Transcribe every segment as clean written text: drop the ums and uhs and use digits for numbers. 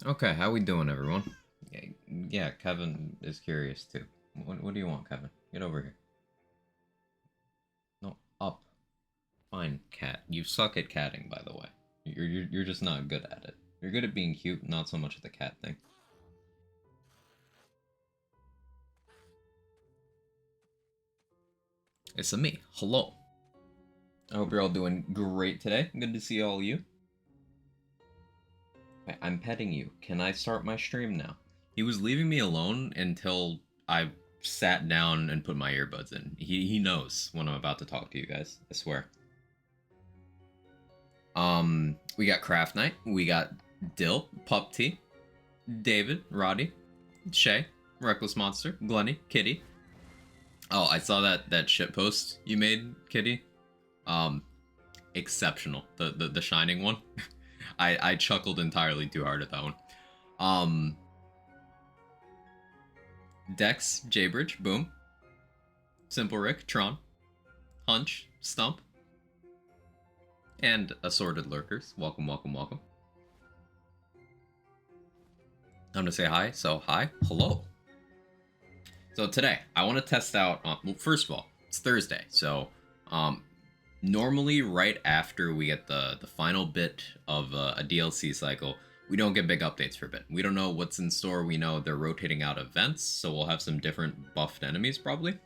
Okay, how we doing, everyone? Yeah, Kevin is curious too. What do you want, Kevin? Get over here. No, up. Fine, cat. You suck at catting, by the way. You're just not good at it. You're good at being cute, not so much at the cat thing. It's a me. Hello. I hope you're all doing great today. Good to see all of you. I'm petting you. Can I start my stream now? He was leaving me alone until I sat down and put my earbuds in. He knows when I'm about to talk to you guys. I swear. We got Craft Knight. We got Dill, Pup T, David, Roddy, Shay, Reckless Monster, Glenny, Kitty. Oh, I saw that shit post you made, Kitty. Exceptional. The shining one. I chuckled entirely too hard at that one. Dex, Jaybridge, Boom, Simple Rick, Tron, Hunch, Stump, and assorted lurkers. Welcome, welcome, welcome. I'm gonna say hi, so hi, hello. So today, I want to test out, well, first of all, it's Thursday, so, normally right after we get the final bit of a DLC cycle, we don't get big updates for a bit. We don't know what's in store. We know they're rotating out events, so we'll have some different buffed enemies, probably.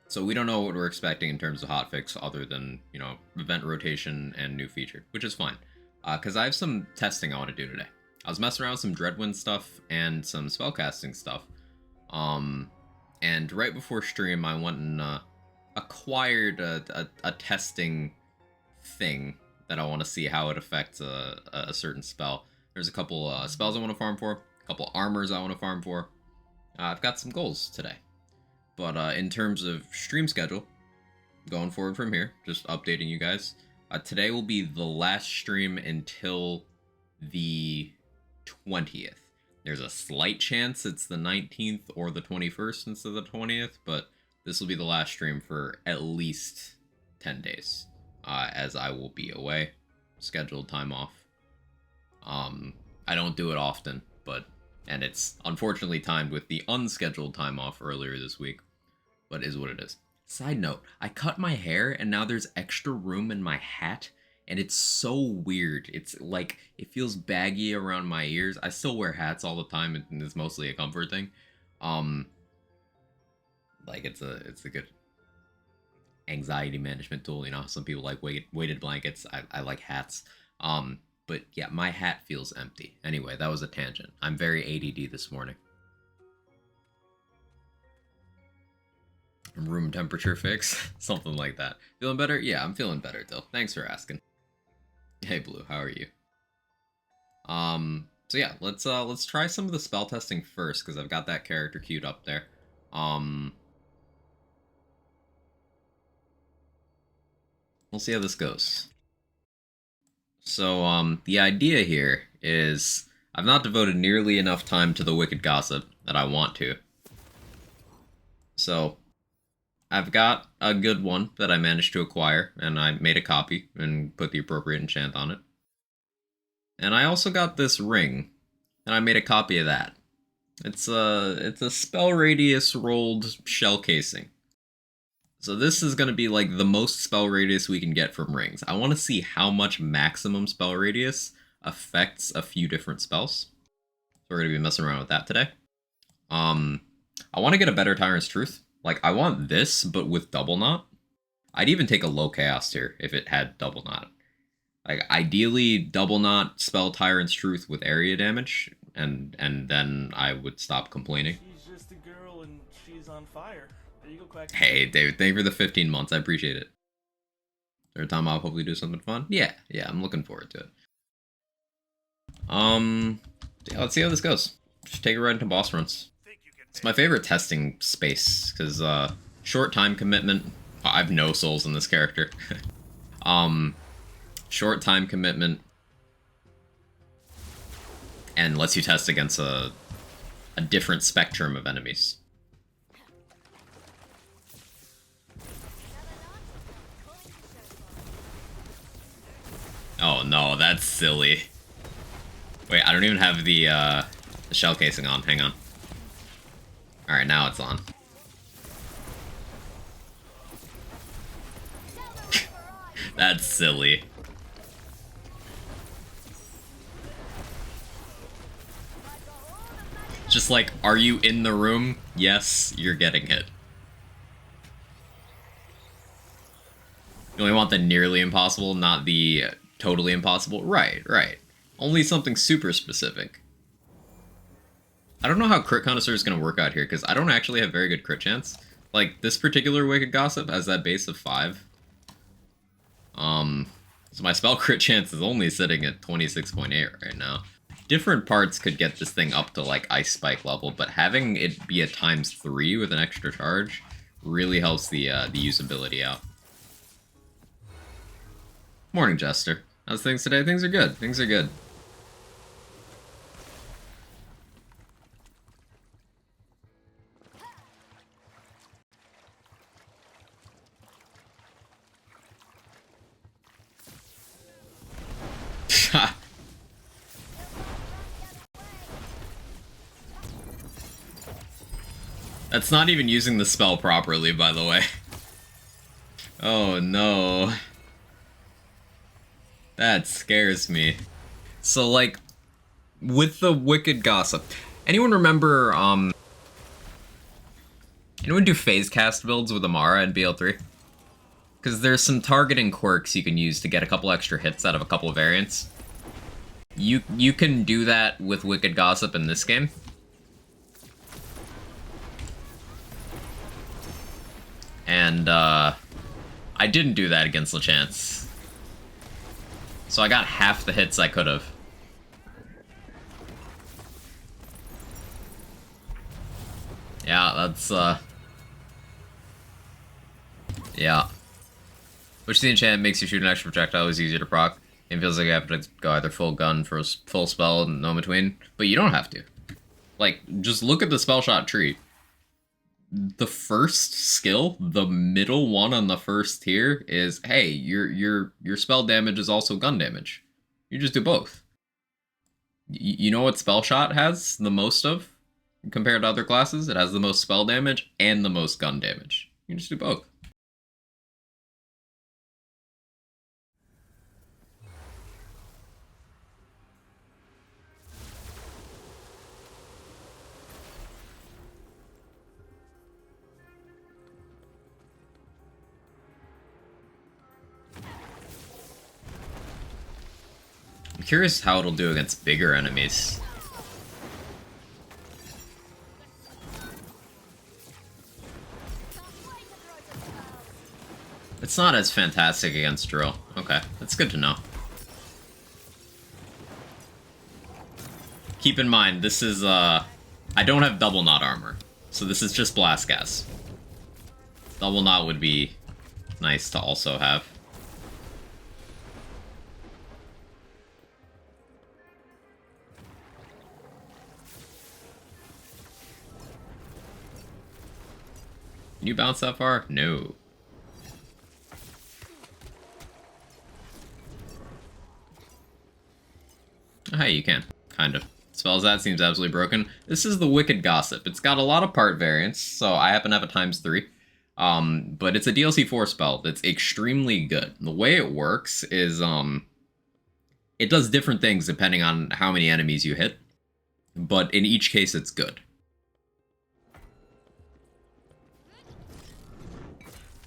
So we don't know what we're expecting in terms of hotfix other than, you know, event rotation and new feature, which is fine. Because I have some testing I want to do today. I was messing around with some Dreadwind stuff and some spellcasting stuff. And right before stream, I went and acquired a testing thing that I want to see how it affects a certain spell. There's a couple spells I want to farm for, a couple armors I want to farm for. I've got some goals today. But in terms of stream schedule, going forward from here, just updating you guys. Today will be the last stream until the 20th. There's a slight chance it's the 19th or the 21st instead of the 20th, but this will be the last stream for at least 10 days, as I will be away, scheduled time off. I don't do it often, and it's unfortunately timed with the unscheduled time off earlier this week, but is what it is. Side note, I cut my hair and now there's extra room in my hat, and it's so weird. It's like, it feels baggy around my ears. I still wear hats all the time, and it's mostly a comfort thing. Like, it's a good anxiety management tool, you know. Some people like weighted blankets. I like hats. But yeah, my hat feels empty. Anyway, that was a tangent. I'm very ADD this morning. Room temperature fix, something like that. Feeling better? Yeah, I'm feeling better, Dill. Thanks for asking. Hey, Blue, how are you? So yeah, let's try some of the spell testing first, because I've got that character queued up there. We'll see how this goes. So, the idea here is I've not devoted nearly enough time to the Wicked Gossip that I want to. So, I've got a good one that I managed to acquire, and I made a copy and put the appropriate enchant on it. And I also got this ring, and I made a copy of that. It's a spell radius rolled shell casing. So this is going to be like the most spell radius we can get from rings. I want to see how much maximum spell radius affects a few different spells. So we're going to be messing around with that today. I want to get a better Tyrant's Truth. Like, I want this, but with Double Knot. I'd even take a low Chaos here if it had Double Knot. Like, ideally, Double Knot, spell Tyrant's Truth with area damage, and then I would stop complaining. She's just a girl and she's on fire. There you go, Quack. Hey, David, thank you for the 15 months. I appreciate it. Every time I'll hopefully do something fun. Yeah, I'm looking forward to it. Yeah, let's see how this goes. Just take it right into boss runs. It's my favorite testing space, because, short time commitment. I have no souls in this character. Short time commitment. And lets you test against a different spectrum of enemies. Oh, no, that's silly. Wait, I don't even have the shell casing on. Hang on. Alright, now it's on. That's silly. Just like, are you in the room? Yes, you're getting hit. You only want the nearly impossible, not the totally impossible? Right, right. Only something super specific. I don't know how Crit Connoisseur is going to work out here, because I don't actually have very good crit chance. Like, this particular Wicked Gossip has that base of 5. So my spell crit chance is only sitting at 26.8 right now. Different parts could get this thing up to, like, Ice Spike level, but having it be a ×3 with an extra charge really helps the usability out. Morning, Jester. How's things today? Things are good. Things are good. That's not even using the spell properly, by the way. Oh no. That scares me. So, like, with the Wicked Gossip, anyone remember, anyone do phase cast builds with Amara in BL3? Because there's some targeting quirks you can use to get a couple extra hits out of a couple of variants. You can do that with Wicked Gossip in this game. And, I didn't do that against LeChance. So I got half the hits I could have. Yeah, that's, yeah. Which the enchant makes you shoot an extra projectile is easier to proc. It feels like you have to go either full gun for a full spell and no in between. But you don't have to. Like, just look at the spell shot tree. The first skill, the middle one on the first tier, is, hey, your spell damage is also gun damage. You just do both. You know what spell shot has the most of compared to other classes? It has the most spell damage and the most gun damage. You can just do both. I'm curious how it'll do against bigger enemies. It's not as fantastic against Drill. Okay, that's good to know. Keep in mind, this is, I don't have double knot armor, so this is just blast gas. Double knot would be nice to also have. Can you bounce that far? No. Hey, you can. Kind of. Spells that seems absolutely broken. This is the Wicked Gossip. It's got a lot of part variants, so I happen to have a ×3. But it's a DLC 4 spell that's extremely good. The way it works is, it does different things depending on how many enemies you hit. But in each case, it's good.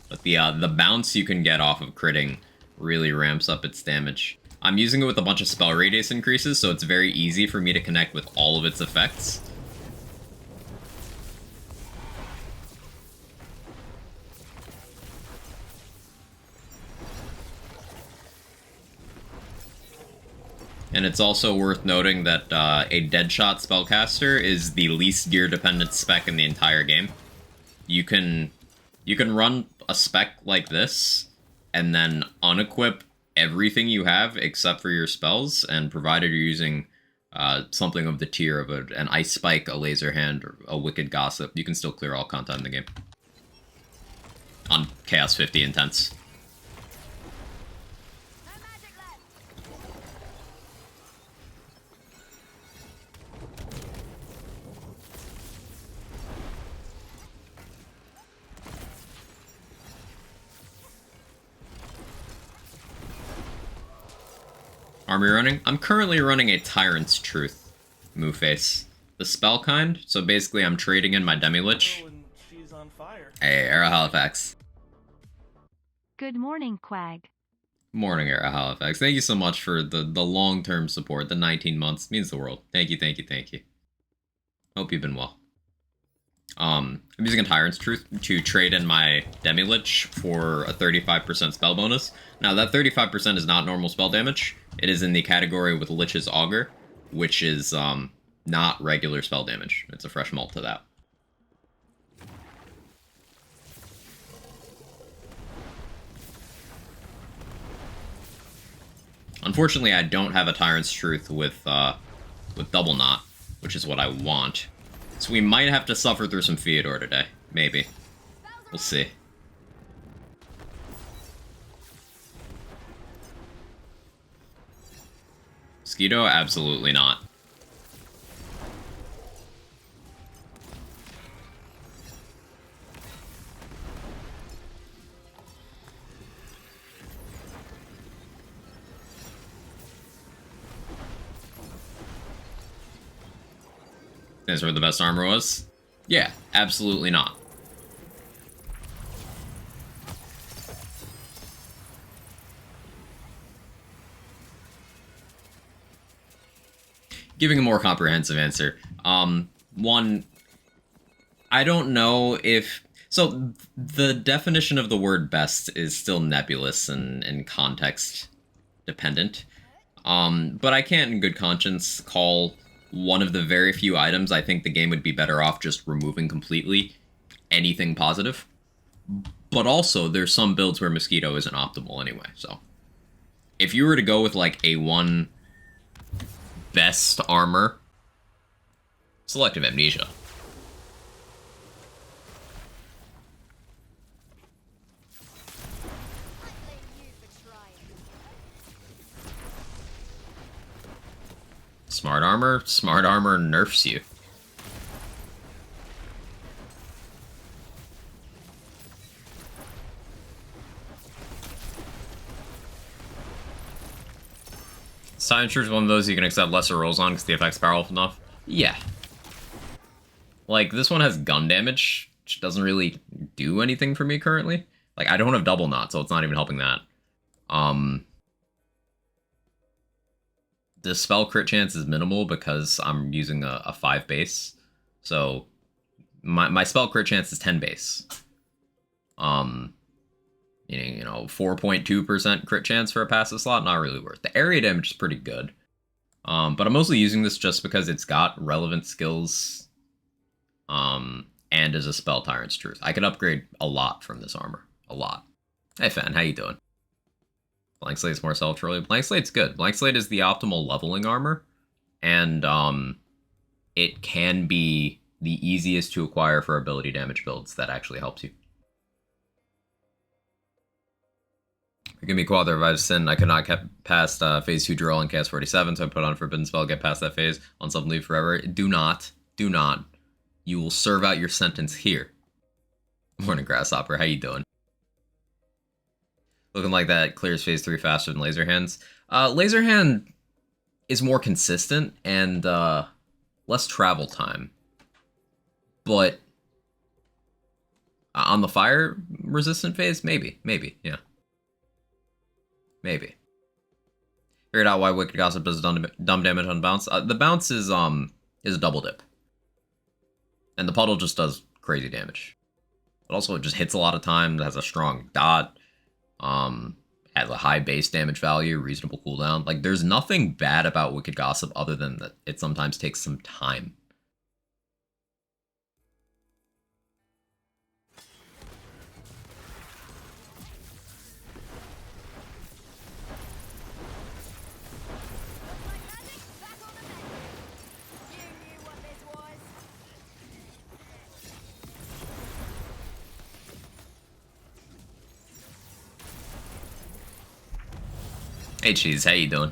But the bounce you can get off of critting really ramps up its damage. I'm using it with a bunch of spell radius increases, so it's very easy for me to connect with all of its effects. And it's also worth noting that a Deadshot spellcaster is the least gear-dependent spec in the entire game. You can run a spec like this, and then unequip everything you have except for your spells, and provided you're using something of the tier of an Ice Spike, a Laser Hand, or a Wicked Gossip, you can still clear all content in the game. On Chaos 50 Intense. Army running? I'm currently running a Tyrant's Truth move face. The spell kind, so basically I'm trading in my Demi-Lich. Oh, and she's on fire. Hey, Era Halifax. Good morning, Quag. Morning, Era Halifax. Thank you so much for the long-term support. The 19 months means the world. Thank you, thank you, thank you. Hope you've been well. I'm using a Tyrant's Truth to trade in my Demi-Lich for a 35% spell bonus. Now, that 35% is not normal spell damage. It is in the category with Lich's Augur, which is not regular spell damage. It's a fresh mult to that. Unfortunately, I don't have a Tyrant's Truth with Double Knot, which is what I want. So we might have to suffer through some Theodore today. Maybe. We'll see. Mosquito? Absolutely not. That's where the best armor was? Yeah, absolutely not. Giving a more comprehensive answer. One, I don't know if... So, the definition of the word best is still nebulous and context dependent. But I can't in good conscience call one of the very few items I think the game would be better off just removing completely anything positive. But also, there's some builds where Mosquito isn't optimal anyway, so... If you were to go with, like, a one best armor, Selective Amnesia. Smart armor nerfs you. Silencer is one of those you can accept lesser rolls on because the effect's powerful enough. Yeah. Like, this one has gun damage, which doesn't really do anything for me currently. Like, I don't have Double Knot, so it's not even helping that. The spell crit chance is minimal because I'm using a 5 base. So, my spell crit chance is 10 base. You know, 4.2% crit chance for a passive slot, not really worth. The area damage is pretty good. But I'm mostly using this just because it's got relevant skills, and as a spell Tyrant's Truth. I could upgrade a lot from this armor. A lot. Hey, Fan, how you doing? Blank Slate's more self-trolly. Blank Slate's good. Blank Slate is the optimal leveling armor, and it can be the easiest to acquire for ability damage builds that actually helps you. Give me Quadra Revive Sin. I could not get past phase 2 draw and cast 47, so I put on Forbidden Spell, get past that phase on something leave forever. Do not. You will serve out your sentence here. Morning, Grasshopper. How you doing? Looking like that clears phase 3 faster than Laser Hands. Laser Hand is more consistent and less travel time. But on the fire resistant phase, maybe, yeah. Maybe. Figured out why Wicked Gossip does dumb damage on bounce. The bounce is a double dip. And the puddle just does crazy damage. But also it just hits a lot of time, it has a strong dot. Has a high base damage value, reasonable cooldown. Like, there's nothing bad about Wicked Gossip other than that it sometimes takes some time. Hey Cheese, how you doing?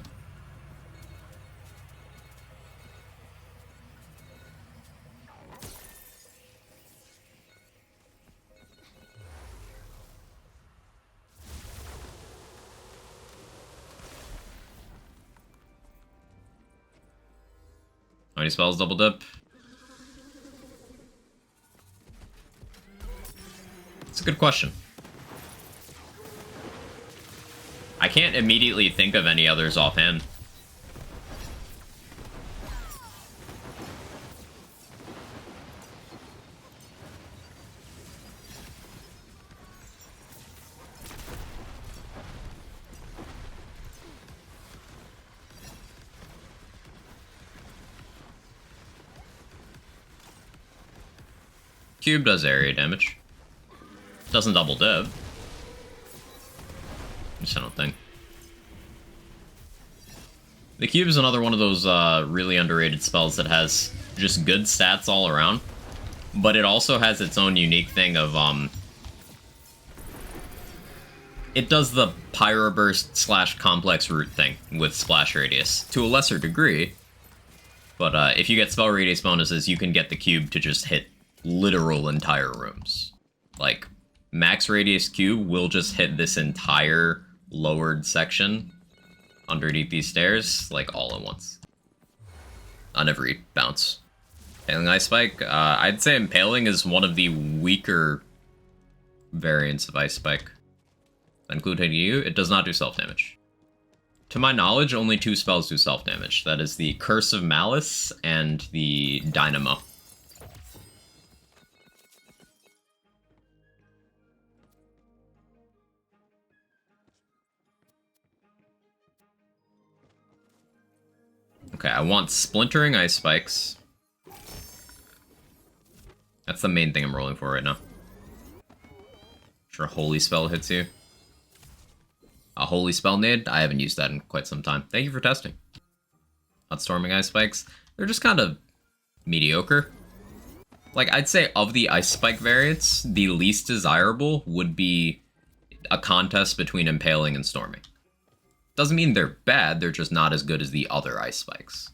How many spells double dip? It's a good question. I can't immediately think of any others offhand. Cube does area damage. Doesn't double dip. Just I don't think. The cube is another one of those really underrated spells that has just good stats all around, but it also has its own unique thing of it does the Pyroburst / complex root thing with splash radius to a lesser degree, but if you get spell radius bonuses, you can get the cube to just hit literal entire rooms. Like, max radius cube will just hit this entire lowered section underneath these stairs, like, all at once. On every bounce. Impaling Ice Spike, I'd say Impaling is one of the weaker variants of Ice Spike. Including you, it does not do self-damage. To my knowledge, only 2 spells do self-damage. That is the Curse of Malice and the Dynamo. Okay, I want Splintering Ice Spikes. That's the main thing I'm rolling for right now. Sure, Holy Spell hits you. A Holy Spell Nade? I haven't used that in quite some time. Thank you for testing. Storming Ice Spikes. They're just kind of mediocre. Like, I'd say of the Ice Spike variants, the least desirable would be a contest between Impaling and Storming. Doesn't mean they're bad, they're just not as good as the other Ice Spikes.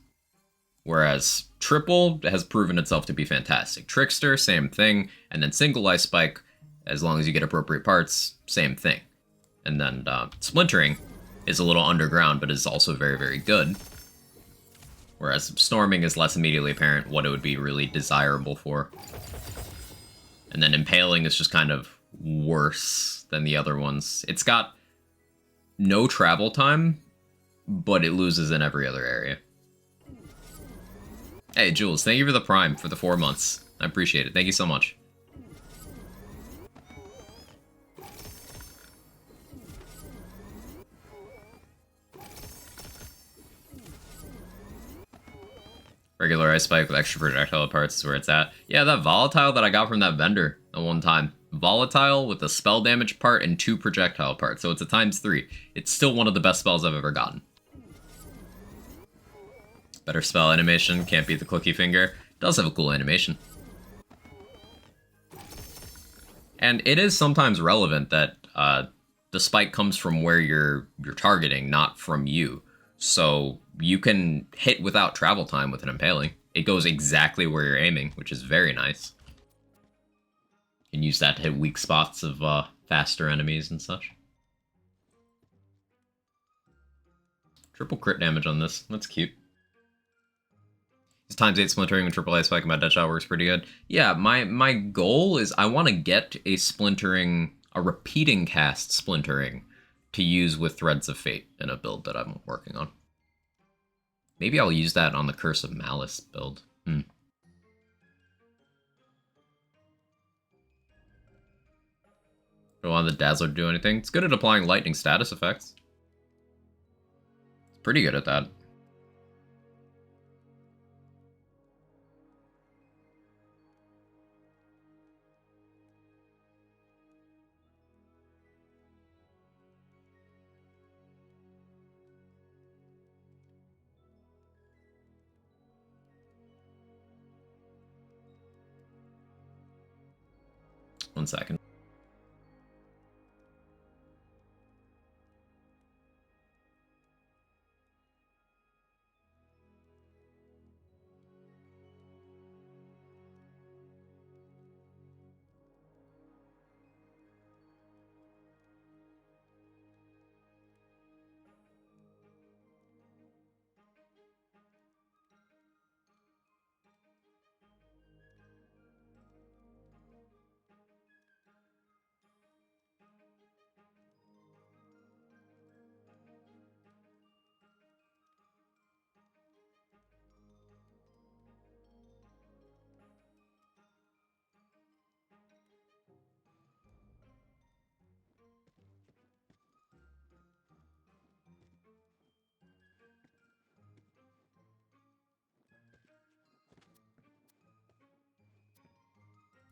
Whereas Triple has proven itself to be fantastic. Trickster, same thing. And then Single Ice Spike, as long as you get appropriate parts, same thing. And then Splintering is a little underground, but is also very, very good. Whereas Storming is less immediately apparent what it would be really desirable for. And then Impaling is just kind of worse than the other ones. It's got no travel time, but it loses in every other area. Hey, Jules, thank you for the Prime for the 4 months. I appreciate it. Thank you so much. Regular Ice Spike with extra projectile parts is where it's at. Yeah, that Volatile that I got from that vendor at one time. Volatile with a spell damage part and 2 projectile parts, so it's a ×3. It's still one of the best spells I've ever gotten. Better spell animation, can't beat the Clicky Finger. Does have a cool animation. And it is sometimes relevant that the spike comes from where you're targeting, not from you. So you can hit without travel time with an Impaling. It goes exactly where you're aiming, which is very nice. You can use that to hit weak spots of faster enemies and such. Triple crit damage on this. That's cute. This ×8 splintering with triple ice spike and my Deadshot works pretty good. Yeah, my goal is I want to get a splintering, a repeating cast splintering to use with Threads of Fate in a build that I'm working on. Maybe I'll use that on the Curse of Malice build. Don't want the Dazzler to do anything. It's good at applying lightning status effects. It's pretty good at that. One second.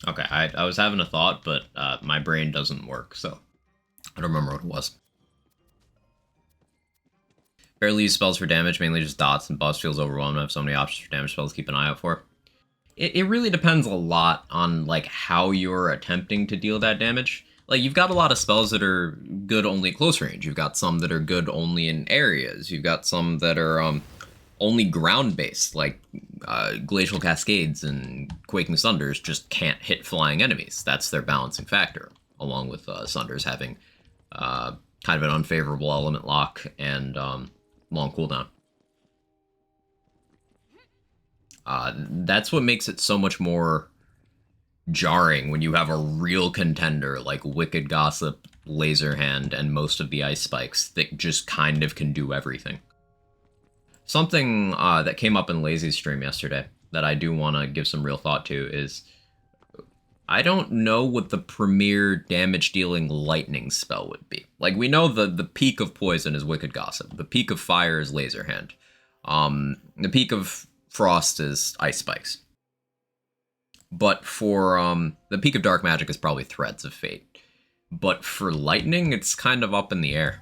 Okay, I was having a thought, but my brain doesn't work, so I don't remember what it was. Barely use spells for damage, mainly just dots, and boss feels overwhelmed. I have so many options for damage spells to keep an eye out for. It really depends a lot on, like, how you're attempting to deal that damage. Like, you've got a lot of spells that are good only at close range. You've got some that are good only in areas. You've got some that are only ground-based, like Glacial Cascades and Quaking Sunders just can't hit flying enemies. That's their balancing factor, along with Sunders having kind of an unfavorable element lock and long cooldown. That's what makes it so much more jarring when you have a real contender like Wicked Gossip, Laser Hand, and most of the Ice Spikes that just kind of can do everything. Something that came up in Lazy's stream yesterday that I do want to give some real thought to is I don't know what the premier damage-dealing lightning spell would be. Like, we know the peak of poison is Wicked Gossip. The peak of fire is Laser Hand. The peak of frost is Ice Spikes. But for the peak of dark magic is probably Threads of Fate. But for lightning, it's kind of up in the air.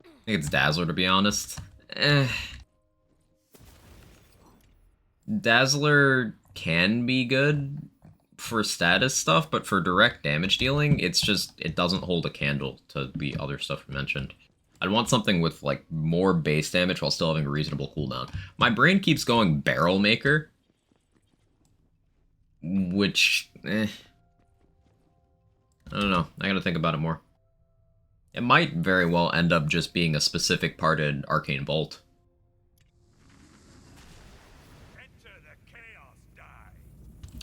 I think it's Dazzler, to be honest. Dazzler can be good for status stuff, but for direct damage dealing, it doesn't hold a candle to the other stuff we mentioned. I'd want something with, like, more base damage while still having a reasonable cooldown. My brain keeps going Barrel Maker, which, I don't know. I gotta think about it more. It might very well end up just being a specific parted Arcane Bolt.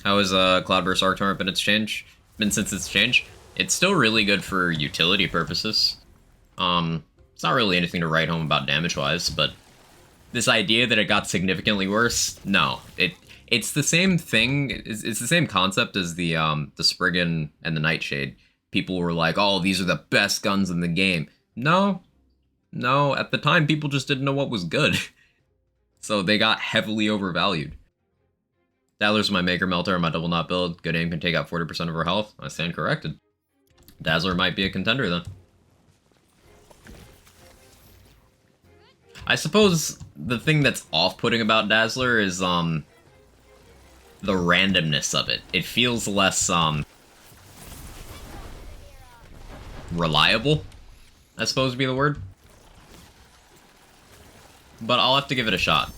How has Cloudburst Arc Torrent been since its change? It's still really good for utility purposes. It's not really anything to write home about damage-wise, but this idea that it got significantly worse, no. It's the same thing, it's the same concept as the Spriggan and the Nightshade. People were like, oh, these are the best guns in the game. No, at the time, people just didn't know what was good. So they got heavily overvalued. Dazzler's my Maker Melter and my Double Knot build. Good aim can take out 40% of her health. I stand corrected. Dazzler might be a contender then. I suppose the thing that's off-putting about Dazzler is the randomness of it. It feels less reliable, I suppose would be the word. But I'll have to give it a shot.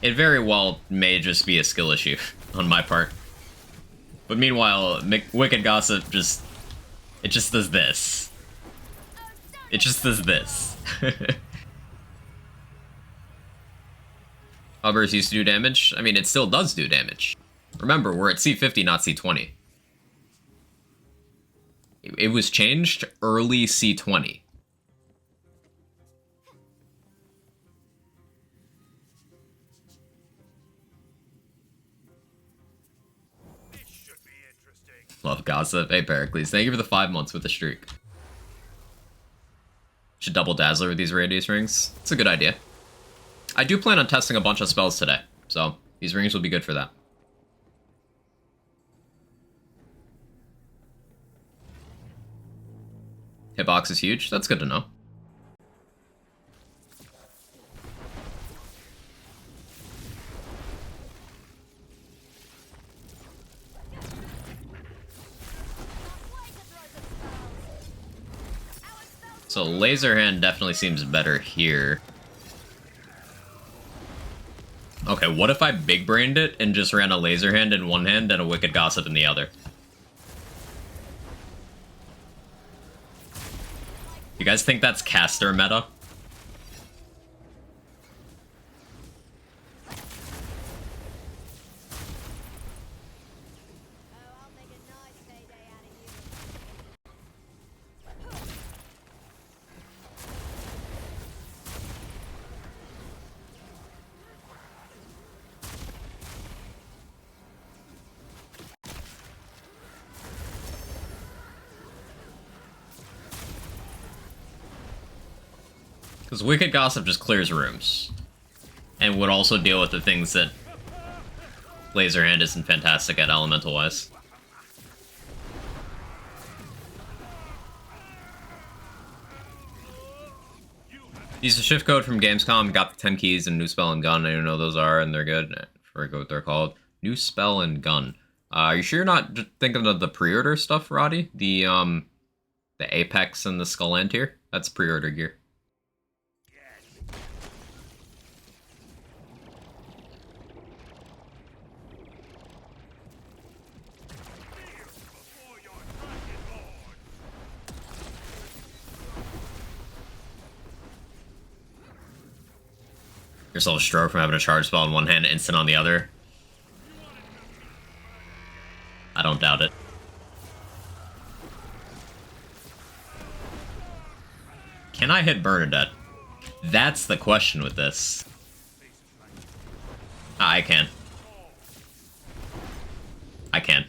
It very well may just be a skill issue on my part. But meanwhile, Wicked Gossip it just does this. It just does this. Hubbers used to do damage. I mean, it still does do damage. Remember, we're at C50, not C20. It was changed early C20. Love Gossip. Hey, Pericles. Thank you for the 5 months with the streak. Should double Dazzler with these Radius Rings. It's a good idea. I do plan on testing a bunch of spells today, so these rings will be good for that. Hitbox is huge. That's good to know. So Laser Hand definitely seems better here. Okay, what if I big-brained it and just ran a Laser Hand in one hand and a Wicked Gossip in the other? You guys think that's caster meta? Because Wicked Gossip just clears rooms. And would also deal with the things that Laser Hand isn't fantastic at elemental-wise. Used a shift code from Gamescom, got the 10 keys and New Spell and Gun. I don't know what those are, and they're good. I forget what they're called. New Spell and Gun. Are you sure you're not thinking of the pre-order stuff, Roddy? The Apex and the Skull-Antir? That's pre-order gear. Yourself a stroke from having a charge spell in one hand, instant on the other. I don't doubt it. Can I hit Bernadette? That's the question with this. I can. I can.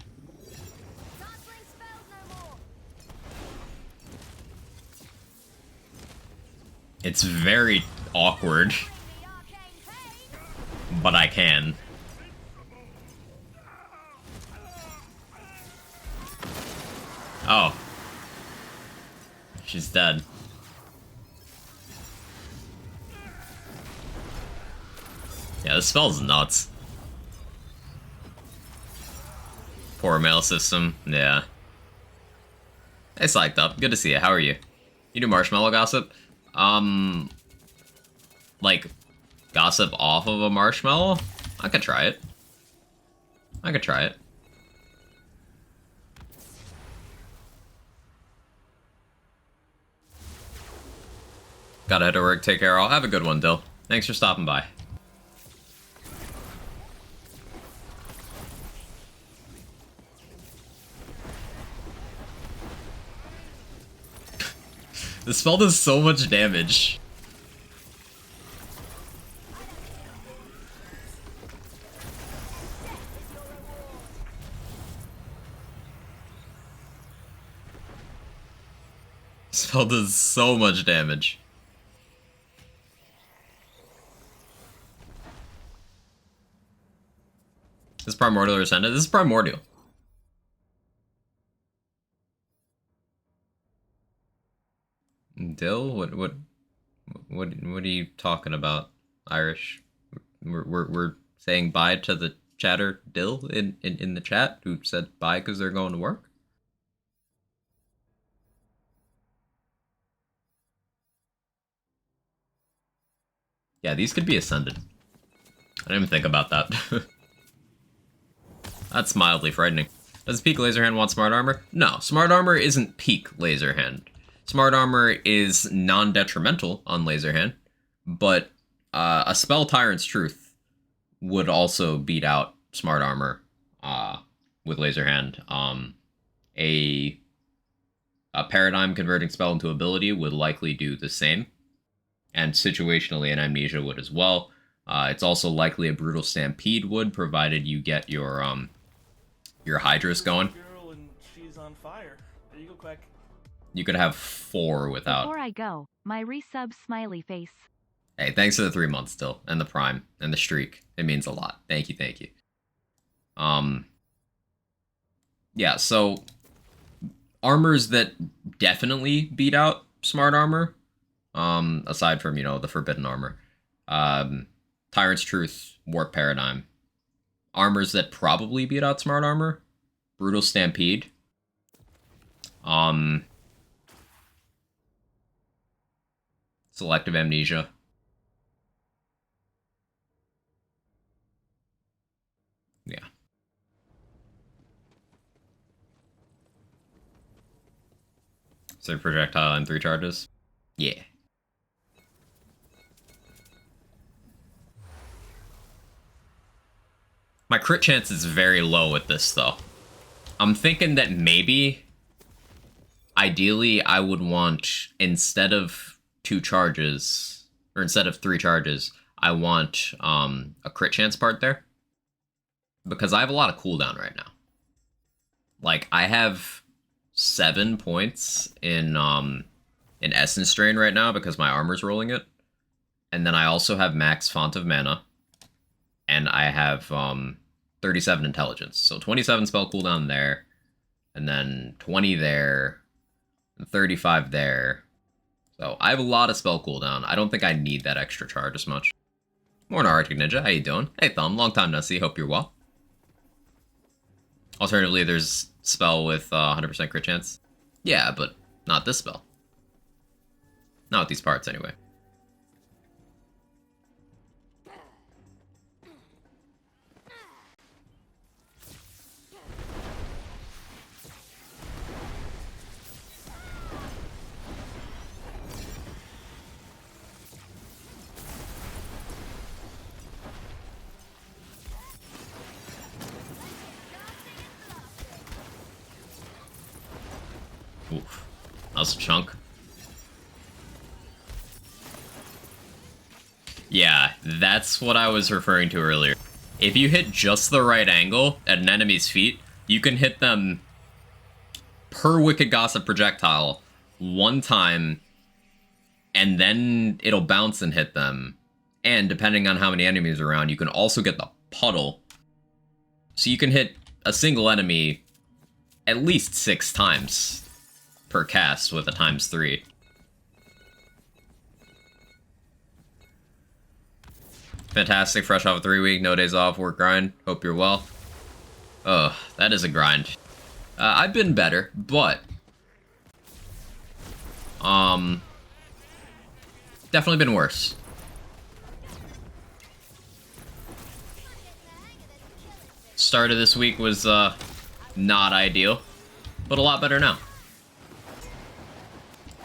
It's very awkward. But I can. Oh. She's dead. Yeah, this spell's nuts. Poor mail system, yeah. Hey, psyched up. Good to see you. How are you? You do marshmallow gossip? Like, gossip off of a marshmallow? I could try it. I could try it. Gotta head to work, take care. I'll have a good one, Dill. Thanks for stopping by. This spell does so much damage. This spell does so much damage. This is Primordial or Ascended? This is Primordial. Dill? What are you talking about, Irish? We're saying bye to the chatter Dill in the chat who said bye because they're going to work? Yeah, these could be Ascended. I didn't even think about that. That's mildly frightening. Does peak Laser Hand want Smart Armor? No, Smart Armor isn't peak Laser Hand. Smart Armor is non-detrimental on Laser Hand, but a spell Tyrant's Truth would also beat out Smart Armor with Laser Hand. A Paradigm converting spell into ability would likely do the same, and situationally an Amnesia would as well. It's also likely a Brutal Stampede would, provided you get your Hydras going. Girl and she's on fire. There you go, Quack. You could have 4 without. Before I go, my resub smiley face. Hey, thanks for the 3 months still, and the Prime, and the streak. It means a lot. Thank you, thank you. Yeah, so armors that definitely beat out Smart Armor, aside from, the Forbidden Armor. Tyrant's Truth, Warp Paradigm. Armors that probably beat out Smart Armor, Brutal Stampede. Selective Amnesia. Yeah. So projectile and 3 charges? Yeah. My crit chance is very low with this, though. I'm thinking that maybe, ideally, I would want, instead of 2 charges, or instead of 3 charges, I want a crit chance part there. Because I have a lot of cooldown right now. Like, I have 7 points in Essence Drain right now because my armor's rolling it. And then I also have max Font of Mana. And I have 37 intelligence. So 27 spell cooldown there, and then 20 there, and 35 there. So I have a lot of spell cooldown. I don't think I need that extra charge as much. Morning, Arctic Ninja. How you doing? Hey, Thumb. Long time no see. Hope you're well. Alternatively, there's spell with 100% crit chance. Yeah, but not this spell. Not with these parts, anyway. Oof. That was a chunk. Yeah, that's what I was referring to earlier. If you hit just the right angle at an enemy's feet, you can hit them per Wicked Gossip projectile one time, and then it'll bounce and hit them. And depending on how many enemies are around, you can also get the puddle. So you can hit a single enemy at least 6 times per cast with a ×3. Fantastic, fresh off a 3-week, no days off, work grind. Hope you're well. Ugh, that is a grind. I've been better, but definitely been worse. Start of this week was not ideal, but a lot better now.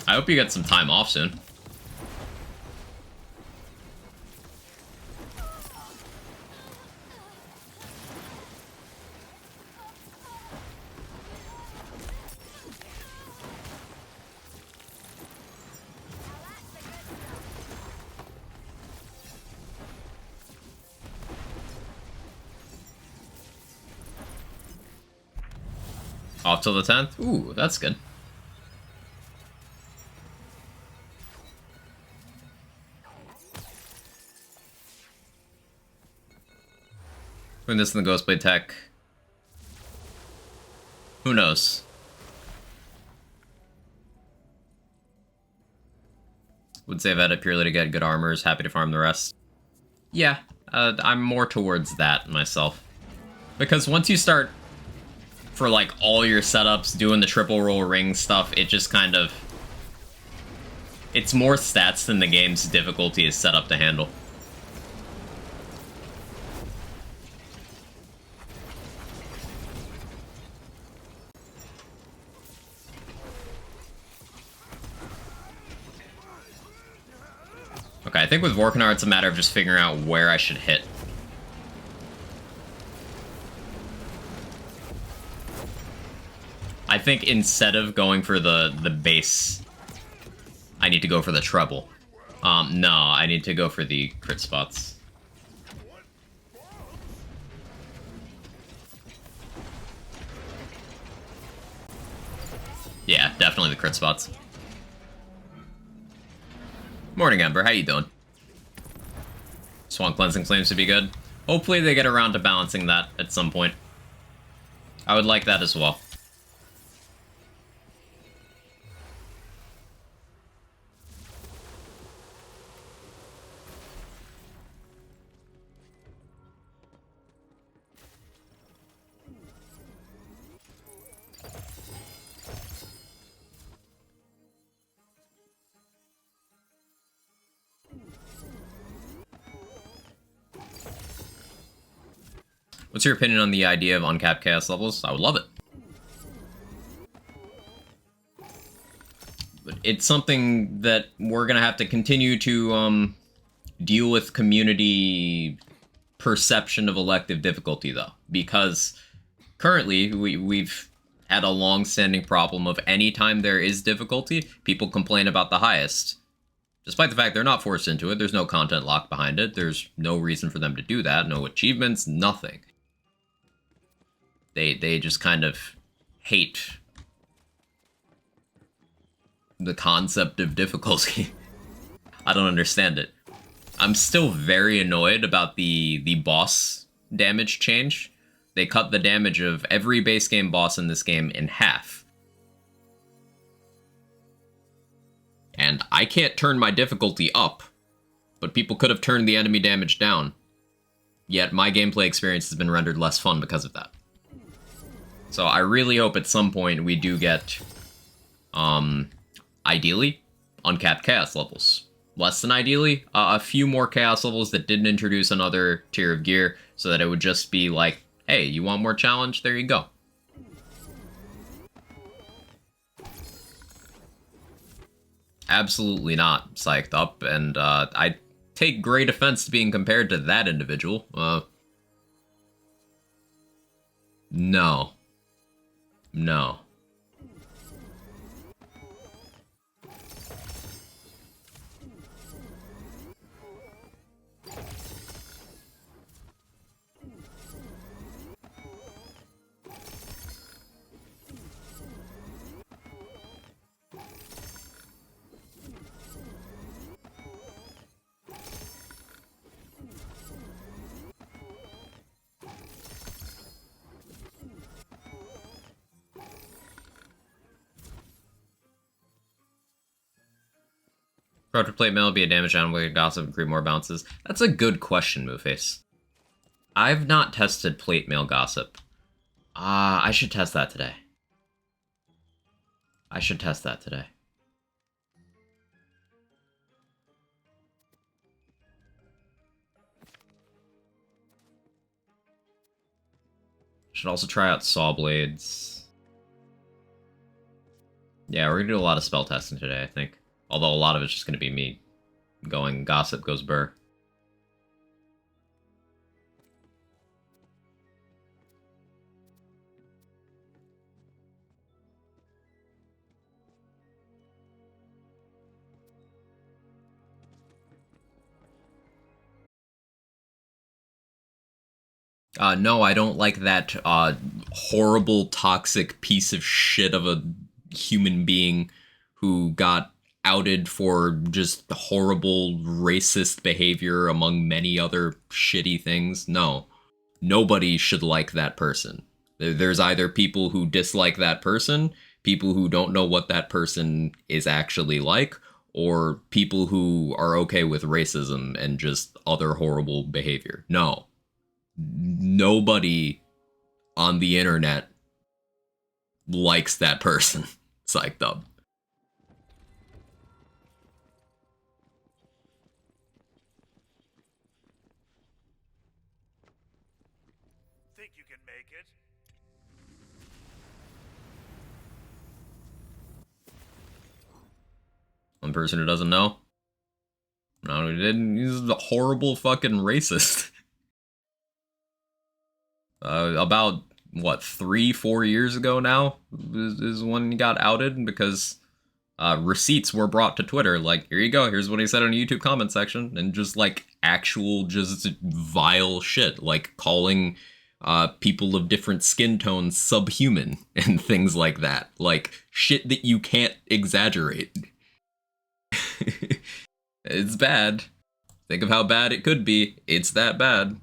I hope you get some time off soon. Off till the 10th? Ooh, that's good. Putting this in the Ghostblade tech. Who knows? Would save edit purely to get good armors, happy to farm the rest. Yeah, I'm more towards that myself. Because once you start for like all your setups, doing the triple roll ring stuff, it just kind of... It's more stats than the game's difficulty is set up to handle. Okay, I think with Vorkanar it's a matter of just figuring out where I should hit. I think instead of going for the base, I need to go for the treble. No, I need to go for the crit spots. Yeah, definitely the crit spots. Morning, Ember. How you doing? Swamp Cleansing claims to be good. Hopefully they get around to balancing that at some point. I would like that as well. What's your opinion on the idea of uncapped chaos levels? I would love it. But it's something that we're gonna have to continue to deal with community perception of elective difficulty, though, because currently we've had a long-standing problem of anytime there is difficulty, people complain about the highest. Despite the fact they're not forced into it, there's no content lock behind it, there's no reason for them to do that, no achievements, nothing. They just kind of hate the concept of difficulty. I don't understand it. I'm still very annoyed about the boss damage change, They cut the damage of every base game boss in this game in half. And I can't turn my difficulty up, but people could have turned the enemy damage down. Yet my gameplay experience has been rendered less fun because of that. So I really hope at some point we do get, ideally, uncapped chaos levels. Less than ideally, a few more chaos levels that didn't introduce another tier of gear, so that it would just be like, hey, you want more challenge? There you go. Absolutely not psyched up, and I take great offense to being compared to that individual. No. No. Project Plate Mail be a damage down with Gossip and create more bounces? That's a good question, Moveface. I've not tested Plate Mail Gossip. I should test that today. Should also try out Saw Blades. Yeah, we're gonna do a lot of spell testing today, I think. Although a lot of it's just gonna be me going Gossip goes Burr. No, I don't like that horrible, toxic piece of shit of a human being who got outed for just horrible, racist behavior among many other shitty things. No. Nobody should like that person. There's either people who dislike that person, people who don't know what that person is actually like, or people who are okay with racism and just other horrible behavior. No. Nobody on the internet likes that person. Psyched up. Think you can make it? One person who doesn't know? No, he didn't. He's a horrible fucking racist. About, what, 3-4 years ago now is when he got outed because receipts were brought to Twitter. Like, here you go, here's what he said in the YouTube comment section. And just, like, actual, just vile shit. Like, calling people of different skin tones subhuman and things like that. Like, shit that you can't exaggerate. It's bad. Think of how bad it could be. It's that bad.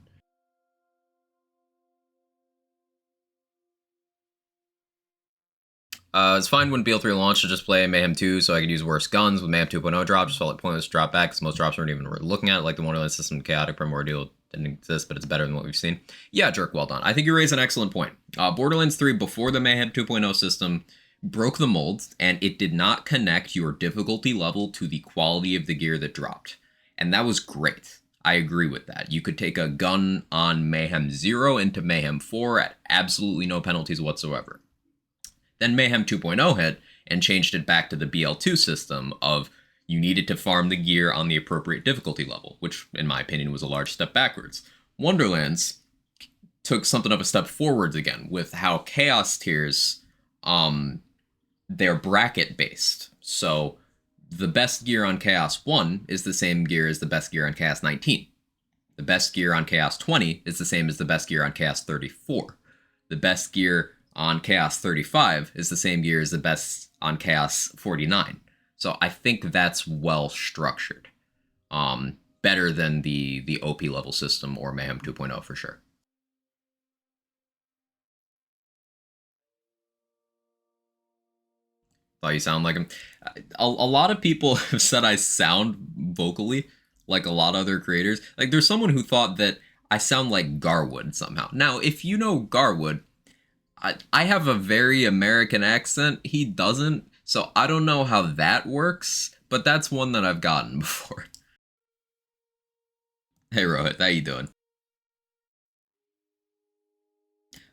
It's fine when BL3 launched to just play Mayhem 2 so I could use worse guns. With Mayhem 2.0 drop, just felt like pointless to drop back because most drops weren't even worth looking at. Like the Wonderland system, Chaotic Primordial didn't exist, but it's better than what we've seen. Yeah, Jerk, well done. I think you raise an excellent point. Borderlands 3, before the Mayhem 2.0 system, broke the mold, and it did not connect your difficulty level to the quality of the gear that dropped. And that was great. I agree with that. You could take a gun on Mayhem 0 into Mayhem 4 at absolutely no penalties whatsoever. Then Mayhem 2.0 hit and changed it back to the BL2 system of you needed to farm the gear on the appropriate difficulty level, which in my opinion was a large step backwards. Wonderlands took something of a step forwards again with how chaos tiers, they're bracket based. So the best gear on Chaos 1 is the same gear as the best gear on Chaos 19. The best gear on Chaos 20 is the same as the best gear on Chaos 34. The best gear on Chaos 35 is the same gear as the best on Chaos 49. So I think that's well structured. Better than the OP level system or Mayhem 2.0 for sure. Thought you sound like him. A lot of people have said I sound vocally like a lot of other creators. Like, there's someone who thought that I sound like Garwood somehow. Now, if you know Garwood, I have a very American accent. He doesn't. So I don't know how that works, but that's one that I've gotten before. Hey, Rohit, how you doing?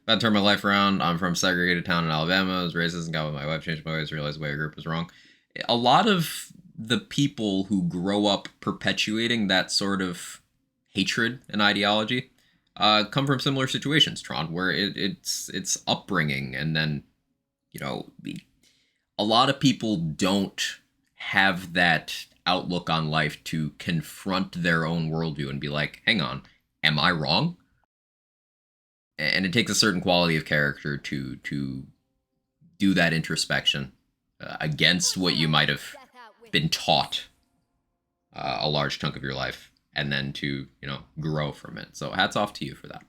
About to turn my life around. I'm from a segregated town in Alabama. I was racist and got with my wife, changed my ways, realized the way our group was wrong. A lot of the people who grow up perpetuating that sort of hatred and ideology come from similar situations, Tron, where it's upbringing, and then, you know, a lot of people don't have that outlook on life to confront their own worldview and be like, hang on, am I wrong? And it takes a certain quality of character to do that introspection against what you might have been taught a large chunk of your life, and then to, you know, grow from it. So hats off to you for that.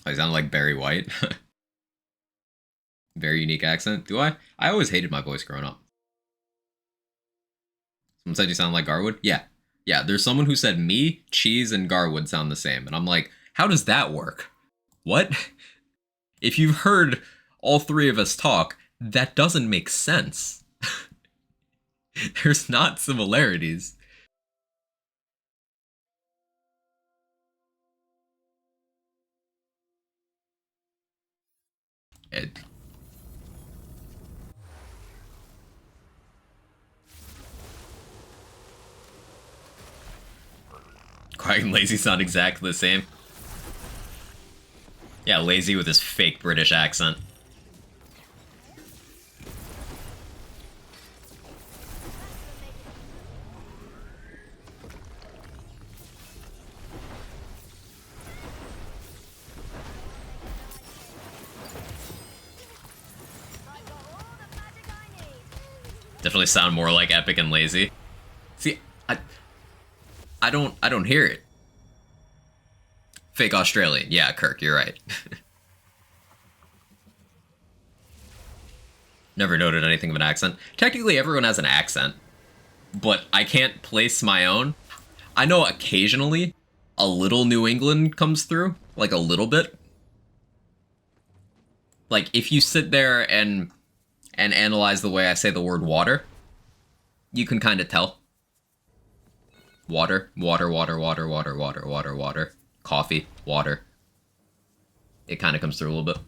I sound like Barry White. Very unique accent. Do I? I always hated my voice growing up. Someone said you sound like Garwood? Yeah. Yeah, there's someone who said me, Cheese, and Garwood sound the same. And I'm like, how does that work? What? If you've heard all three of us talk, that doesn't make sense. There's not similarities. It, Quiet and Lazy sound exactly the same. Yeah, Lazy with his fake British accent. Definitely sound more like Epic and Lazy. See, I don't hear it. Fake Australian. Yeah, Kirk, you're right. Never noted anything of an accent. Technically, everyone has an accent, but I can't place my own. I know occasionally a little New England comes through, like a little bit. Like, if you sit there and analyze the way I say the word water, you can kind of tell. Water, water, water, water, water, water, water, water. Coffee, water. It kind of comes through a little bit.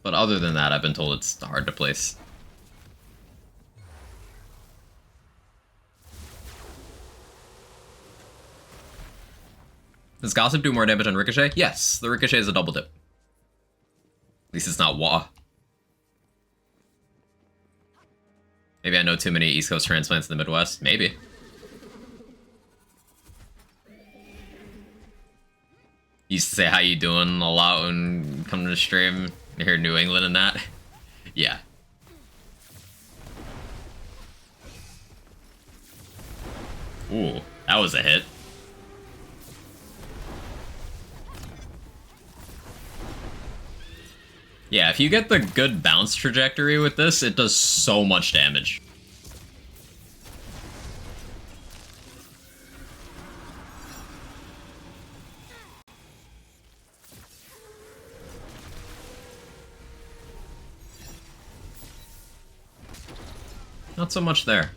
But other than that, I've been told it's hard to place. Does Gossip do more damage on Ricochet? Yes, the Ricochet is a double dip. At least it's not Wah. Maybe I know too many East Coast transplants in the Midwest. Maybe. Used to say how you doing a lot when coming to the stream. You hear New England and that. Yeah. Ooh, that was a hit. Yeah, if you get the good bounce trajectory with this, it does so much damage. Not so much there.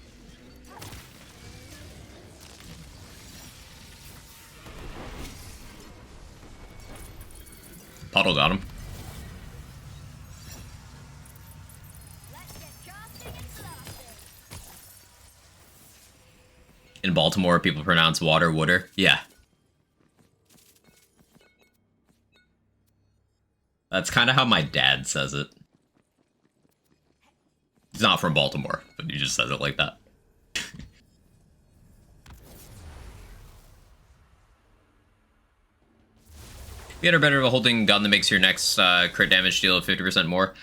Puddle got him. In Baltimore, people pronounce water wooder. Yeah. That's kind of how my dad says it. He's not from Baltimore, but he just says it like that. Get or better of a holding gun that makes your next crit damage deal 50% more.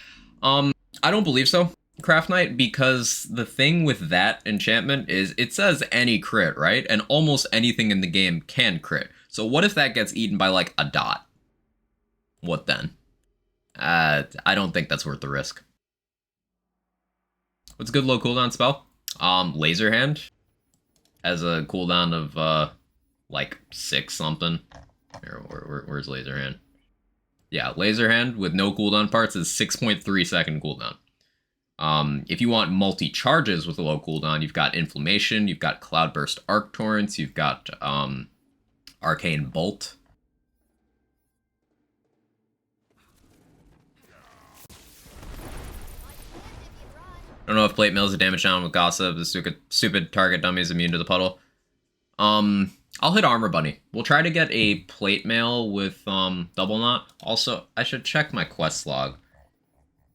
I don't believe so, Craft Knight, because the thing with that enchantment is it says any crit, right? And almost anything in the game can crit. So what if that gets eaten by like a dot? What then? I don't think that's worth the risk. What's a good low cooldown spell? Laser Hand has a cooldown of like 6 something. Here, where's Laser Hand? Yeah, Laser Hand with no cooldown parts is 6.3 second cooldown. If you want multi-charges with a low cooldown, you've got Inflammation, you've got Cloudburst Arc Torrents, you've got Arcane Bolt. I don't know if Plate Mail is a damage down with Gossip. The stupid target dummy is immune to the puddle. I'll hit Armor Bunny. We'll try to get a Plate Mail with Double Knot. Also, I should check my quest log.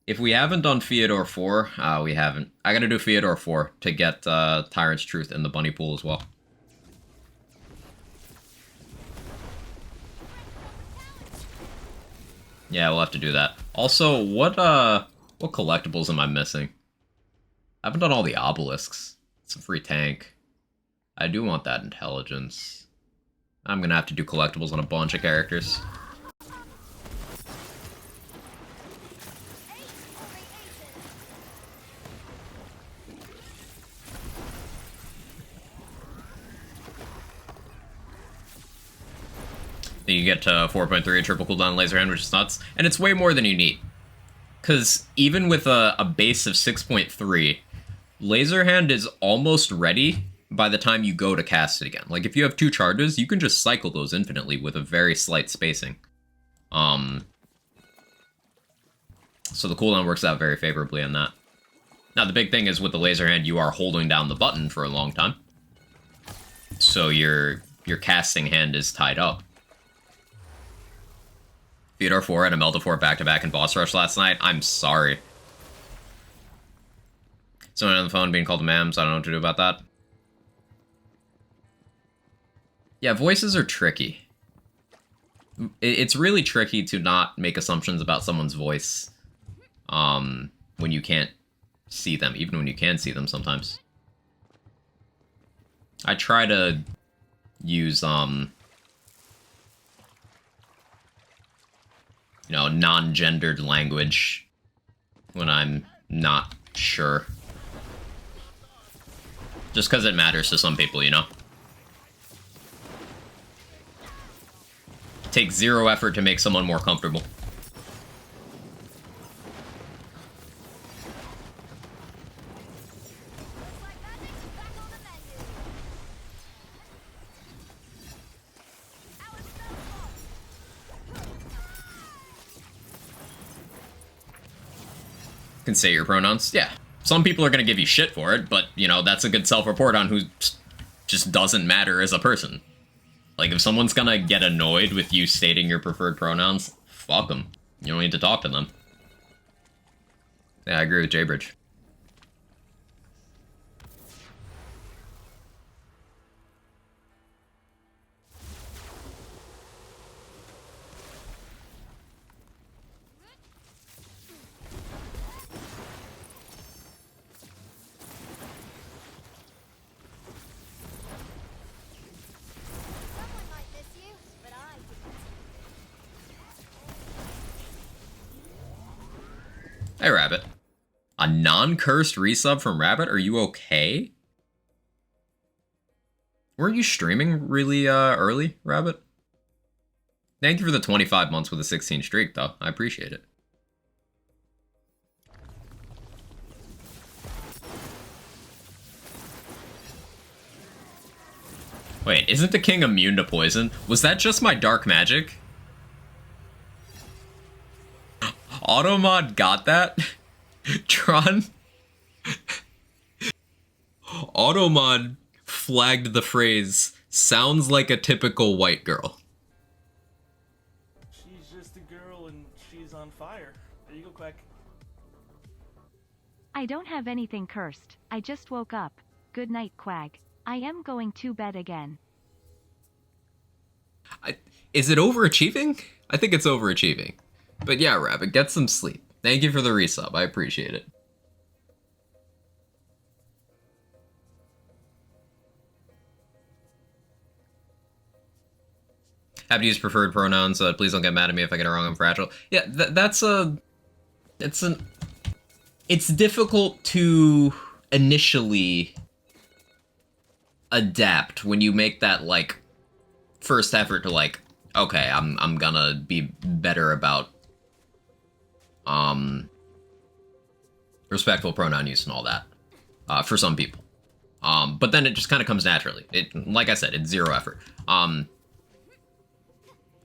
If we haven't done Theodore 4, we haven't. I gotta do Theodore 4 to get Tyrant's Truth in the Bunny Pool as well. Yeah, we'll have to do that. Also, what collectibles am I missing? I haven't done all the obelisks. It's a free tank. I do want that intelligence. I'm gonna have to do collectibles on a bunch of characters. Then you get to 4.3 triple cooldown laser hand, which is nuts. And it's way more than you need. Because even with a base of 6.3, laser hand is almost ready by the time you go to cast it again. Like, if you have 2 charges, you can just cycle those infinitely with a very slight spacing. So the cooldown works out very favorably on that. Now, the big thing is with the laser hand, you are holding down the button for a long time. So your casting hand is tied up. Theodore 4 and Imelda 4 back-to-back in Boss Rush last night. I'm sorry. Someone on the phone being called a ma'am, so I don't know what to do about that. Yeah, voices are tricky. It's really tricky to not make assumptions about someone's voice when you can't see them, even when you can see them sometimes. I try to use, you know, non-gendered language when I'm not sure. Just because it matters to some people, you know? It takes 0 effort to make someone more comfortable. Can say your pronouns. Yeah. Some people are going to give you shit for it, but, you know, that's a good self-report on who just doesn't matter as a person. Like, if someone's going to get annoyed with you stating your preferred pronouns, fuck them. You don't need to talk to them. Yeah, I agree with J-Bridge. Hey, Rabbit. A non-cursed resub from Rabbit? Are you okay? Weren't you streaming really early, Rabbit? Thank you for the 25 months with a 16 streak, though. I appreciate it. Wait, isn't the king immune to poison? Was that just my dark magic? Automod got that? Tron? Automod flagged the phrase, sounds like a typical white girl. She's just a girl and she's on fire. There you go, Quack. I don't have anything cursed. I just woke up. Good night, Quag. I am going to bed again. Is it overachieving? I think it's overachieving. But yeah, Rabbit, get some sleep. Thank you for the resub. I appreciate it. Have to use preferred pronouns. Please don't get mad at me if I get it wrong. I'm fragile. Yeah, that's a... It's difficult to initially adapt when you make that, like, first effort to, like, okay, I'm gonna be better about, respectful pronoun use and all that, for some people. But then it just kind of comes naturally. Like I said, it's zero effort.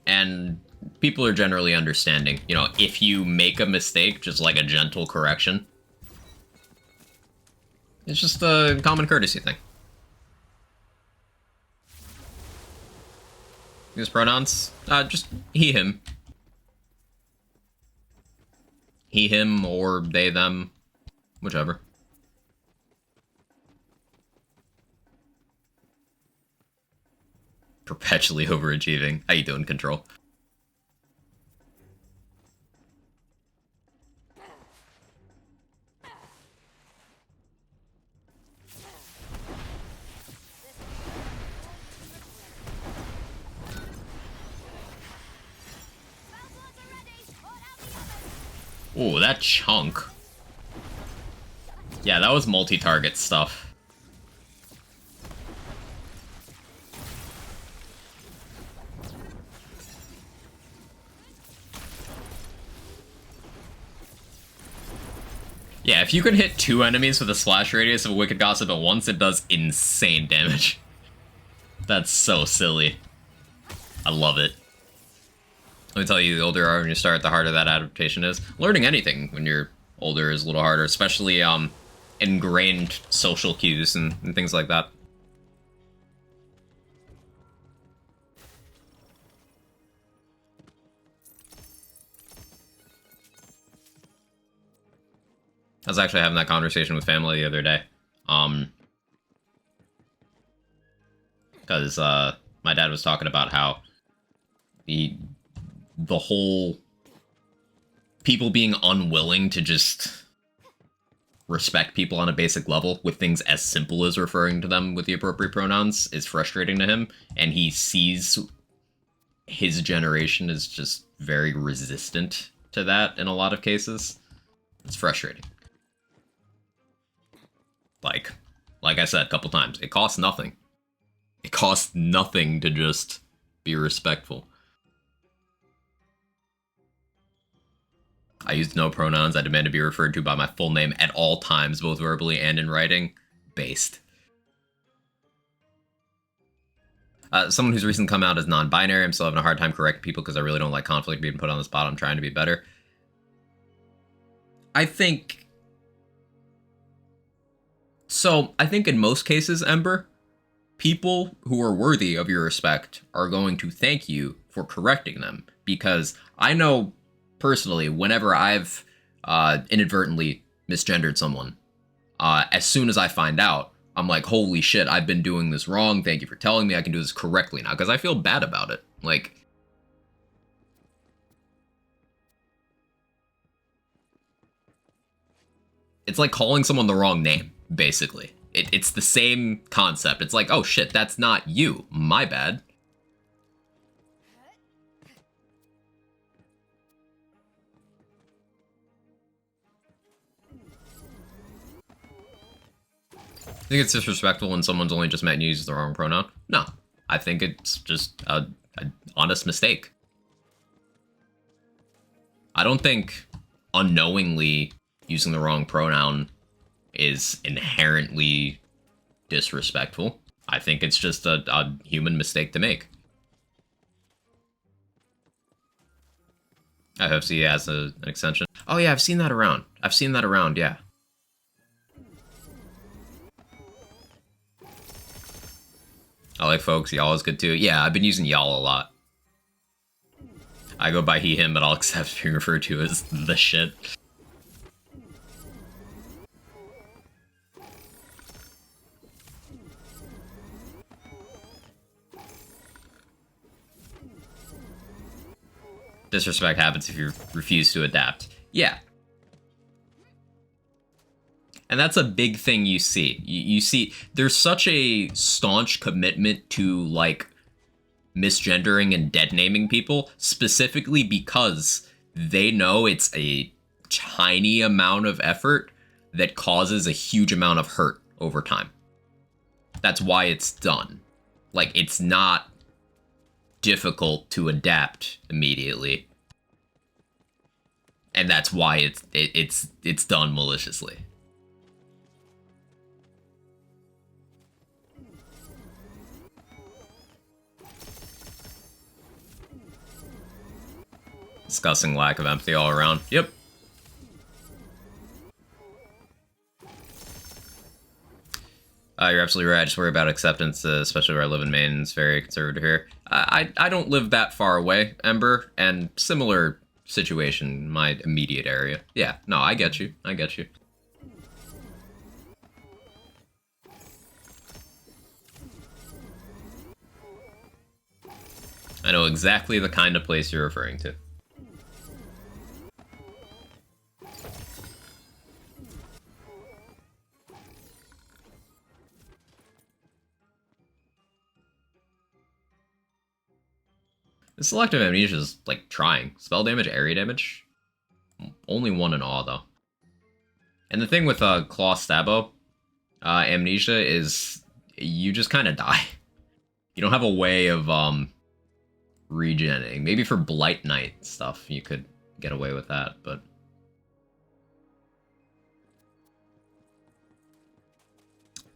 And people are generally understanding. You know, if you make a mistake, just like a gentle correction. It's just a common courtesy thing. Use pronouns? Just he, him. He, him, or they, them. Whichever. Perpetually overachieving. How you doing, Control? Ooh, that chunk. Yeah, that was multi-target stuff. Yeah, if you can hit 2 enemies with a splash radius of a Wicked Gossip at once, it does insane damage. That's so silly. I love it. Let me tell you, the older you are when you start, the harder that adaptation is. Learning anything when you're older is a little harder, especially ingrained social cues and things like that. I was actually having that conversation with family the other day. Because my dad was talking about how the whole people being unwilling to just respect people on a basic level with things as simple as referring to them with the appropriate pronouns is frustrating to him, and he sees his generation as just very resistant to that in a lot of cases. It's frustrating. Like I said a couple times, it costs nothing. It costs nothing to just be respectful. I use no pronouns. I demand to be referred to by my full name at all times, both verbally and in writing. Based. Someone who's recently come out as non-binary. I'm still having a hard time correcting people because I really don't like conflict being put on the spot. I'm trying to be better. I think in most cases, Ember, people who are worthy of your respect are going to thank you for correcting them. Because I know personally, whenever I've inadvertently misgendered someone, as soon as I find out, I'm like, holy shit, I've been doing this wrong. Thank you for telling me I can do this correctly now. Because I feel bad about it. Like, it's like calling someone the wrong name, basically. It's the same concept. It's like, oh shit, that's not you. My bad. I think it's disrespectful when someone's only just met and uses the wrong pronoun. No, I think it's just an honest mistake. I don't think unknowingly using the wrong pronoun is inherently disrespectful. I think it's just a human mistake to make. FFC has an extension. Oh yeah, I've seen that around. Yeah. I like folks, y'all is good too. Yeah, I've been using y'all a lot. I go by he, him, but I'll accept being referred to as the shit. Disrespect happens if you refuse to adapt. Yeah. And that's a big thing you see. You see, there's such a staunch commitment to, like, misgendering and dead naming people specifically because they know it's a tiny amount of effort that causes a huge amount of hurt over time. That's why it's done. Like, it's not difficult to adapt immediately. And that's why it's done maliciously. Disgusting lack of empathy all around. Yep. You're absolutely right. I just worry about acceptance, especially where I live in Maine. It's very conservative here. I don't live that far away, Ember, and similar situation in my immediate area. Yeah, no, I get you. I get you. I know exactly the kind of place you're referring to. The selective amnesia is, like, trying. Spell damage, area damage. Only 1 in awe, though. And the thing with Claw Stabbo, amnesia is you just kind of die. You don't have a way of regenerating. Maybe for Blight Knight stuff you could get away with that, but...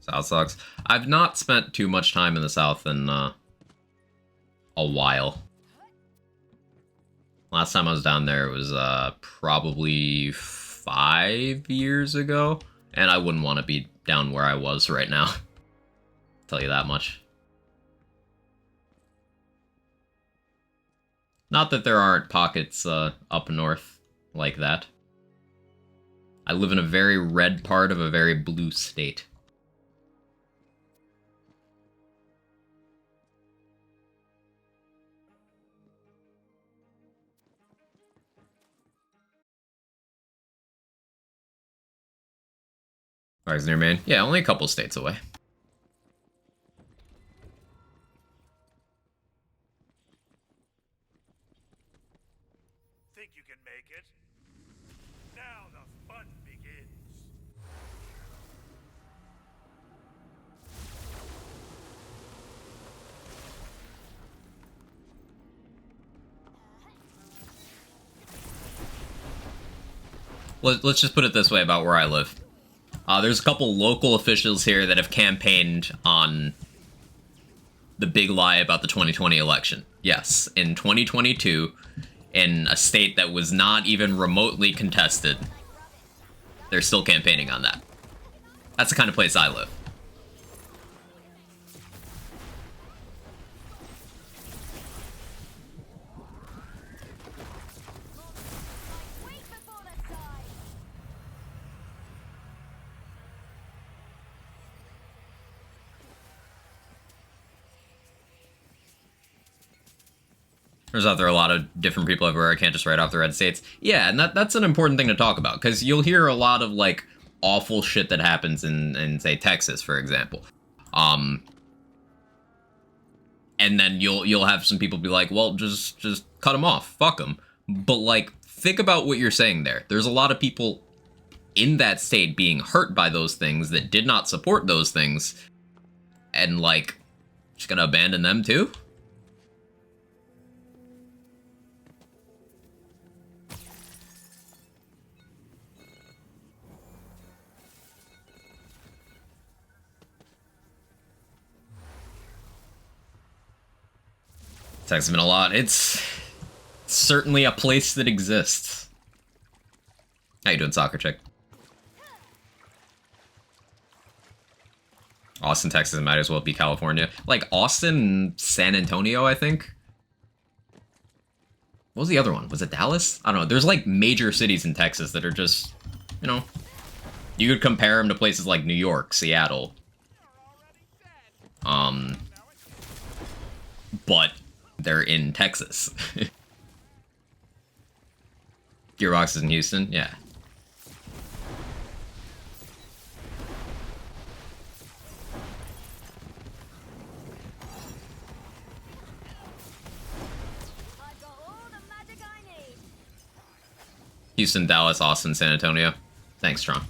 South sucks. I've not spent too much time in the South in a while. Last time I was down there was probably 5 years ago, and I wouldn't want to be down where I was right now. Tell you that much. Not that there aren't pockets up north like that. I live in a very red part of a very blue state. Flags near Maine? Yeah, only a couple states away. Think you can make it? Now the fun begins. Let's just put it this way about where I live. There's a couple local officials here that have campaigned on the big lie about the 2020 election. Yes, in 2022, in a state that was not even remotely contested, they're still campaigning on that. That's the kind of place I live. There's out there a lot of different people everywhere. I can't just write off the red states. Yeah, and that's an important thing to talk about, because you'll hear a lot of, like, awful shit that happens in say, Texas, for example. And then you'll have some people be like, well, just cut them off. Fuck them. But, like, think about what you're saying there. There's a lot of people in that state being hurt by those things that did not support those things. And, like, just gonna abandon them, too? Texas has been a lot. It's certainly a place that exists. How you doing, soccer chick? Austin, Texas might as well be California. Like, Austin, San Antonio, I think? What was the other one? Was it Dallas? I don't know. There's, like, major cities in Texas that are just, you know... You could compare them to places like New York, Seattle. But... they're in Texas. Gearbox is in Houston? Yeah. Houston, Dallas, Austin, San Antonio. Thanks, Tron.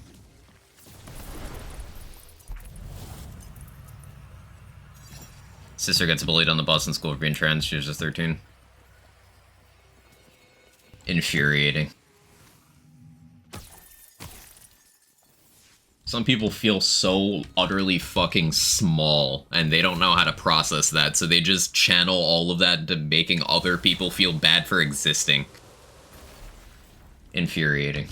Sister gets bullied on the bus in school for being trans. She was just 13. Infuriating. Some people feel so utterly fucking small, and they don't know how to process that, so they just channel all of that into making other people feel bad for existing. Infuriating.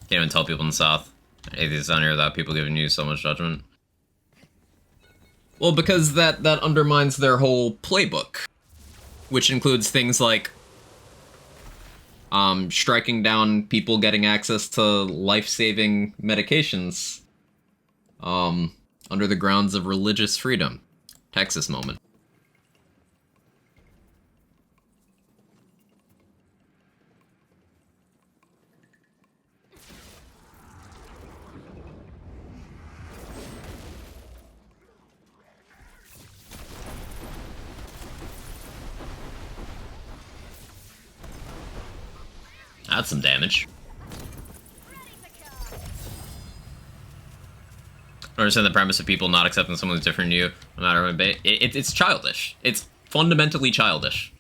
Can't even tell people in the South. Atheists down here without people giving you so much judgment. Well, because that undermines their whole playbook. Which includes things like striking down people getting access to life-saving medications under the grounds of religious freedom. Texas moment. That's some damage. I understand the premise of people not accepting someone who's different than you, no matter what. It's childish. It's fundamentally childish.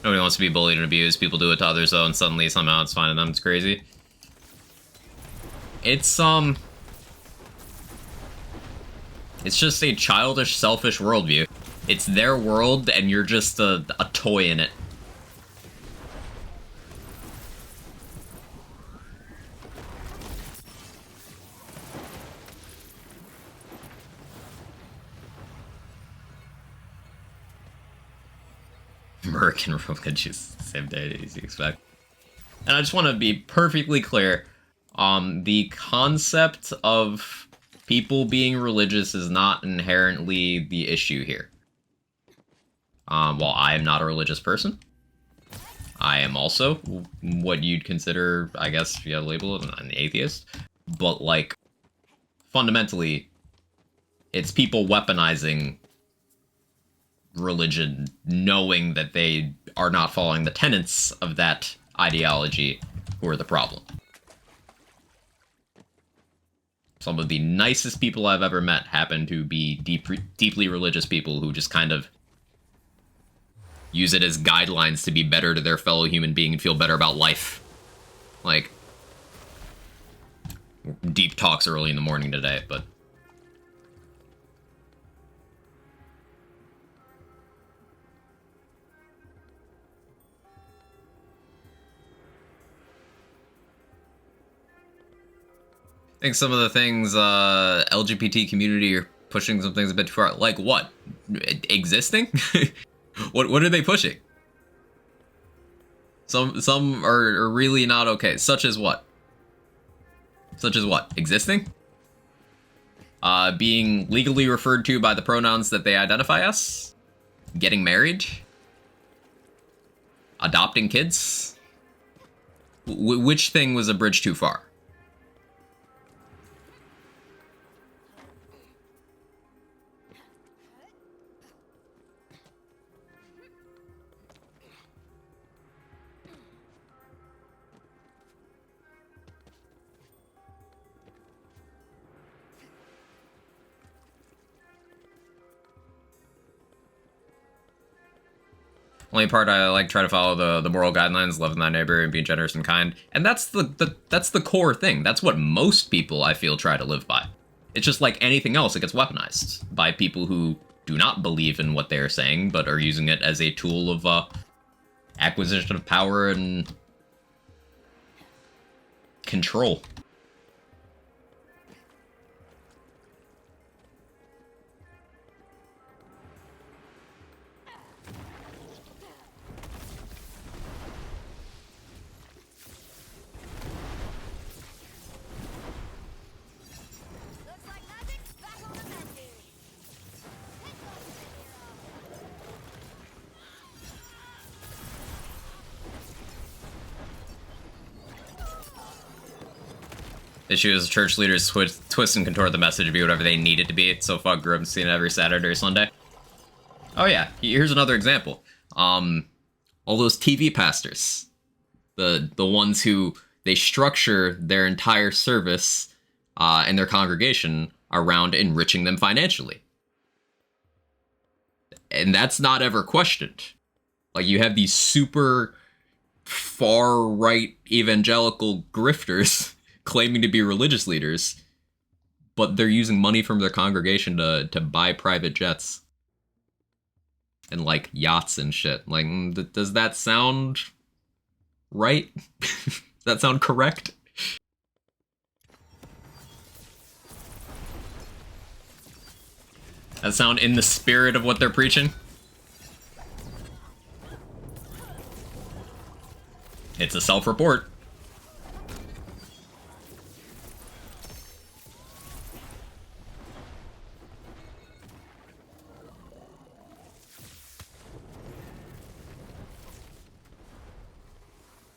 Nobody wants to be bullied and abused. People do it to others, though, and suddenly, somehow, it's fine to them. It's crazy. It's just a childish, selfish worldview. It's their world, and you're just a toy in it. American Republican just same day as you expect. And I just want to be perfectly clear. The concept of people being religious is not inherently the issue here. While I am not a religious person, I am also what you'd consider, I guess, if you gotta label it, an atheist. But, like, fundamentally, it's people weaponizing religion, knowing that they are not following the tenets of that ideology, who are the problem. Some of the nicest people I've ever met happen to be deeply religious people who just kind of use it as guidelines to be better to their fellow human being and feel better about life. Like, deep talks early in the morning today, but... I think some of the things LGBT community are pushing some things a bit too far. Like what? Existing? What are they pushing? Some are really not okay. Such as what? Such as what? Existing? Being legally referred to by the pronouns that they identify as? Getting married? Adopting kids? Which thing was a bridge too far? Only part I like try to follow the moral guidelines, loving thy neighbor and being generous and kind. And that's the core thing. That's what most people, I feel, try to live by. It's just like anything else, it gets weaponized by people who do not believe in what they're saying, but are using it as a tool of acquisition of power and control. issue is church leaders twist and contort the message to be whatever they need it to be. So fuck group scene every Saturday or Sunday. Oh yeah, here's another example. All those TV pastors, the ones who they structure their entire service and their congregation around enriching them financially. And that's not ever questioned. Like, you have these super far-right evangelical grifters claiming to be religious leaders, but they're using money from their congregation to buy private jets. And, like, yachts and shit. Like, does that sound right? Does that sound correct? That sound in the spirit of what they're preaching? It's a self-report.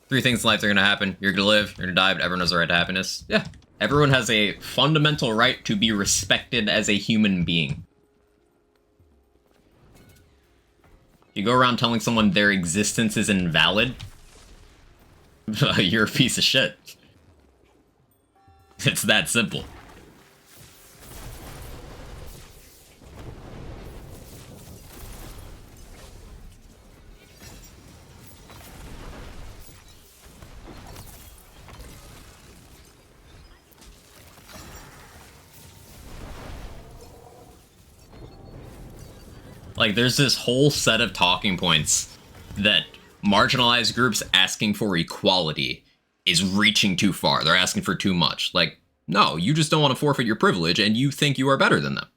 Three things in life that are gonna happen. You're gonna live, you're gonna die, but everyone has the right to happiness. Yeah. Everyone has a fundamental right to be respected as a human being. If you go around telling someone their existence is invalid, you're a piece of shit. It's that simple. Like, there's this whole set of talking points that marginalized groups asking for equality is reaching too far. They're asking for too much. Like, no, you just don't want to forfeit your privilege and you think you are better than them.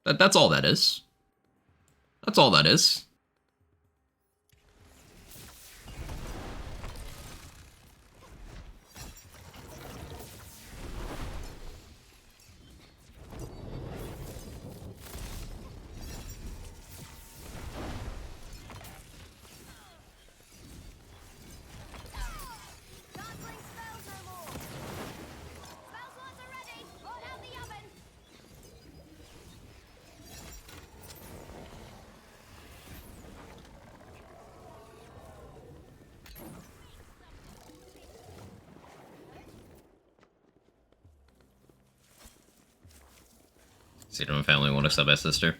That's all that is. That's all that is. So you don't have family, want to sub my sister.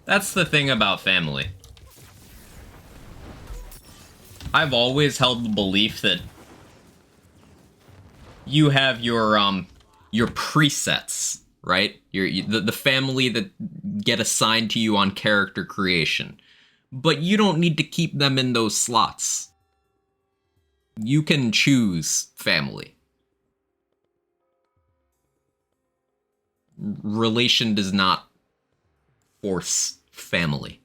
That's the thing about family. I've always held the belief that you have your presets, right? The family that get assigned to you on character creation. But you don't need to keep them in those slots. You can choose family. Relation does not force family.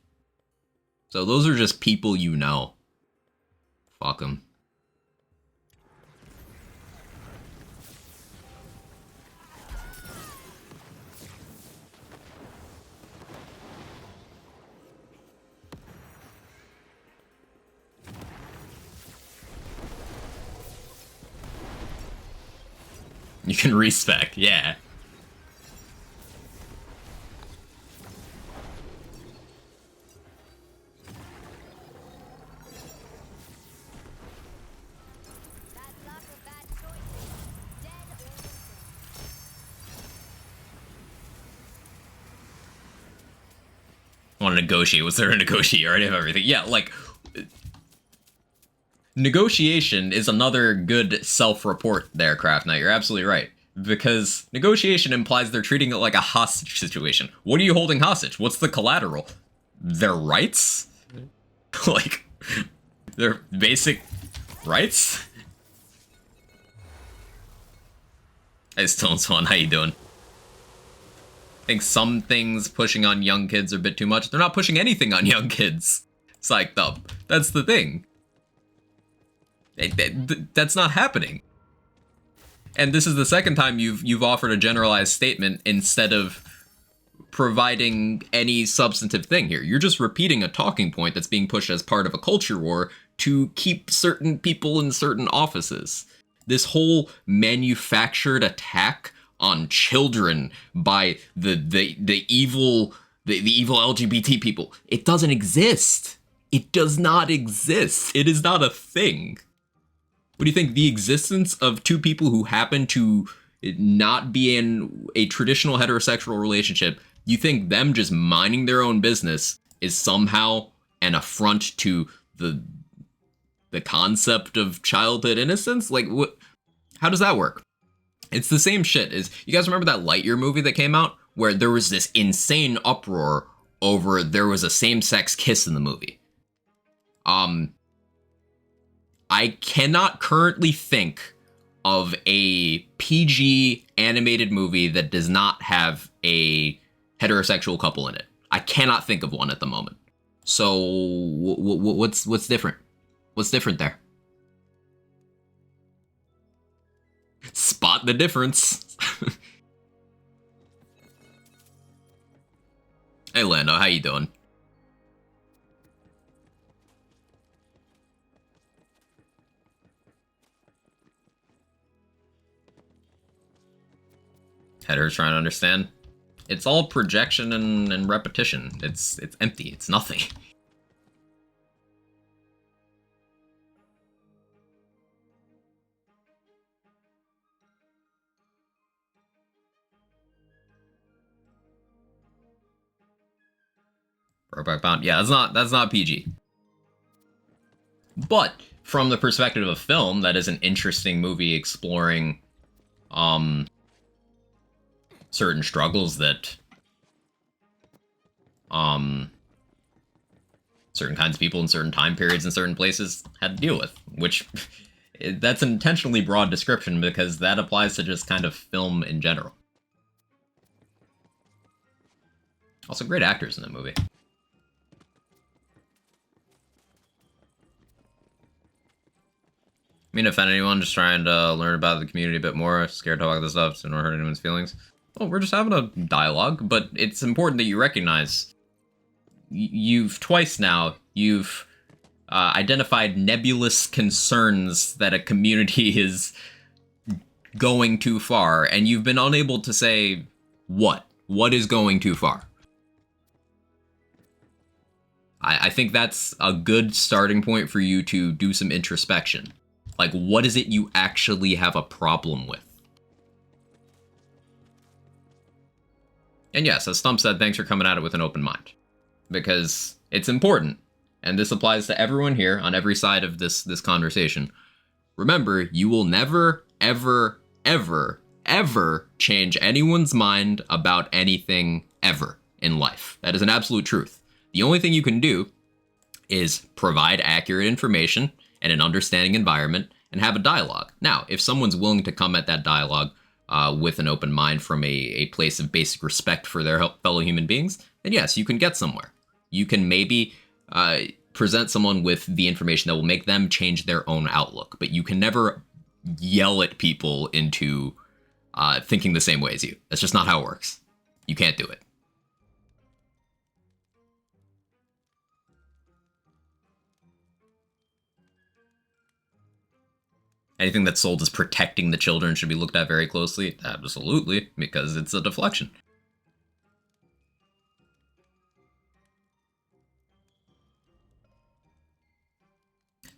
So those are just people you know. Fuck them. You can respec, yeah. Want to negotiate? Was there a negotiate? You already have everything. Yeah, like, negotiation is another good self-report there, Craft Knight. You're absolutely right. Because negotiation implies they're treating it like a hostage situation. What are you holding hostage? What's the collateral? Their rights? Like, their basic rights? Hey, Stone Swan, how you doing? I think some things pushing on young kids are a bit too much. They're not pushing anything on young kids. Psyched up. That's the thing. That's not happening. And this is the second time you've offered a generalized statement instead of providing any substantive thing here. You're just repeating a talking point that's being pushed as part of a culture war to keep certain people in certain offices. This whole manufactured attack on children by the evil LGBT people, it doesn't exist. It does not exist. It is not a thing. What do you think? The existence of two people who happen to not be in a traditional heterosexual relationship, you think them just minding their own business is somehow an affront to the concept of childhood innocence? Like, what? How does that work? It's the same shit as, you guys remember that Lightyear movie that came out where there was this insane uproar over there was a same-sex kiss in the movie. I cannot currently think of a PG animated movie that does not have a heterosexual couple in it. I cannot think of one at the moment. So what's different? What's different there? Spot the difference. Hey Lando, how you doing? Header's trying to understand. It's all projection and repetition. It's empty. It's nothing. Brokeback Mountain. Yeah, that's not PG. But from the perspective of film, that is an interesting movie exploring certain struggles that certain kinds of people in certain time periods and certain places had to deal with, which that's an intentionally broad description because that applies to just kind of film in general. Also great actors in that movie. I mean, if anyone just trying to learn about the community a bit more, scared to talk about this stuff, so don't hurt anyone's feelings. Well, we're just having a dialogue, but it's important that you recognize you've twice now, you've identified nebulous concerns that a community is going too far, and you've been unable to say what is going too far. I think that's a good starting point for you to do some introspection. Like, what is it you actually have a problem with? And yes, as Stump said, thanks for coming at it with an open mind. Because it's important, and this applies to everyone here on every side of this conversation. Remember, you will never, ever, ever, ever change anyone's mind about anything ever in life. That is an absolute truth. The only thing you can do is provide accurate information and an understanding environment, and have a dialogue. Now, if someone's willing to come at that dialogue with an open mind from a place of basic respect for their fellow human beings, then yes, you can get somewhere. You can maybe present someone with the information that will make them change their own outlook, but you can never yell at people into thinking the same way as you. That's just not how it works. You can't do it. Anything that's sold as protecting the children should be looked at very closely. Absolutely, because it's a deflection.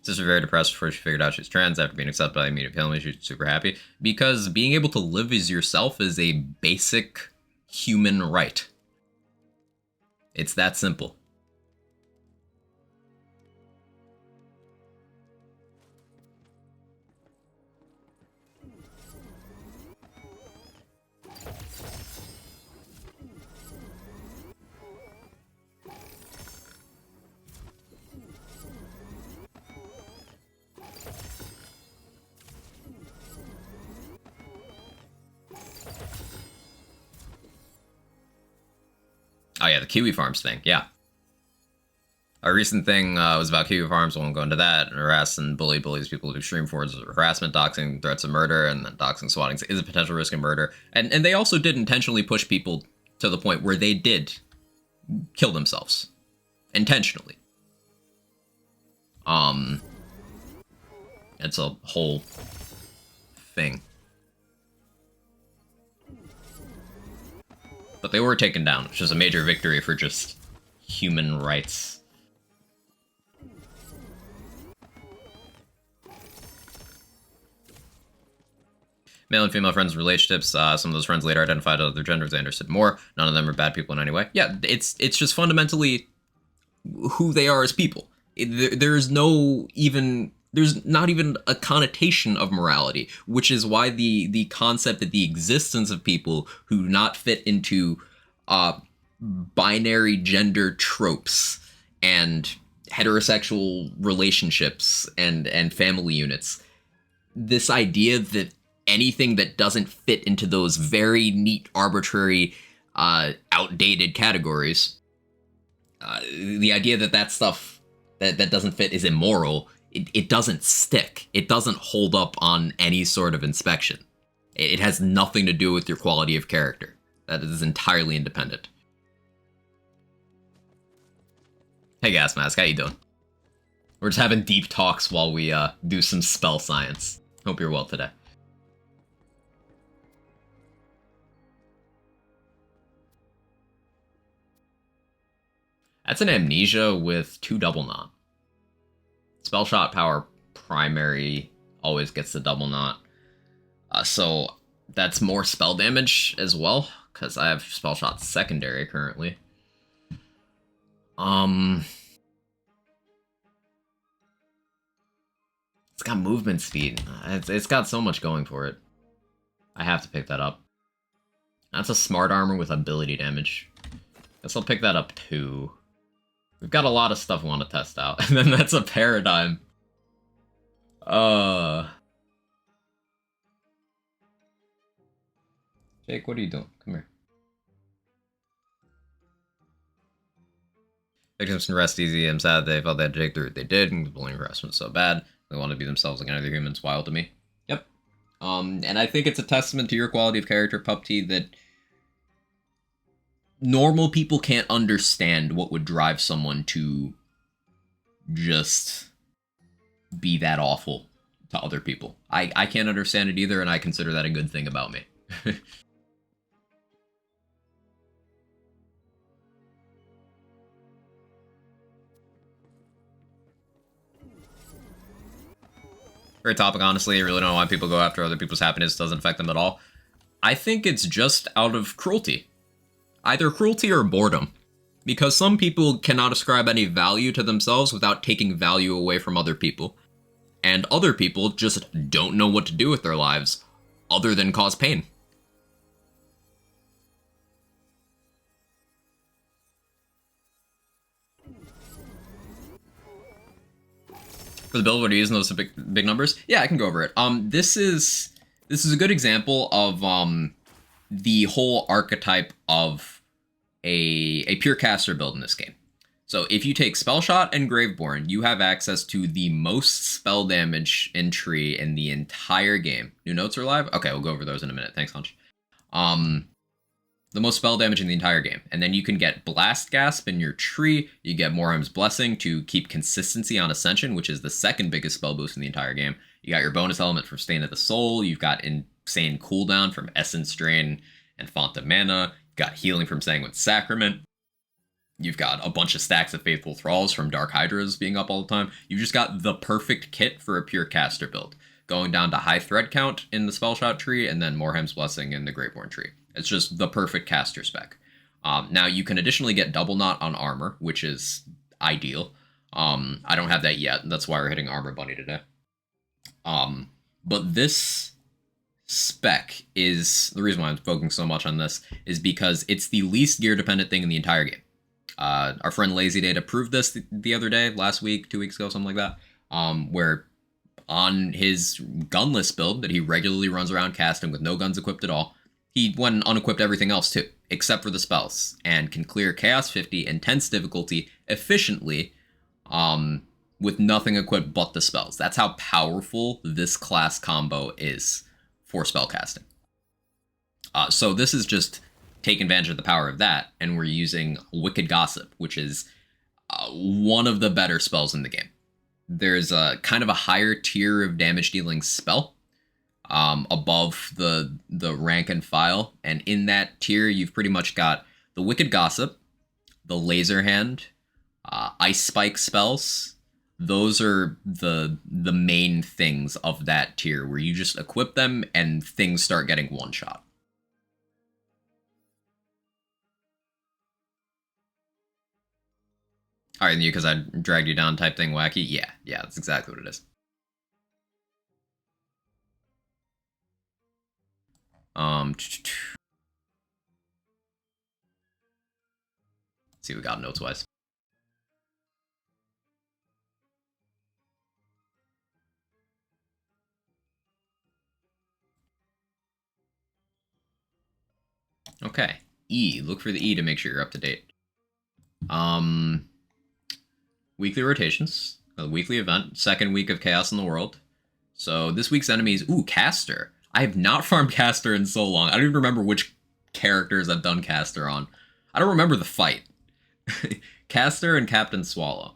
Sister very depressed before she figured out she's trans. After being accepted by the immediate family, she's super happy. Because being able to live as yourself is a basic human right. It's that simple. Oh yeah, the Kiwi Farms thing, yeah. A recent thing was about Kiwi Farms, I won't go into that. Harass and bullies people who stream for harassment, doxing, threats of murder, and then doxing, swatting is a potential risk of murder. And they also did intentionally push people to the point where they did kill themselves. Intentionally. It's a whole thing. But they were taken down, which is a major victory for just human rights. Male and female friends relationships. Some of those friends later identified other genders. They understood more. None of them are bad people in any way. Yeah, it's just fundamentally who they are as people. There's not even a connotation of morality, which is why the concept that the existence of people who do not fit into binary gender tropes and heterosexual relationships and family units, this idea that anything that doesn't fit into those very neat, arbitrary, outdated categories, the idea that that stuff that doesn't fit is immoral, it doesn't stick. It doesn't hold up on any sort of inspection. It has nothing to do with your quality of character. That is entirely independent. Hey, Gas Mask, how you doing? We're just having deep talks while we do some spell science. Hope you're well today. That's an amnesia with 2 double knot. Spell shot power primary always gets the double knot. So that's more spell damage as well, because I have spell shot secondary currently. It's got movement speed. It's got so much going for it. I have to pick that up. That's a smart armor with ability damage. Guess I'll pick that up too. We've got a lot of stuff we want to test out. And then that's a paradigm. Jake, what are you doing? Come here. Victims can rest easy. I'm sad they felt they had to take through what they did, and the bullying harassment was so bad. They want to be themselves like any other human. It's wild to me. Yep. And I think it's a testament to your quality of character, Pup T, that normal people can't understand what would drive someone to just be that awful to other people. I can't understand it either, and I consider that a good thing about me. Great topic, honestly. I really don't know why people go after other people's happiness. It doesn't affect them at all. I think it's just out of cruelty. Either cruelty or boredom. Because some people cannot ascribe any value to themselves without taking value away from other people. And other people just don't know what to do with their lives other than cause pain. For the build, what are you using those big numbers? Yeah, I can go over it. This is a good example of the whole archetype of a pure caster build in this game. So if you take Spell Shot and Graveborn, you have access to the most spell damage entry in the entire game. New notes are live? Okay, we'll go over those in a minute. Thanks, Hunch. The most spell damage in the entire game. And then you can get Blast Gasp in your tree. You get Morhaim's Blessing to keep consistency on Ascension, which is the second biggest spell boost in the entire game. You got your bonus element from Stain of the Soul. You've got insane cooldown from Essence Drain and Font of Mana. You've got healing from Sanguine Sacrament. You've got a bunch of stacks of Faithful Thralls from Dark Hydras being up all the time. You've just got the perfect kit for a pure caster build. Going down to high thread count in the Spellshot tree, and then Morhaim's Blessing in the Graveborn tree. It's just the perfect caster spec. Now, you can additionally get Double Knot on armor, which is ideal. I don't have that yet. That's why we're hitting Armor Bunny today. But this spec is... The reason why I'm focusing so much on this is because it's the least gear-dependent thing in the entire game. Our friend Lazy Data proved this the other day, last week, 2 weeks ago, something like that, where on his gunless build that he regularly runs around casting with no guns equipped at all, he went and unequipped everything else too, except for the spells, and can clear Chaos 50 intense difficulty efficiently with nothing equipped but the spells. That's how powerful this class combo is for spellcasting. So this is just taking advantage of the power of that, and we're using Wicked Gossip, which is one of the better spells in the game. There's a kind of a higher tier of damage dealing spell above the rank and file, and in that tier you've pretty much got the Wicked Gossip, the Laser Hand, Ice Spike spells. Those are the main things of that tier where you just equip them and things start getting one shot. All right, and you because I dragged you down type thing wacky. Yeah, that's exactly what it is. Let's see what we got notes wise. Okay, E. Look for the E to make sure you're up to date. Weekly rotations, a weekly event, second week of Chaos in the World. So this week's enemies, ooh, Caster. I have not farmed Caster in so long. I don't even remember which characters I've done Caster on. I don't remember the fight. Caster and Captain Swallow.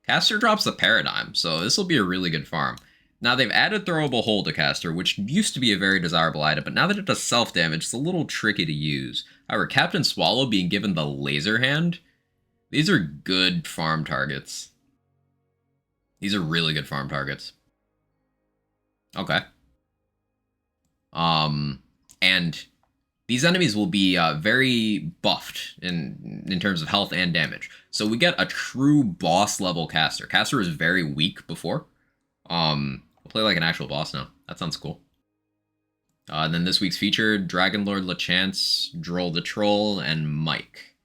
Caster drops the Paradigm, so this will be a really good farm. Now, they've added Throwable Hole to Caster, which used to be a very desirable item, but now that it does self-damage, it's a little tricky to use. However, Captain Swallow being given the Laser Hand, these are good farm targets. These are really good farm targets. Okay. And these enemies will be very buffed in terms of health and damage. So we get a true boss level Caster. Caster was very weak before. We'll play like an actual boss now. That sounds cool. And then this week's feature, Dragon Lord LeChance, Droll the Troll, and Mike.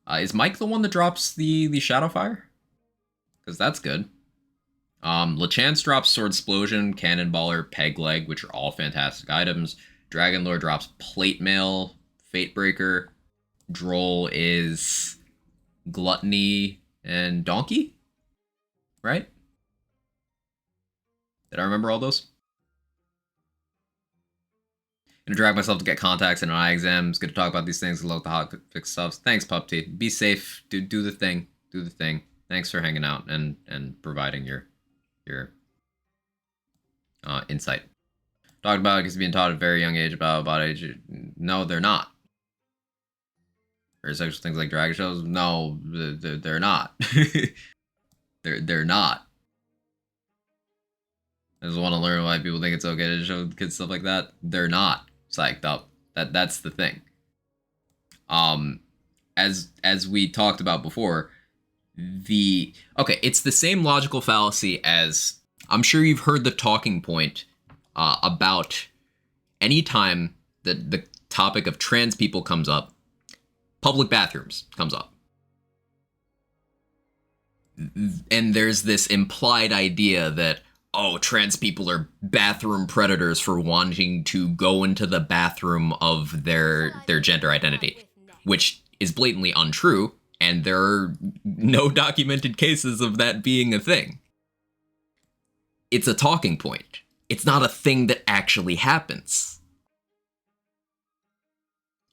Is Mike the one that drops the Shadowfire? Because that's good. LeChance drops Sword Explosion, Cannonballer, Peg Leg, which are all fantastic items. Dragon Lord drops Plate Mail, Fate Breaker. Droll is Gluttony and Donkey? Right? Did I remember all those? Gonna drag myself to get contacts and an eye exam. It's good to talk about these things. Love the Hotfix stuff. Thanks, Pup T. Be safe. Do the thing. Do the thing. Thanks for hanging out and providing your insight. Talked about it because being taught at a very young age about age. No, they're not. Or sexual things like drag shows. No, they're not. they're not. I just want to learn why people think it's okay to show kids stuff like that. They're not psyched up. That's the thing. As we talked about before, it's the same logical fallacy as I'm sure you've heard the talking point about any time that the topic of trans people comes up, public bathrooms comes up. And there's this implied idea that, oh, trans people are bathroom predators for wanting to go into the bathroom of their gender identity, which is blatantly untrue, and there are no documented cases of that being a thing. It's a talking point. It's not a thing that actually happens.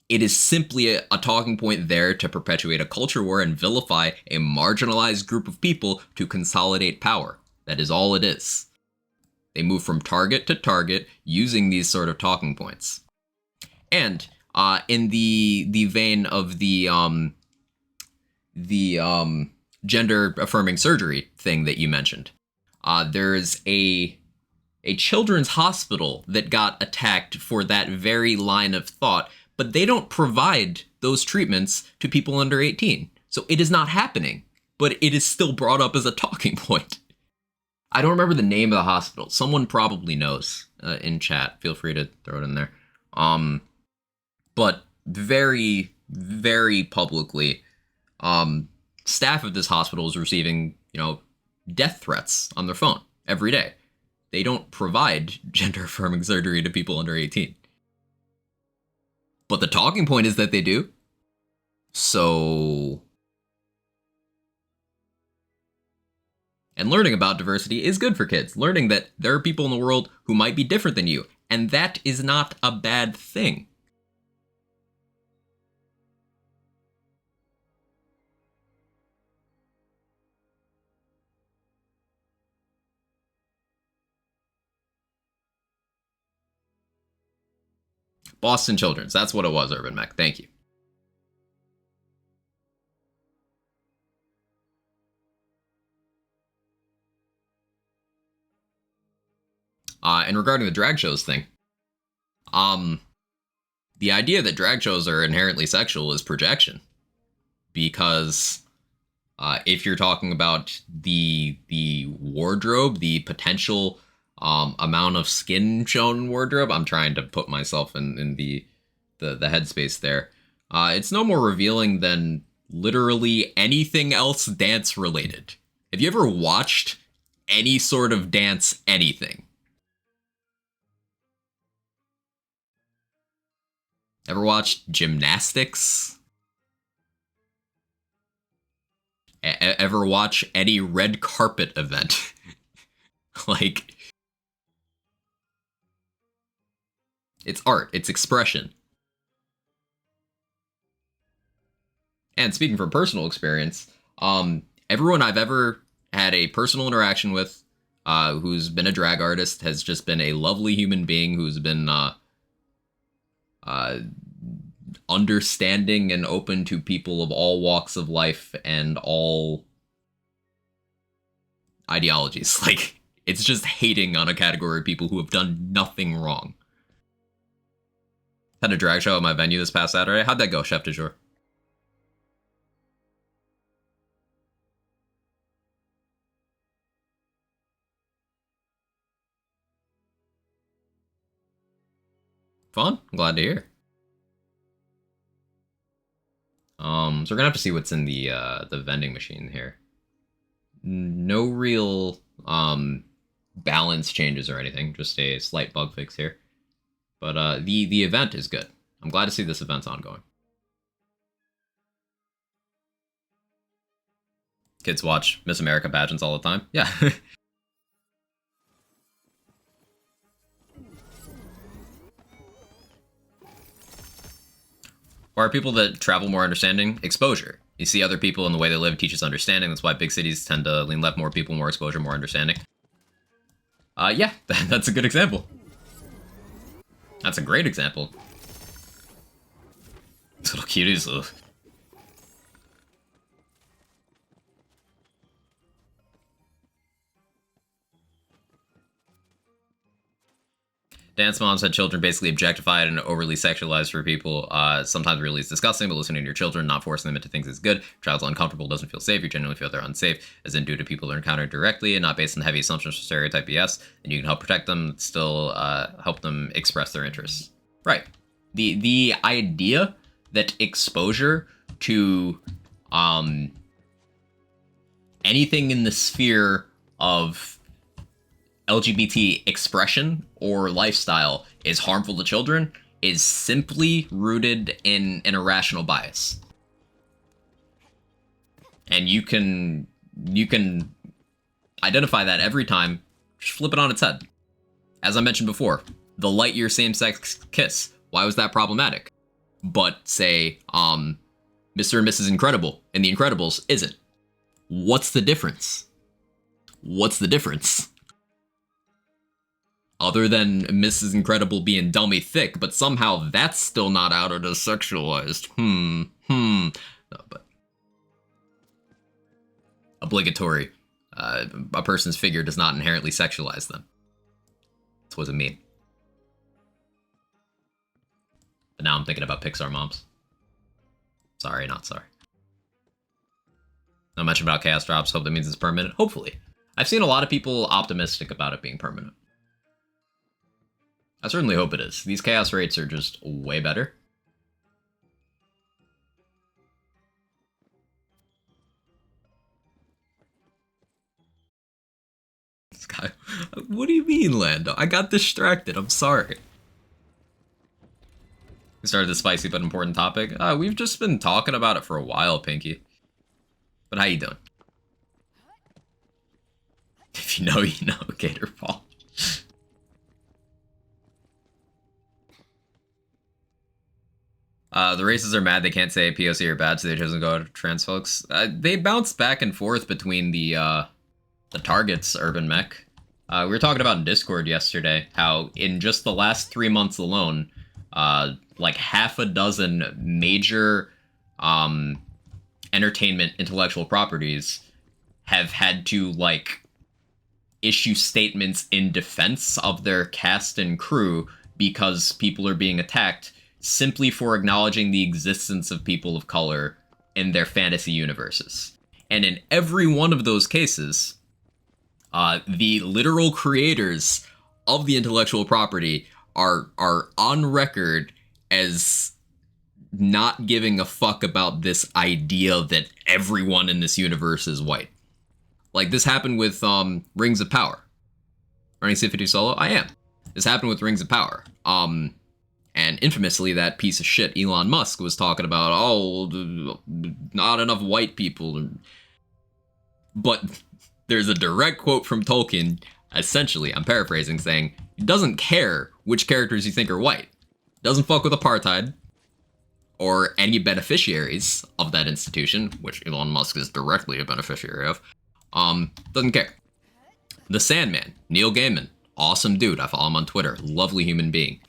It is simply a talking point there to perpetuate a culture war and vilify a marginalized group of people to consolidate power. That is all it is. They move from target to target using these sort of talking points. And in the vein of the gender affirming surgery thing that you mentioned, there's a children's hospital that got attacked for that very line of thought, but they don't provide those treatments to people under 18. So it is not happening, but it is still brought up as a talking point. I don't remember the name of the hospital. Someone probably knows in chat. Feel free to throw it in there. But very, very publicly, staff of this hospital is receiving, death threats on their phone every day. They don't provide gender-affirming surgery to people under 18. But the talking point is that they do. So... And learning about diversity is good for kids. Learning that there are people in the world who might be different than you. And that is not a bad thing. Boston Children's. That's what it was, Urban Mech. Thank you. And regarding the drag shows thing, the idea that drag shows are inherently sexual is projection, because if you're talking about the wardrobe, the potential amount of skin shown in wardrobe, I'm trying to put myself in the headspace there. It's no more revealing than literally anything else dance related. Have you ever watched any sort of dance anything? Ever watched gymnastics? Ever watch any red carpet event? Like, it's art, it's expression. And speaking from personal experience, everyone I've ever had a personal interaction with, who's been a drag artist, has just been a lovely human being who's been understanding and open to people of all walks of life and all ideologies. Like, it's just hating on a category of people who have done nothing wrong. Had a drag show at my venue this past Saturday. How'd that go, Chef du jour? Fun? I'm glad to hear. So we're gonna have to see what's in the vending machine here. No real balance changes or anything, just a slight bug fix here. But the event is good. I'm glad to see this event's ongoing. Kids watch Miss America pageants all the time. Yeah. Why are people that travel more understanding? Exposure. You see other people and the way they live teaches understanding. That's why big cities tend to lean left, more people, more exposure, more understanding. Yeah, that's a good example. That's a great example. These little cuties. Ugh. Dance moms had children basically objectified and overly sexualized for people. Sometimes really is disgusting, but listening to your children, not forcing them into things is good. If child's uncomfortable, doesn't feel safe, you genuinely feel they're unsafe, as in due to people they're encountering directly and not based on heavy assumptions or stereotype BS, and you can help protect them, still help them express their interests. Right. The idea that exposure to anything in the sphere of LGBT expression or lifestyle is harmful to children is simply rooted in an irrational bias. And you can identify that every time, just flip it on its head. As I mentioned before, the Lightyear same-sex kiss, why was that problematic? But say, Mr. and Mrs. Incredible in The Incredibles isn't. What's the difference? What's the difference? Other than Mrs. Incredible being dummy thick, but somehow that's still not outed as sexualized. No, but obligatory. A person's figure does not inherently sexualize them. That's what it mean. But now I'm thinking about Pixar moms. Sorry, not sorry. Not much about Chaos Drops. Hope that means it's permanent. Hopefully. I've seen a lot of people optimistic about it being permanent. I certainly hope it is. These chaos rates are just way better. This guy, what do you mean, Lando? I got distracted. I'm sorry. We started this spicy but important topic. We've just been talking about it for a while, Pinky. But how you doing? If you know, you know, Gator Paul. The races are mad they can't say POC are bad, so they doesn't go to trans folks. They bounce back and forth between the targets, Urban Mech. We were talking about in Discord yesterday how in just the last 3 months alone, like half a dozen major entertainment intellectual properties have had to like issue statements in defense of their cast and crew because people are being attacked simply for acknowledging the existence of people of color in their fantasy universes. And in every one of those cases, the literal creators of the intellectual property are on record as not giving a fuck about this idea that everyone in this universe is white. Like, this happened with Rings of Power. Running Symphony Solo? I am. This happened with Rings of Power. And infamously, that piece of shit Elon Musk was talking about, oh, not enough white people. But there's a direct quote from Tolkien, essentially, I'm paraphrasing, saying, he doesn't care which characters you think are white. Doesn't fuck with apartheid, or any beneficiaries of that institution, which Elon Musk is directly a beneficiary of. Doesn't care. The Sandman, Neil Gaiman, awesome dude. I follow him on Twitter. Lovely human being.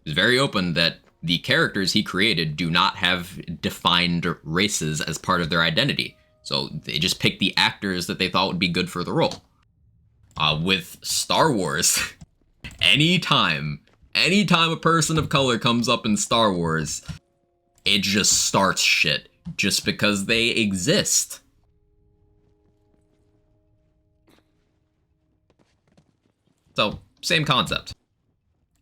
Is very open that the characters he created do not have defined races as part of their identity. So they just picked the actors that they thought would be good for the role. With Star Wars, anytime a person of color comes up in Star Wars, it just starts shit just because they exist. So, same concept.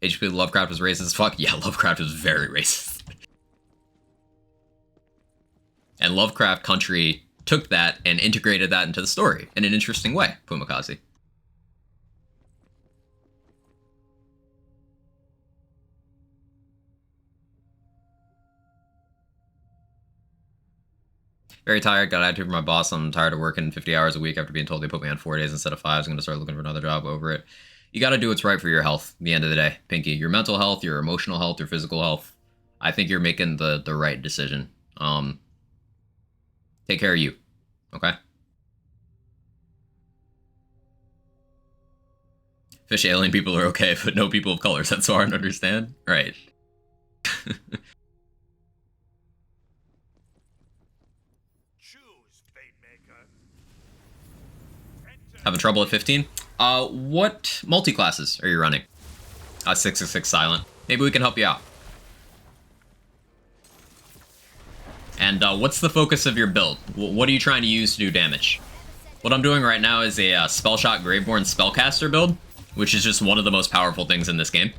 HP Lovecraft was racist as fuck? Yeah, Lovecraft was very racist. And Lovecraft Country took that and integrated that into the story in an interesting way, Pumakazi. Very tired, got attitude from my boss. I'm tired of working 50 hours a week after being told they put me on 4 days instead of 5. I'm going to start looking for another job over it. You got to do what's right for your health at the end of the day, Pinky. Your mental health, your emotional health, your physical health. I think you're making the right decision. Take care of you, okay? Fish alien people are okay, but no people of color. That's hard to understand? Right. Choose, fate maker. Having trouble at 15? What multi-classes are you running? 666 Silent. Maybe we can help you out. And what's the focus of your build? What are you trying to use to do damage? What I'm doing right now is a Spellshot Graveborn Spellcaster build, which is just one of the most powerful things in this game.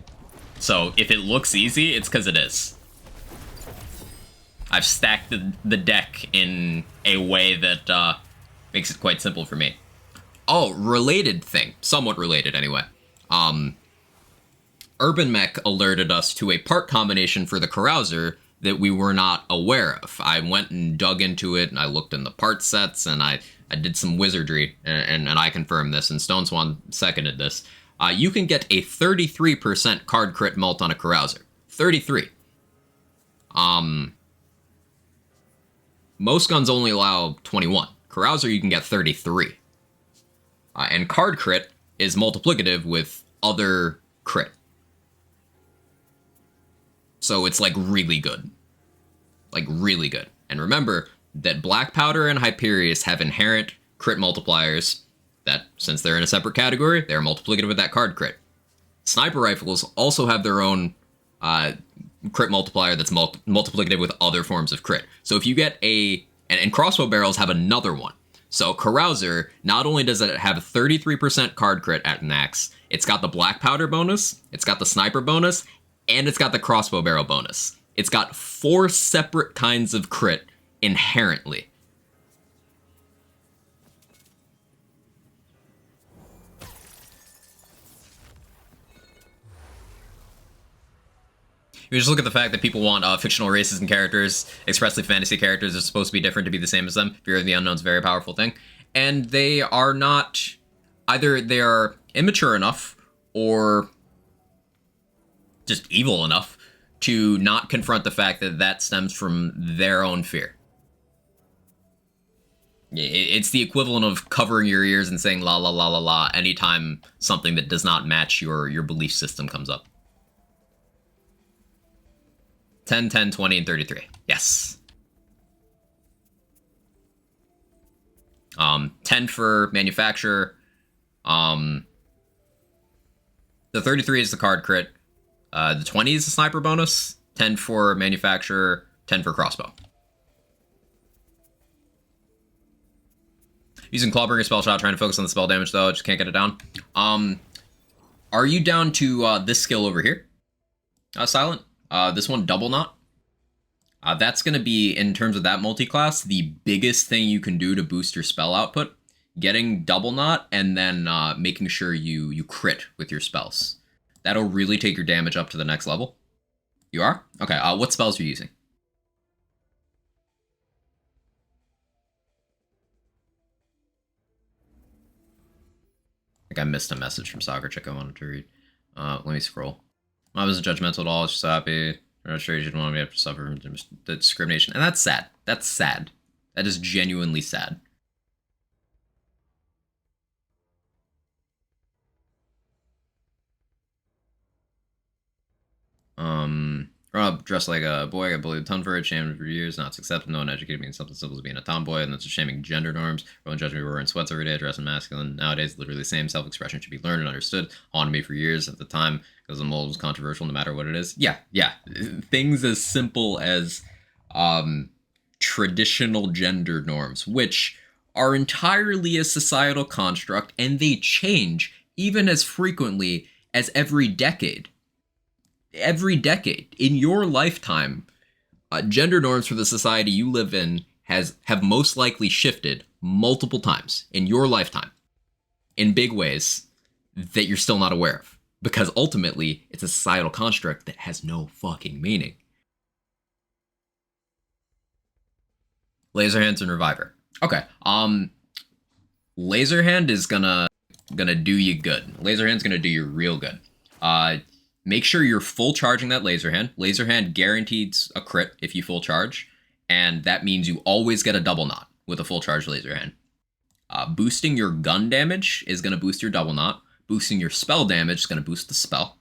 So if it looks easy, it's because it is. I've stacked the deck in a way that makes it quite simple for me. Oh, related thing. Somewhat related, anyway. Urban Mech alerted us to a part combination for the Carouser that we were not aware of. I went and dug into it, and I looked in the part sets, and I did some wizardry, and I confirmed this, and Stone Swan seconded this. You can get a 33% card crit mult on a Carouser. 33. Most guns only allow 21. Carouser, you can get 33. And card crit is multiplicative with other crit. So it's like really good. Like really good. And remember that Black Powder and Hyperius have inherent crit multipliers that, since they're in a separate category, they're multiplicative with that card crit. Sniper rifles also have their own crit multiplier that's multiplicative with other forms of crit. So if you get and crossbow barrels have another one. So Carouser, not only does it have a 33% card crit at max, it's got the Black Powder bonus, it's got the Sniper bonus, and it's got the crossbow barrel bonus. It's got 4 separate kinds of crit inherently. You just look at the fact that people want fictional races and characters, expressly fantasy characters are supposed to be different to be the same as them. Fear of the Unknown's a very powerful thing. And they are not, either they are immature enough or just evil enough to not confront the fact that that stems from their own fear. It's the equivalent of covering your ears and saying la la la la la anytime something that does not match your belief system comes up. 10, 10, 20, and 33. Yes. 10 for manufacturer. The 33 is the card crit. The 20 is the sniper bonus. 10 for manufacturer. 10 for crossbow. Using Clawbringer spell shot, trying to focus on the spell damage though. Just can't get it down. Are you down to this skill over here? Silent. This one, Double Knot. That's going to be, in terms of that multi-class, the biggest thing you can do to boost your spell output. Getting Double Knot and then making sure you crit with your spells. That'll really take your damage up to the next level. You are? Okay, what spells are you using? I think I missed a message from Soccer Chick I wanted to read. Let me scroll. I wasn't judgmental at all, I was just happy. I'm not sure you didn't want me to have to suffer from the discrimination. And that's sad. That's sad. That is genuinely sad. Growing up dressed like a boy, I got bullied a ton for it, shamed for years, not accepted, no one educated me in something simple as being a tomboy, and that's just shaming gender norms. Everyone judged me for wearing sweats every day, dressing masculine. Nowadays, literally the same self-expression should be learned and understood. Haunted me for years at the time, because the mold was controversial no matter what it is. Yeah. Things as simple as traditional gender norms, which are entirely a societal construct, and they change even as frequently as every decade. Every decade in your lifetime, gender norms for the society you live in have most likely shifted multiple times in your lifetime in big ways that you're still not aware of, because ultimately it's a societal construct that has no fucking meaning. Laser Hands and Reviver. Okay. Laser Hand is gonna do you good. Laser Hand's gonna do you real good. Make sure you're full charging that Laser Hand. Laser Hand guarantees a crit if you full charge, and that means you always get a Double Knot with a full charge Laser Hand. Boosting your gun damage is going to boost your Double Knot. Boosting your spell damage is going to boost the spell.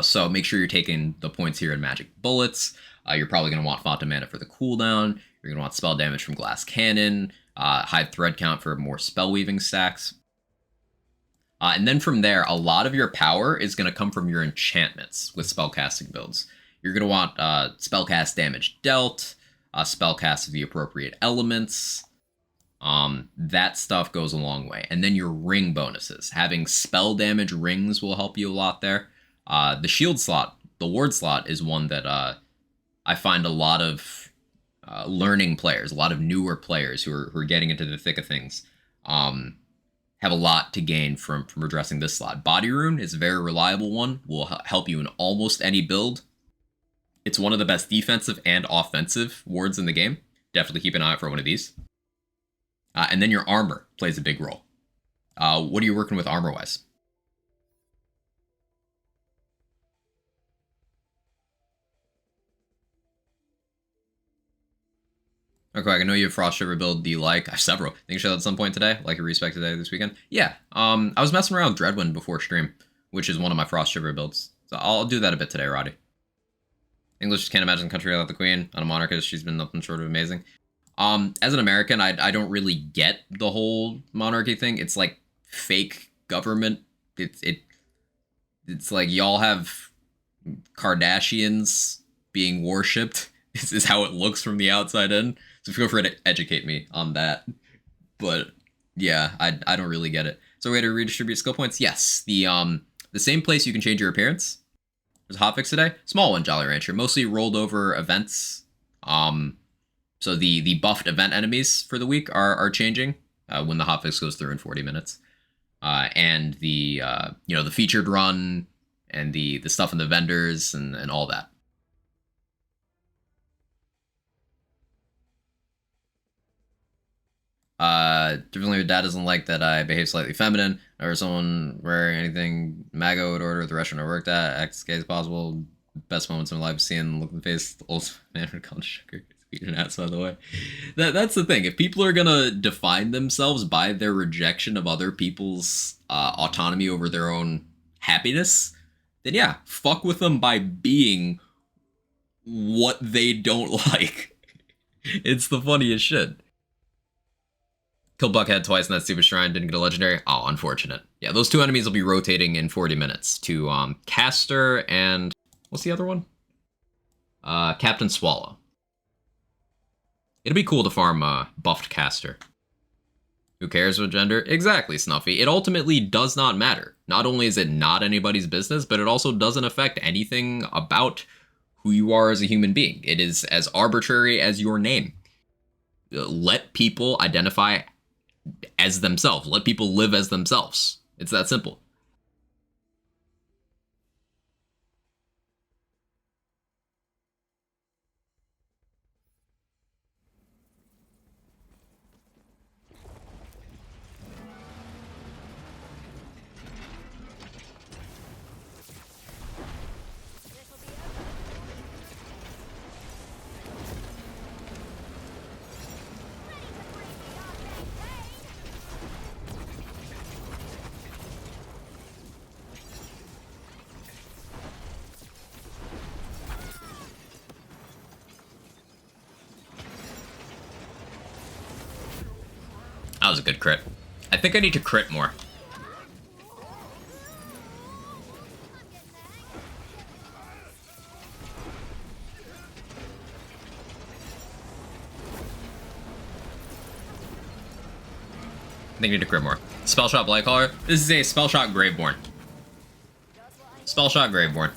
So make sure you're taking the points here in Magic Bullets. You're probably going to want Fata Mana for the cooldown. You're going to want spell damage from Glass Cannon. High thread count for more spell weaving stacks. And then from there, a lot of your power is going to come from your enchantments with spellcasting builds. You're going to want spellcast damage dealt, spellcast of the appropriate elements. That stuff goes a long way. And then your ring bonuses. Having spell damage rings will help you a lot there. The shield slot, the ward slot, is one that I find a lot of learning players, a lot of newer players who are getting into the thick of things, have a lot to gain from addressing this slot. Body Rune is a very reliable one, will help you in almost any build. It's one of the best defensive and offensive wards in the game. Definitely keep an eye out for one of these. And then your armor plays a big role. What are you working with armor-wise? Okay, I know you have Frost Shiver build. Do you like? I have several. I think you should at some point today, like a respect today this weekend. Yeah, I was messing around with Dreadwind before stream, which is one of my Frost Shiver builds. So I'll do that a bit today, Roddy. English just can't imagine the country without the Queen. On a monarchist, she's been nothing short of amazing. As an American, I don't really get the whole monarchy thing. It's like fake government. It's like y'all have Kardashians being worshipped. This is how it looks from the outside in. So feel free to educate me on that. But yeah, I don't really get it. So way to redistribute skill points? Yes. The same place you can change your appearance. There's a hotfix today. Small one, Jolly Rancher. Mostly rolled over events. So the buffed event enemies for the week are changing when the hotfix goes through in 40 minutes. And the the featured run and the stuff in the vendors and all that. Differently, your dad doesn't like that I behave slightly feminine, or someone wearing anything MAGA would order the restaurant I worked at, act as gay as possible. Best moments in my life, seeing the look in the face, the old man would call sugar. Speaking of ass, by the way. That's the thing. If people are gonna define themselves by their rejection of other people's autonomy over their own happiness, then yeah, fuck with them by being what they don't like. It's the funniest shit. Killed Buckhead twice in that stupid shrine, didn't get a legendary. Oh, unfortunate. Yeah, those two enemies will be rotating in 40 minutes to Caster and what's the other one? Captain Swallow. It'd be cool to farm buffed Caster. Who cares what gender? Exactly, Snuffy. It ultimately does not matter. Not only is it not anybody's business, but it also doesn't affect anything about who you are as a human being. It is as arbitrary as your name. Let people identify as themselves. Let people live as themselves. It's that simple. That was a good crit. I think I need to crit more. I think I need to crit more. Spell Shot Blightcaller. This is a Spell Shot Graveborn. Spell Shot Graveborn.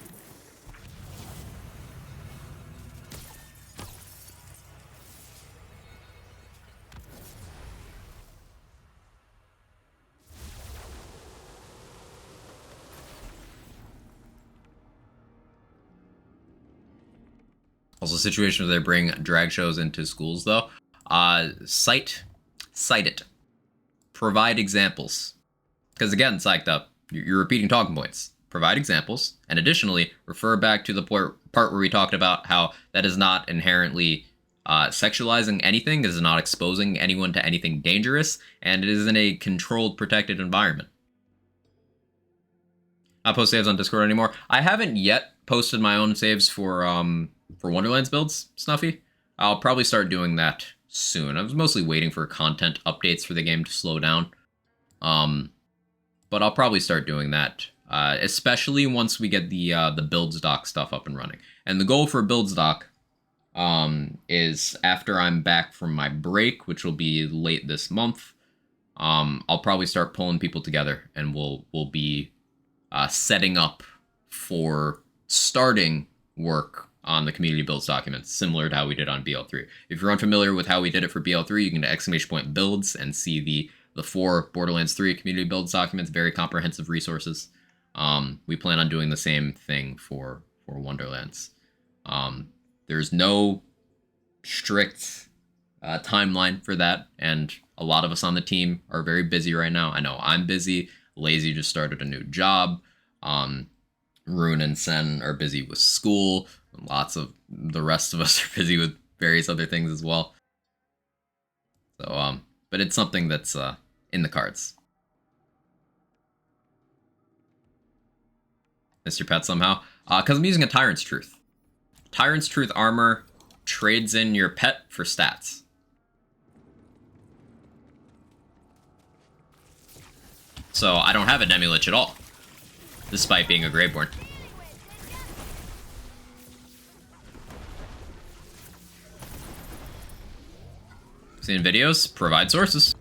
Also, situations where they bring drag shows into schools, though. Cite it. Provide examples. Because again, psyched up. You're repeating talking points. Provide examples, and additionally, refer back to the part where we talked about how that is not inherently sexualizing anything, it is not exposing anyone to anything dangerous, and it is in a controlled, protected environment. Not post saves on Discord anymore. I haven't yet posted my own saves for Wonderlands builds, Snuffy. I'll probably start doing that soon. I was mostly waiting for content updates for the game to slow down. But I'll probably start doing that, especially once we get the builds doc stuff up and running. And the goal for builds doc is after I'm back from my break, which will be late this month. I'll probably start pulling people together, and we'll be setting up for starting work on the community builds documents, similar to how we did on BL3. If you're unfamiliar with how we did it for BL3, you can go to ! Builds and see the 4 Borderlands 3 community builds documents, very comprehensive resources. We plan on doing the same thing for Wonderlands. There's no strict timeline for that, and a lot of us on the team are very busy right now. I know I'm busy. Lazy just started a new job. Rune and Sen are busy with school. Lots of the rest of us are busy with various other things as well. So, but it's something that's in the cards. Mr. Pet somehow. Because I'm using a Tyrant's Truth. Tyrant's Truth armor trades in your pet for stats. So I don't have a Demi-Lich at all, despite being a Graveborn. Seen videos? Provide sources.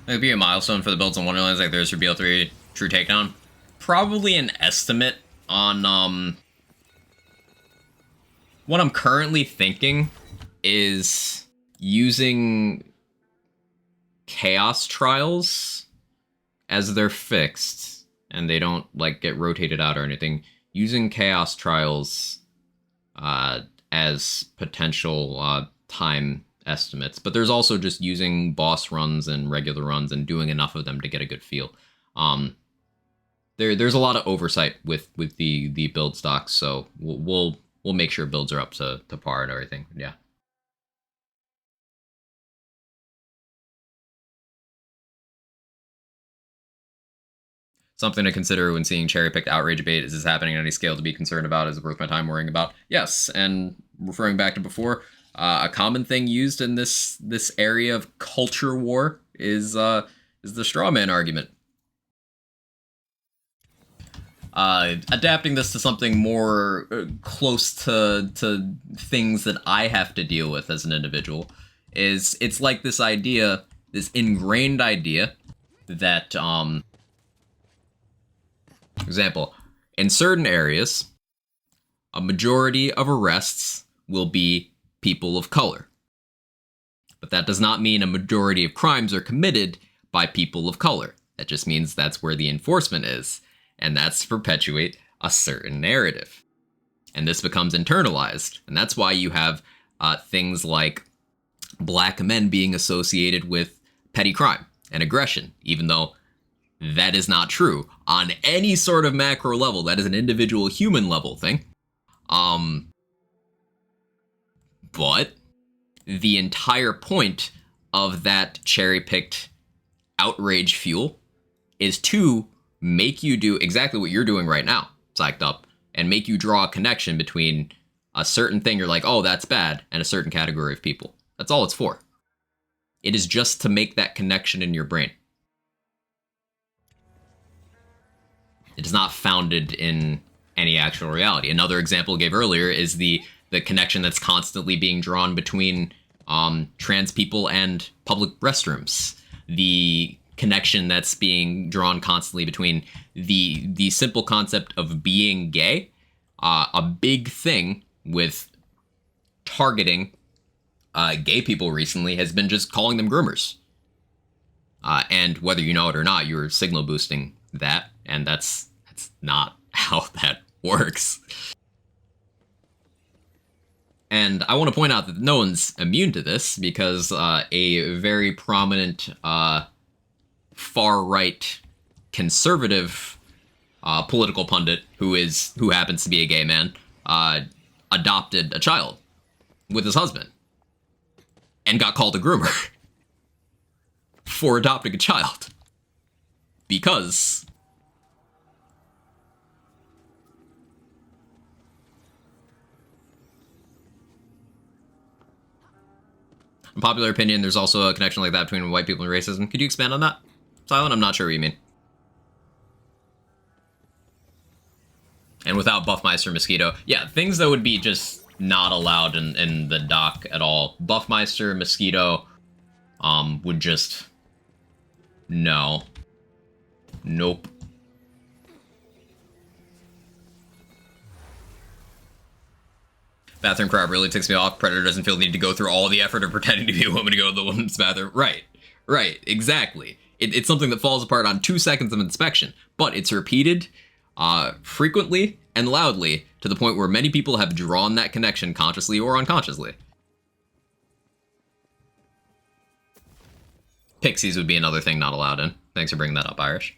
It would be a milestone for the builds on Wonderlands like there's for BL3 True Takedown. Probably an estimate on, what I'm currently thinking is using Chaos Trials as they're fixed, and they don't, like, get rotated out or anything. using chaos trials as potential time estimates, but there's also just using boss runs and regular runs and doing enough of them to get a good feel. There's a lot of oversight with the build stocks, so we'll make sure builds are up to par and everything. Yeah. Something to consider when seeing cherry-picked outrage bait. Is this happening on any scale to be concerned about? Is it worth my time worrying about? Yes, and referring back to before, a common thing used in this area of culture war is the straw man argument. Adapting this to something more close to things that I have to deal with as an individual is it's like this idea, this ingrained idea that example, in certain areas, a majority of arrests will be people of color. But that does not mean a majority of crimes are committed by people of color. That just means that's where the enforcement is, and that's to perpetuate a certain narrative. And this becomes internalized, and that's why you have things like black men being associated with petty crime and aggression, even though that is not true on any sort of macro level. That is an individual human level thing. But the entire point of that cherry-picked outrage fuel is to make you do exactly what you're doing right now, psyched up, and make you draw a connection between a certain thing you're like, oh, that's bad, and a certain category of people. That's all it's for. It is just to make that connection in your brain. It is not founded in any actual reality. Another example I gave earlier is the connection that's constantly being drawn between trans people and public restrooms. The connection that's being drawn constantly between the simple concept of being gay, a big thing with targeting gay people recently has been just calling them groomers. And whether you know it or not, you're signal boosting that, and that's not how that works. And I want to point out that no one's immune to this, because a very prominent far-right conservative political pundit who happens to be a gay man adopted a child with his husband and got called a groomer for adopting a child because in popular opinion, there's also a connection like that between white people and racism. Could you expand on that, Silent? I'm not sure what you mean. And without Buffmeister Mosquito, yeah, things that would be just not allowed in the doc at all. Buffmeister Mosquito would just no. Nope. Bathroom crowd really ticks me off. Predator doesn't feel the need to go through all the effort of pretending to be a woman to go to the woman's bathroom. Right, exactly. It's something that falls apart on 2 seconds of inspection, but it's repeated frequently and loudly to the point where many people have drawn that connection consciously or unconsciously. Pixies would be another thing not allowed in. Thanks for bringing that up, Irish.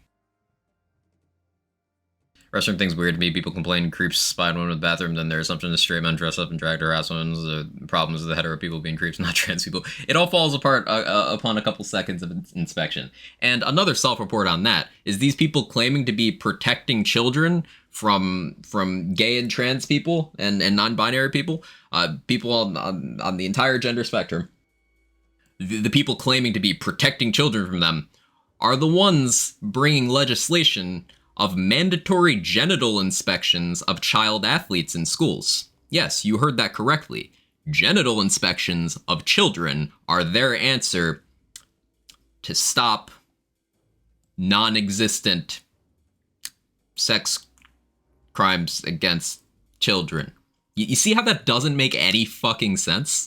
Restroom thing's weird to me. People complain creeps spy on women in the bathroom, then their assumption is straight men dress up and drag to harass women. The problems with the hetero people being creeps, not trans people. It all falls apart upon a couple seconds of inspection. And another self-report on that is these people claiming to be protecting children from gay and trans people and non-binary people, people on the entire gender spectrum. The people claiming to be protecting children from them are the ones bringing legislation of mandatory genital inspections of child athletes in schools. Yes, you heard that correctly. Genital inspections of children are their answer to stop non-existent sex crimes against children. You see how that doesn't make any fucking sense?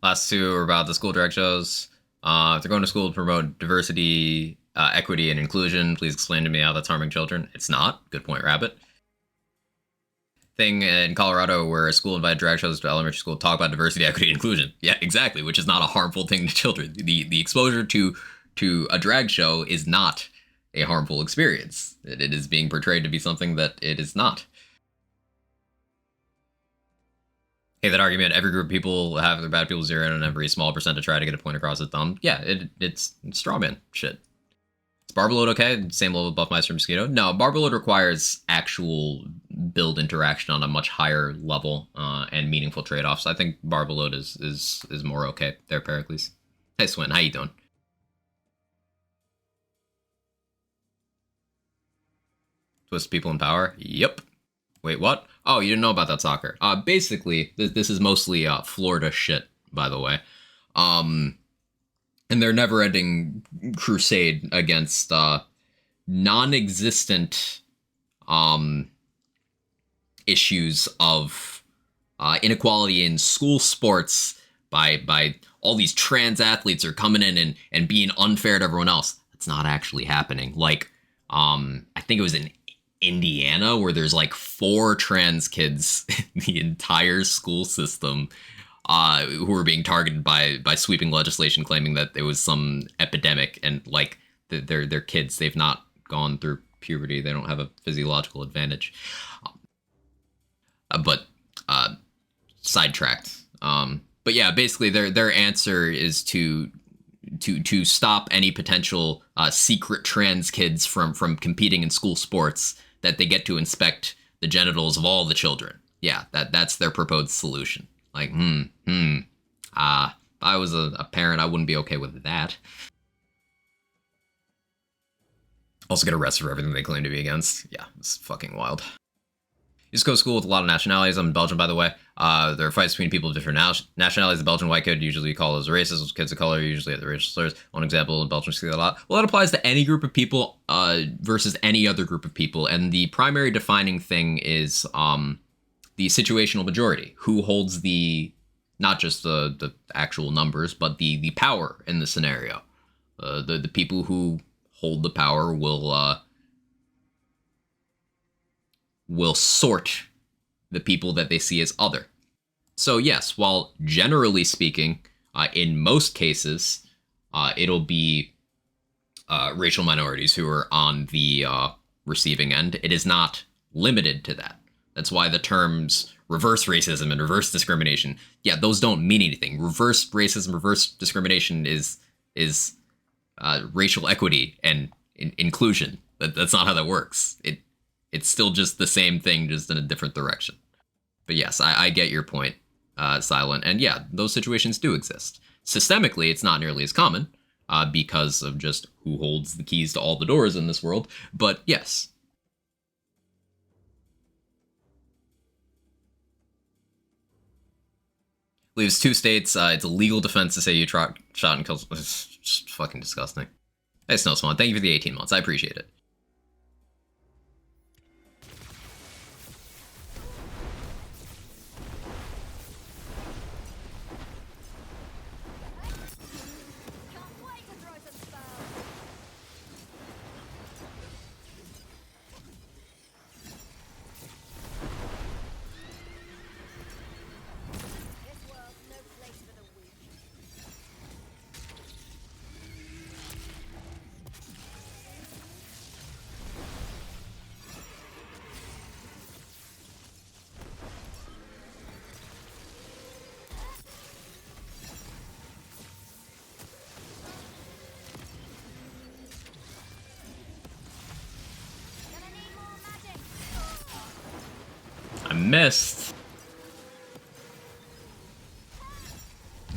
Last two are about the school drag shows. If they're going to school to promote diversity, equity, and inclusion, please explain to me how that's harming children. It's not. Good point, Rabbit. Thing in Colorado where a school invited drag shows to elementary school to talk about diversity, equity, and inclusion. Yeah, exactly, which is not a harmful thing to children. The exposure to a drag show is not a harmful experience. It is being portrayed to be something that it is not. Hey, that argument, every group of people have their bad people zero and every small percent to try to get a point across its thumb. Yeah, it's strawman shit. Is Barberload okay? Same level of Buffmeister Mosquito? No, Barberload requires actual build interaction on a much higher level and meaningful trade-offs. I think Barberload is more okay there, Pericles. Hey, Swin, how you doing? Twist people in power? Yep. Wait, what? Oh, you didn't know about that soccer. Basically, this is mostly Florida shit, by the way. And their never-ending crusade against non-existent issues of inequality in school sports by all these trans athletes are coming in and being unfair to everyone else. That's not actually happening. Like, I think it was in Indiana where there's like 4 trans kids in the entire school system who were being targeted by sweeping legislation claiming that there was some epidemic and like they're kids. They've not gone through puberty. They don't have a physiological advantage. But sidetracked. But yeah, basically their answer is to stop any potential secret trans kids from competing in school sports, that they get to inspect the genitals of all the children. Yeah, that's their proposed solution. Like, if I was a parent, I wouldn't be okay with that. Also get arrested for everything they claim to be against. Yeah, it's fucking wild. East Coast school with a lot of nationalities. I'm in Belgium, by the way. There are fights between people of different nationalities. The Belgian white kid usually call those racist. Kids of color usually have the racial slurs. One example in Belgium, see that a lot. Well, that applies to any group of people versus any other group of people. And the primary defining thing is the situational majority. Who holds the, not just the actual numbers, but the power in the scenario. The people who hold the power will sort the people that they see as other. So yes, while generally speaking, in most cases, it'll be racial minorities who are on the receiving end, it is not limited to that. That's why the terms reverse racism and reverse discrimination, yeah, those don't mean anything. Reverse racism, reverse discrimination is racial equity and inclusion. That's not how that works. It's still just the same thing, just in a different direction. But yes, I get your point, Silent. And yeah, those situations do exist. Systemically, it's not nearly as common because of just who holds the keys to all the doors in this world. But yes. Leaves 2 states. It's a legal defense to say you shot and killed. It's just fucking disgusting. Hey, Snowspawn, thank you for the 18 months. I appreciate it. I missed.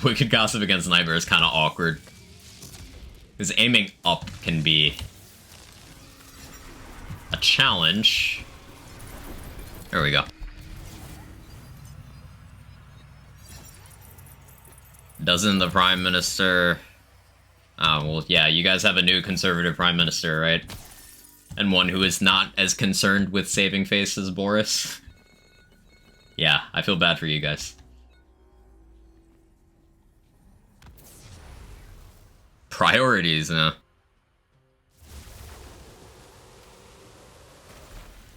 Wicked Gossip against Nightmare is kind of awkward. Because aiming up can be a challenge. There we go. Doesn't the Prime Minister... Oh, well, yeah, you guys have a new conservative Prime Minister, right? And one who is not as concerned with saving face as Boris. Yeah, I feel bad for you guys. Priorities,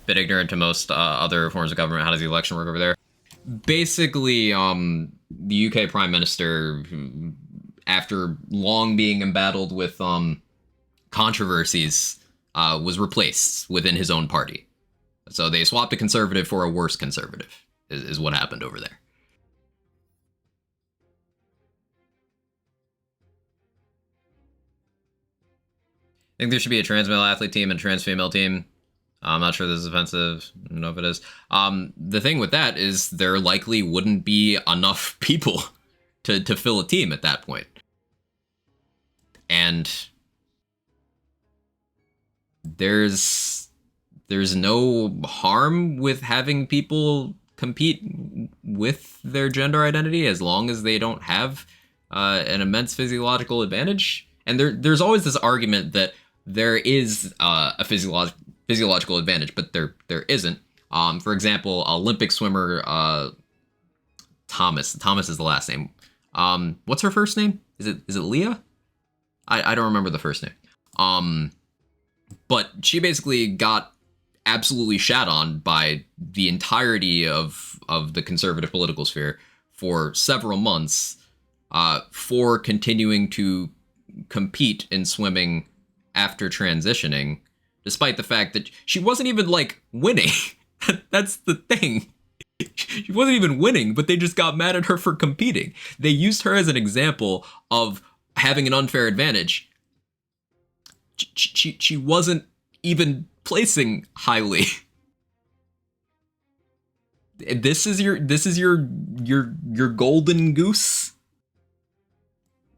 bit ignorant to most other forms of government. How does the election work over there? Basically, the UK Prime Minister, after long being embattled with controversies, was replaced within his own party. So they swapped a conservative for a worse conservative, is what happened over there. I think there should be a trans male athlete team and a trans female team. I'm not sure this is offensive. I don't know if it is. The thing with that is there likely wouldn't be enough people to fill a team at that point. And there's no harm with having people compete with their gender identity as long as they don't have an immense physiological advantage. And there's always this argument that there is a physiological advantage, but there isn't. For example, Olympic swimmer Thomas is the last name. What's her first name? Is it Leah? I don't remember the first name. But she basically got absolutely shat on by the entirety of the conservative political sphere for several months for continuing to compete in swimming after transitioning, despite the fact that she wasn't even, like, winning. That's the thing. She wasn't even winning, but they just got mad at her for competing. They used her as an example of having an unfair advantage. She wasn't even placing highly. This is your golden goose.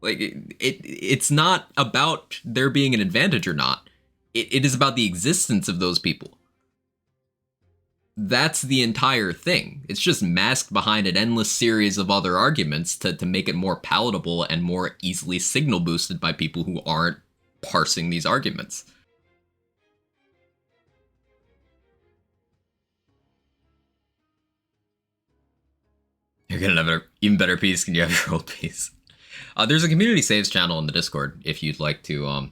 Like, it's not about there being an advantage or not. It is about the existence of those people. That's the entire thing. It's just masked behind an endless series of other arguments to make it more palatable and more easily signal boosted by people who aren't parsing these arguments. You're gonna have an even better piece. Can you have your old piece? There's a community saves channel in the Discord if you'd like to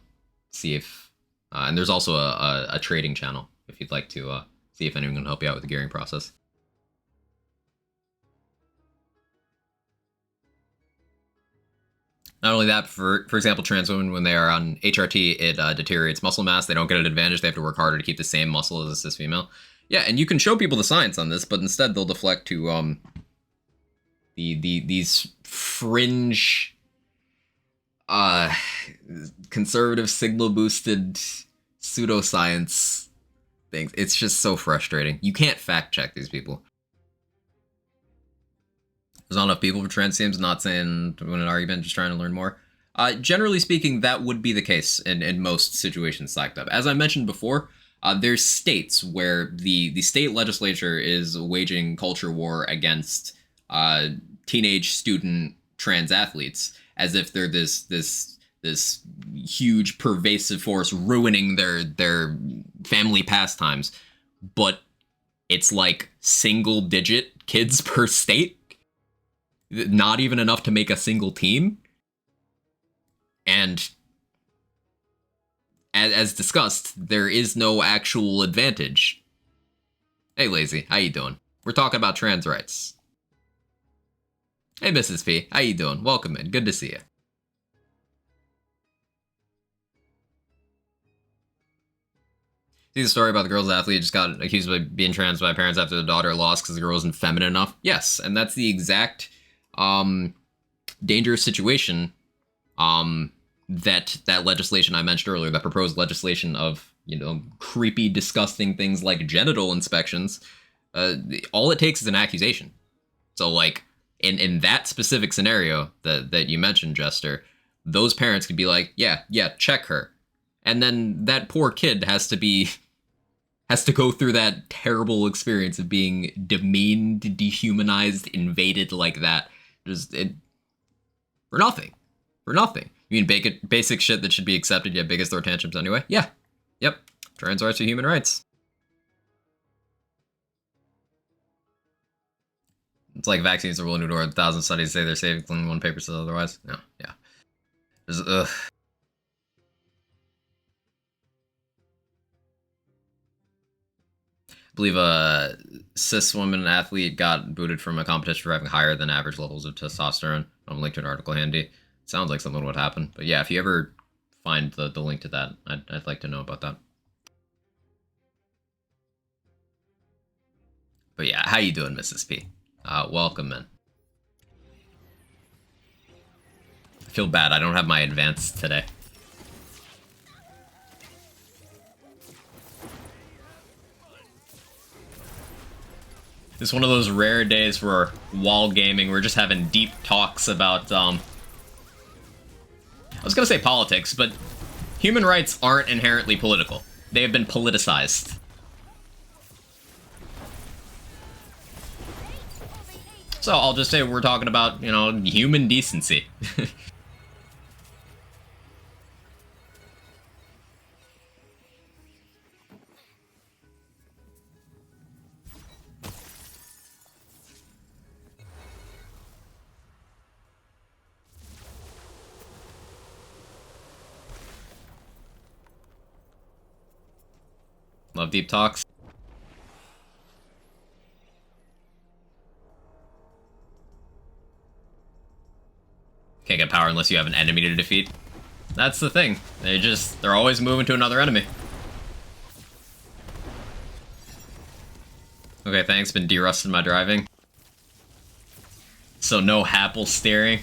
see if, and there's also a trading channel if you'd like to see if anyone can help you out with the gearing process. Not only that, for example, trans women, when they are on HRT, it deteriorates muscle mass. They don't get an advantage. They have to work harder to keep the same muscle as a cis female. Yeah, and you can show people the science on this, but instead they'll deflect to these fringe conservative signal boosted pseudoscience things. It's just so frustrating. You can't fact check these people. There's not enough people for trans teams. Not saying to win an argument, just trying to learn more. Generally speaking, that would be the case in most situations stacked up. As I mentioned before, there's states where the state legislature is waging culture war against teenage student trans athletes, as if they're this huge pervasive force ruining their family pastimes. But it's like single digit kids per state, not even enough to make a single team. And as discussed, there is no actual advantage. Hey Lazy, how you doing? We're talking about trans rights. Hey Mrs. P, how you doing? Welcome in, good to see you. See the story about the girl's athlete just got accused of being trans by parents after the daughter lost because the girl wasn't feminine enough? Yes, and that's the exact dangerous situation that legislation I mentioned earlier, that proposed legislation of, creepy, disgusting things like genital inspections. All it takes is an accusation. So, like, in that specific scenario that you mentioned, Jester, those parents could be like, yeah, check her. And then that poor kid has to go through that terrible experience of being demeaned, dehumanized, invaded like that. For nothing. You mean basic shit that should be accepted, yet biggest throw tantrums anyway? Yeah. Yep. Trans rights are human rights. It's like vaccines are willing to ignore 1,000 studies say they're safe, when one paper says otherwise. No, yeah. believe a cis woman athlete got booted from a competition for having higher than average levels of testosterone. I'm linked to an article handy. Sounds like something would happen. But yeah, if you ever find the link to that, I'd like to know about that. But yeah, how you doing, Mrs. P? Welcome in. I feel bad, I don't have my advanced today. It's one of those rare days where while gaming, we're just having deep talks about, I was gonna say politics, but human rights aren't inherently political. They have been politicized. So I'll just say we're talking about, you know, human decency. Love deep talks. Can't get power unless you have an enemy to defeat. That's the thing. They're always moving to another enemy. Okay, thanks. Been de-rusting my driving. So no Apple steering.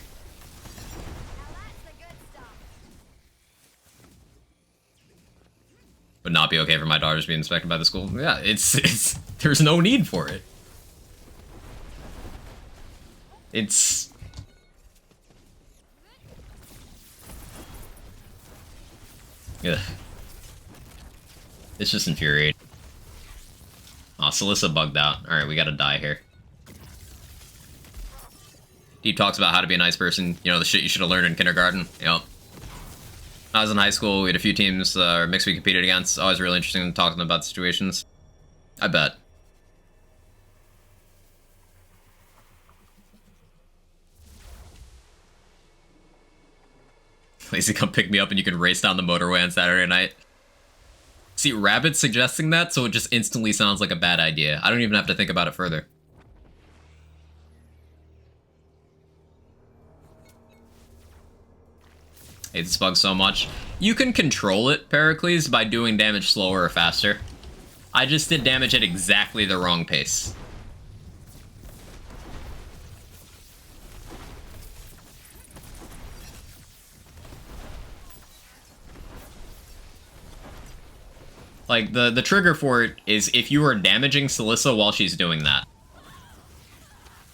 Would not be okay for my daughters being inspected by the school. Yeah, it's there's no need for it. It's ugh. It's just infuriating. Aw, Celissa bugged out. Alright, we gotta die here. Deep talks about how to be a nice person. You know, the shit you should have learned in kindergarten. Yep. When I was in high school, we had a few teams, or mix we competed against. Always really interesting talking about the situations. I bet. Lazy, come pick me up and you can race down the motorway on Saturday night. See, Rabbit's suggesting that, so it just instantly sounds like a bad idea. I don't even have to think about it further. I hate this bug so much. You can control it, Pericles, by doing damage slower or faster. I just did damage at exactly the wrong pace. Like, the trigger for it is if you are damaging Celissa while she's doing that.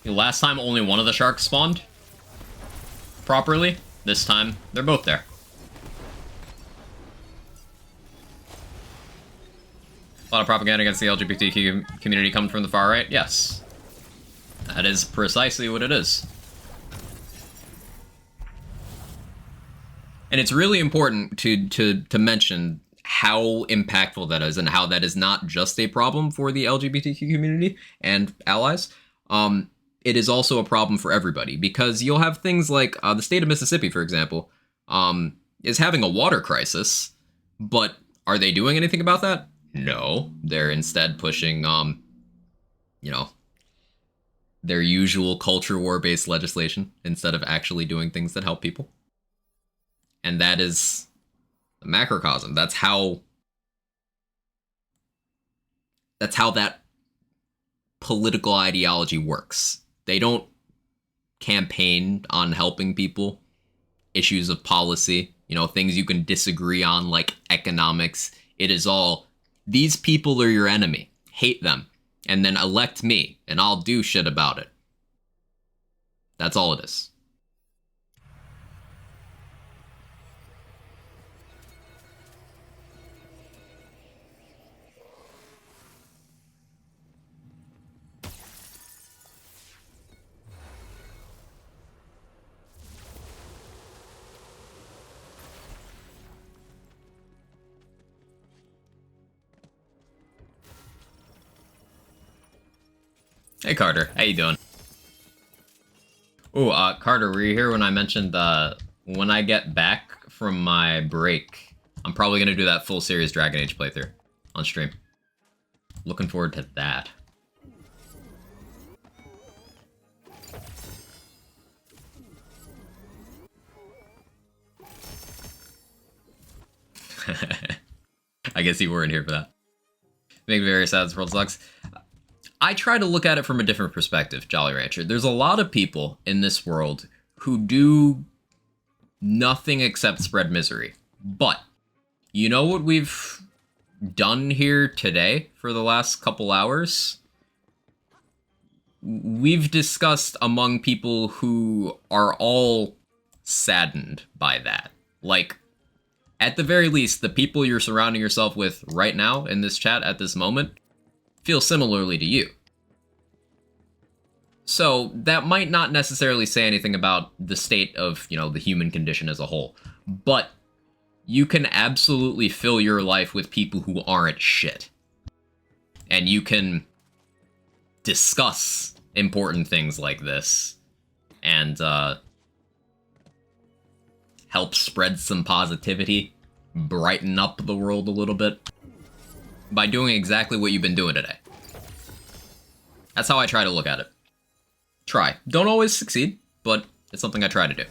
Last time, only one of the sharks spawned properly. This time, they're both there. A lot of propaganda against the LGBTQ community coming from the far right? Yes. That is precisely what it is. And it's really important to mention how impactful that is and how that is not just a problem for the LGBTQ community and allies. It is also a problem for everybody, because you'll have things like the state of Mississippi, for example, is having a water crisis, but are they doing anything about that? No. They're instead pushing, you know, their usual culture war-based legislation instead of actually doing things that help people. And that is a macrocosm. That's how that political ideology works. They don't campaign on helping people. Issues of policy, you know, things you can disagree on, like economics. It is all, these people are your enemy. Hate them. And then elect me, and I'll do shit about it. That's all it is. Hey Carter, how you doing? Ooh, Carter, were you here when I mentioned when I get back from my break, I'm probably gonna do that full series Dragon Age playthrough on stream. looking forward to that. I guess you weren't here for that. Make me very sad this world sucks. I try to look at it from a different perspective, Jolly Rancher. There's a lot of people in this world who do nothing except spread misery. But you know what we've done here today for the last couple hours? We've discussed among people who are all saddened by that. Like, at the very least, the people you're surrounding yourself with right now in this chat at this moment feel similarly to you. So that might not necessarily say anything about the state of, you know, the human condition as a whole. But you can absolutely fill your life with people who aren't shit. And you can discuss important things like this and help spread some positivity, brighten up the world a little bit by doing exactly what you've been doing today. That's how I try to look at it. Try. Don't always succeed, but it's something I try to do.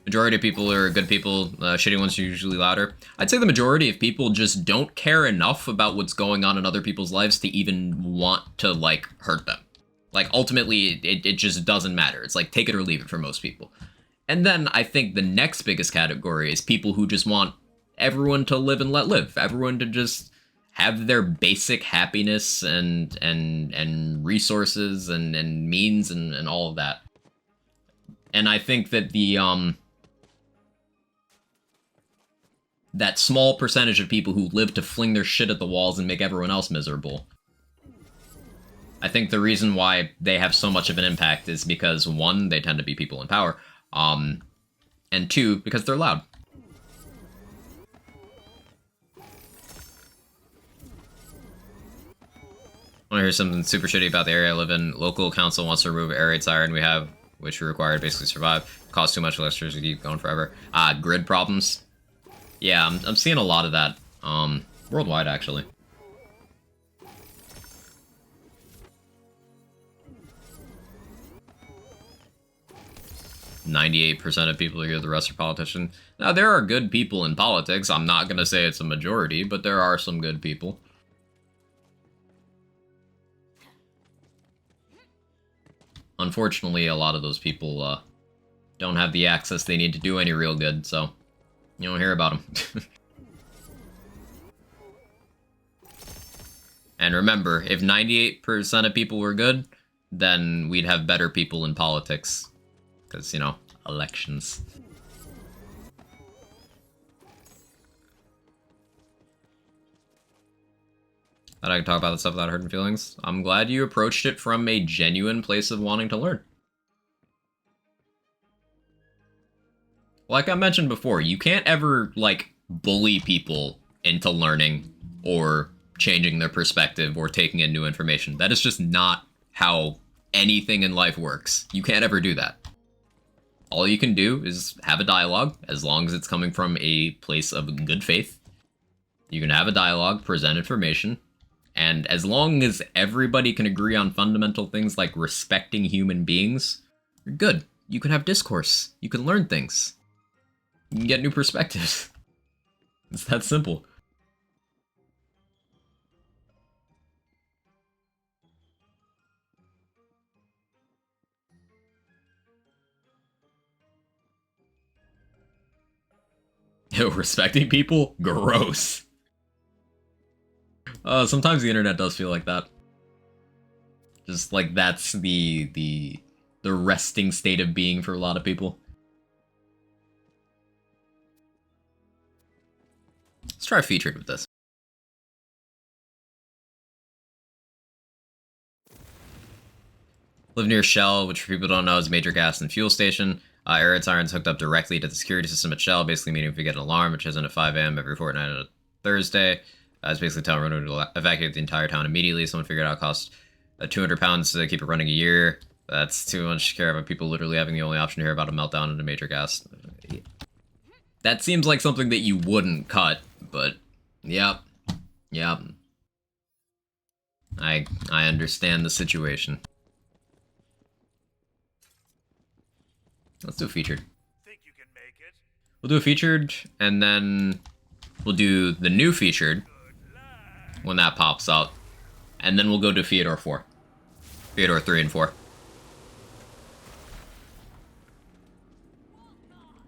Majority of people are good people, shitty ones are usually louder. I'd say the majority of people just don't care enough about what's going on in other people's lives to even want to, like, hurt them. Like, ultimately, it just doesn't matter. It's like, take it or leave it for most people. And then I think the next biggest category is people who just want everyone to live and let live. Everyone to just have their basic happiness and resources and means and all of that. And I think that that small percentage of people who live to fling their shit at the walls and make everyone else miserable, I think the reason why they have so much of an impact is because, one, they tend to be people in power, and two, because they're loud. I want to hear something super shitty about the area I live in. Local council wants to remove air raid siren we have, which we require to basically survive. Costs too much electricity to keep going forever. Grid problems. Yeah, I'm seeing a lot of that, worldwide, actually. "98% of people here, the rest are politicians." Now, there are good people in politics. I'm not gonna say it's a majority, but there are some good people. Unfortunately, a lot of those people, don't have the access they need to do any real good, so you don't hear about them. And remember, if 98% of people were good, then we'd have better people in politics. Because, you know, elections. Thought I could talk about this stuff without hurting feelings. I'm glad you approached it from a genuine place of wanting to learn. Like I mentioned before, you can't ever, like, bully people into learning or changing their perspective or taking in new information. That is just not how anything in life works. You can't ever do that. All you can do is have a dialogue, as long as it's coming from a place of good faith. You can have a dialogue, present information, and as long as everybody can agree on fundamental things like respecting human beings, you're good. You can have discourse. You can learn things. You can get new perspectives. It's that simple. Yo, respecting people? Gross. Sometimes the internet does feel like that. Just like that's the resting state of being for a lot of people. Let's try featured with this. Live near Shell, which for people who don't know is a major gas and fuel station. Air raid sirens hooked up directly to the security system at Shell, basically meaning if we get an alarm, which isn't at 5 a.m. every fortnight on a Thursday, it's basically telling everyone to evacuate the entire town immediately. Someone figured out it costs 200 pounds to keep it running a year. That's too much to care about people literally having the only option to hear about a meltdown in a major gas. That seems like something that you wouldn't cut, but yep. I understand the situation. Let's do a featured. Think you can make it? We'll do a featured, and then we'll do the new featured when that pops out. And then we'll go to Theodore 4. Theodore 3 and 4.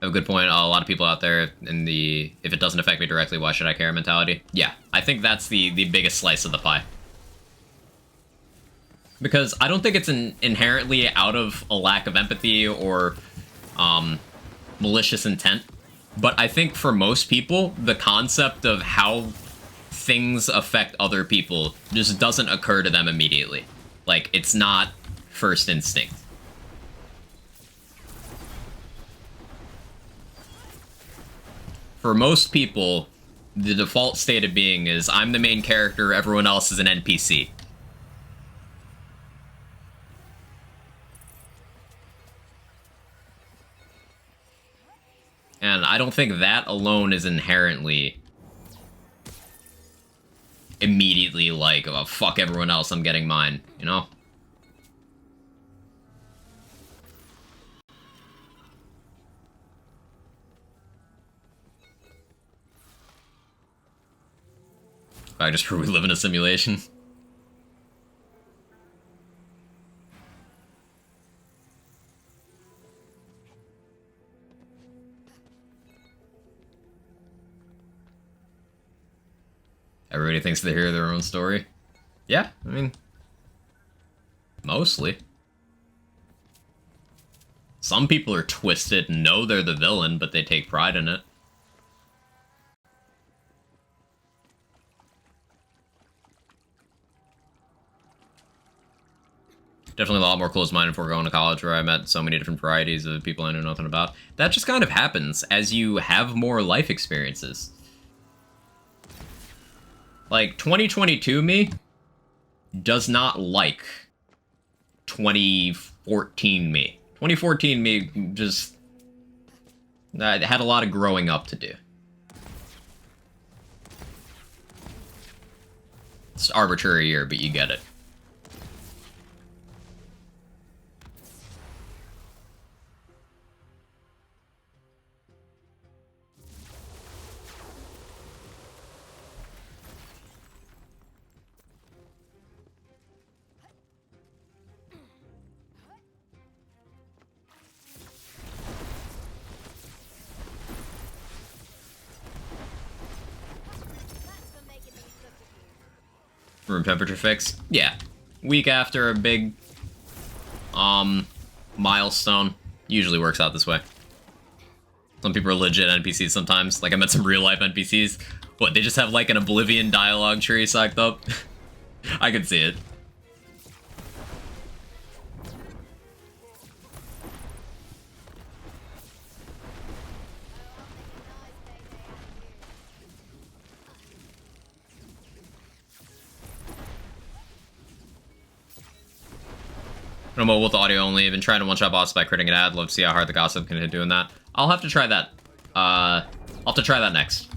I have a good point. A lot of people out there in the if it doesn't affect me directly, why should I care mentality? Yeah, I think that's the biggest slice of the pie. Because I don't think it's inherently out of a lack of empathy or malicious intent. But I think for most people, the concept of how things affect other people just doesn't occur to them immediately. Like, it's not first instinct. For most people, the default state of being is, I'm the main character, everyone else is an NPC. And I don't think that alone is inherently immediately like, oh, fuck everyone else, I'm getting mine, you know? I just heard we live in a simulation. Everybody thinks they hear their own story. Yeah, I mean, mostly. Some people are twisted and know they're the villain, but they take pride in it. Definitely a lot more closed-minded before going to college, where I met so many different varieties of people I knew nothing about. That just kind of happens as you have more life experiences. Like, 2022 me does not like 2014 me. 2014 me just had a lot of growing up to do. It's an arbitrary year, but you get it. Room temperature fix? Yeah. Week after a big, milestone. Usually works out this way. Some people are legit NPCs sometimes. Like, I met some real-life NPCs. What, they just have, like, an Oblivion dialogue tree sucked up? I can see it. No more with audio only. I've been trying to one-shot bosses by critting an ad. Love to see how hard the gossip can hit doing that. I'll have to try that. I'll have to try that next.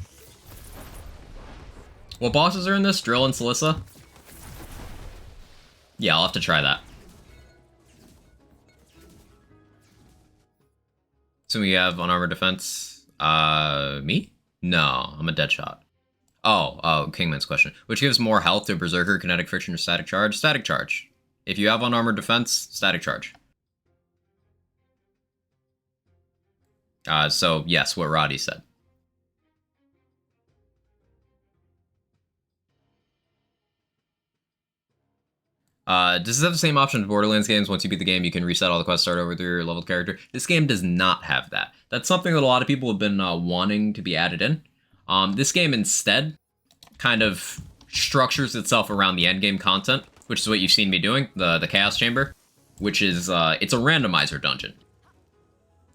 What bosses are in this? Drill and Celissa? Yeah, I'll have to try that. So we have unarmored defense. Me? No, I'm a dead shot. Oh, Kingman's question. Which gives more health to Berserker, kinetic friction, or static charge? Static charge. If you have unarmored defense, static charge. So, yes, what Roddy said. Does this have the same option as Borderlands games? Once you beat the game, you can reset all the quests, start over with your leveled character. This game does not have that. That's something that a lot of people have been wanting to be added in. This game instead kind of structures itself around the endgame content, which is what you've seen me doing, the Chaos Chamber, which is, it's a randomizer dungeon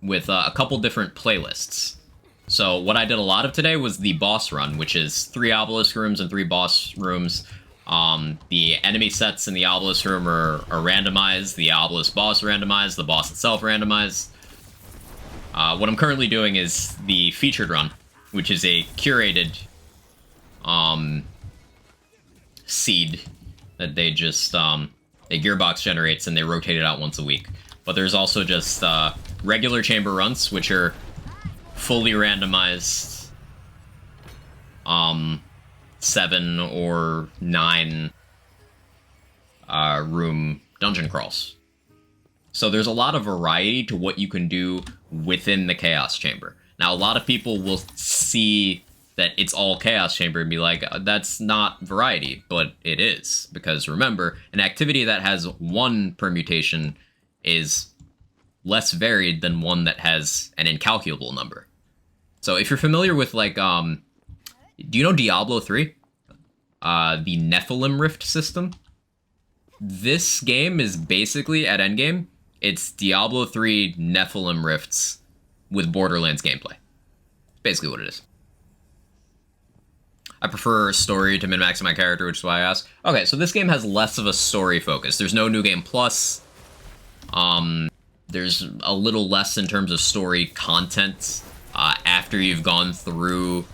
with a couple different playlists. So what I did a lot of today was the boss run, which is 3 obelisk rooms and 3 boss rooms. The enemy sets in the obelisk room are randomized, the obelisk boss randomized, the boss itself randomized. What I'm currently doing is the featured run, which is a curated seed that they just a gearbox generates and they rotate it out once a week. But there's also just regular chamber runs, which are fully randomized 7 or 9 room dungeon crawls. So there's a lot of variety to what you can do within the Chaos Chamber. Now, a lot of people will see that it's all Chaos Chamber and be like, that's not variety, but it is. Because remember, an activity that has one permutation is less varied than one that has an incalculable number. So if you're familiar with, like, do you know Diablo 3? The Nephilim Rift system? This game is basically, at endgame, it's Diablo 3 Nephilim Rifts with Borderlands gameplay. Basically what it is. I prefer story to min-maxing my character, which is why I asked. Okay, so this game has less of a story focus. There's no New Game Plus. There's a little less in terms of story content after you've gone through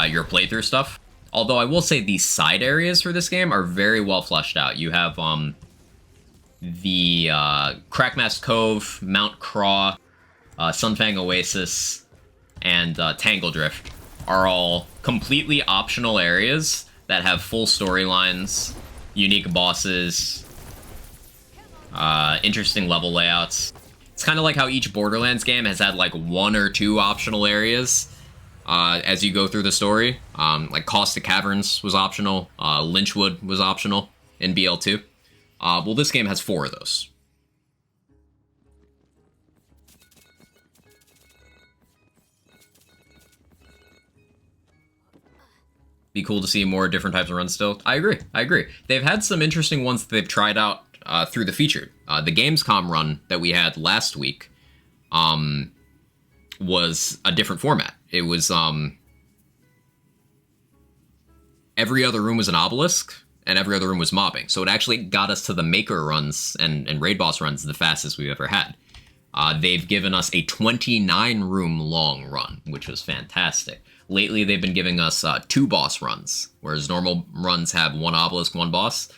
your playthrough stuff. Although I will say the side areas for this game are very well fleshed out. You have the Crackmast Cove, Mount Craw, Sunfang Oasis, and Tangle Drift are all completely optional areas that have full storylines, unique bosses, interesting level layouts. It's kind of like how each Borderlands game has had like 1 or 2 optional areas as you go through the story. Like Caustic Caverns was optional, Lynchwood was optional in BL2. Well, this game has 4 of those. Be cool to see more different types of runs still. I agree. They've had some interesting ones that they've tried out through the featured. The Gamescom run that we had last week was a different format. It was every other room was an obelisk, and every other room was mobbing. So it actually got us to the Maker runs and Raid Boss runs the fastest we've ever had. They've given us a 29-room long run, which was fantastic. Lately, they've been giving us 2 boss runs, whereas normal runs have 1 obelisk, 1 boss.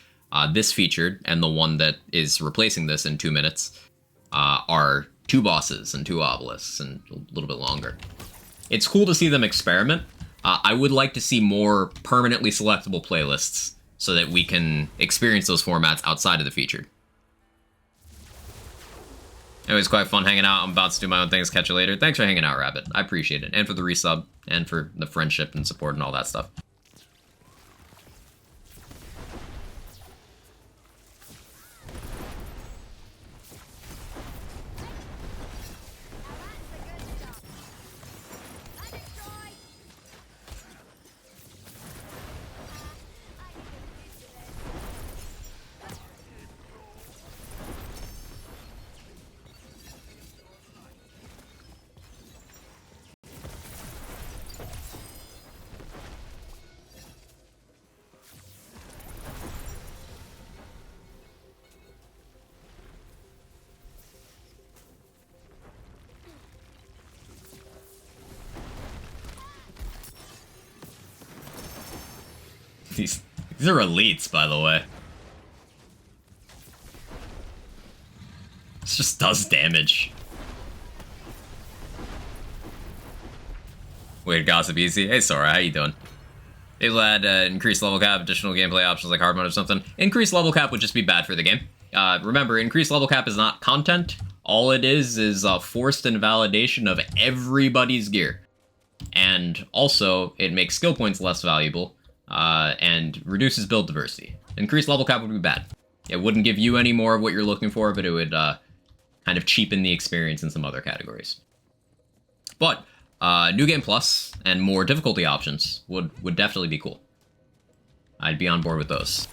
This featured, and the one that is replacing this in 2 minutes, are 2 bosses and 2 obelisks, and a little bit longer. It's cool to see them experiment. I would like to see more permanently selectable playlists so that we can experience those formats outside of the featured. Anyways, quite fun hanging out. I'm about to do my own things. Catch you later. Thanks for hanging out, Rabbit. I appreciate it. And for the resub, and for the friendship and support and all that stuff. These are elites, by the way. This just does damage. Weird Gossip Easy. Hey Sora, how you doing? They'll add increased level cap, additional gameplay options like hard mode or something. Increased level cap would just be bad for the game. Remember, increased level cap is not content. All it is forced invalidation of everybody's gear. And also, it makes skill points less valuable. And reduces build diversity. Increased level cap would be bad. It wouldn't give you any more of what you're looking for, but it would kind of cheapen the experience in some other categories. But New Game Plus and more difficulty options would definitely be cool. I'd be on board with those.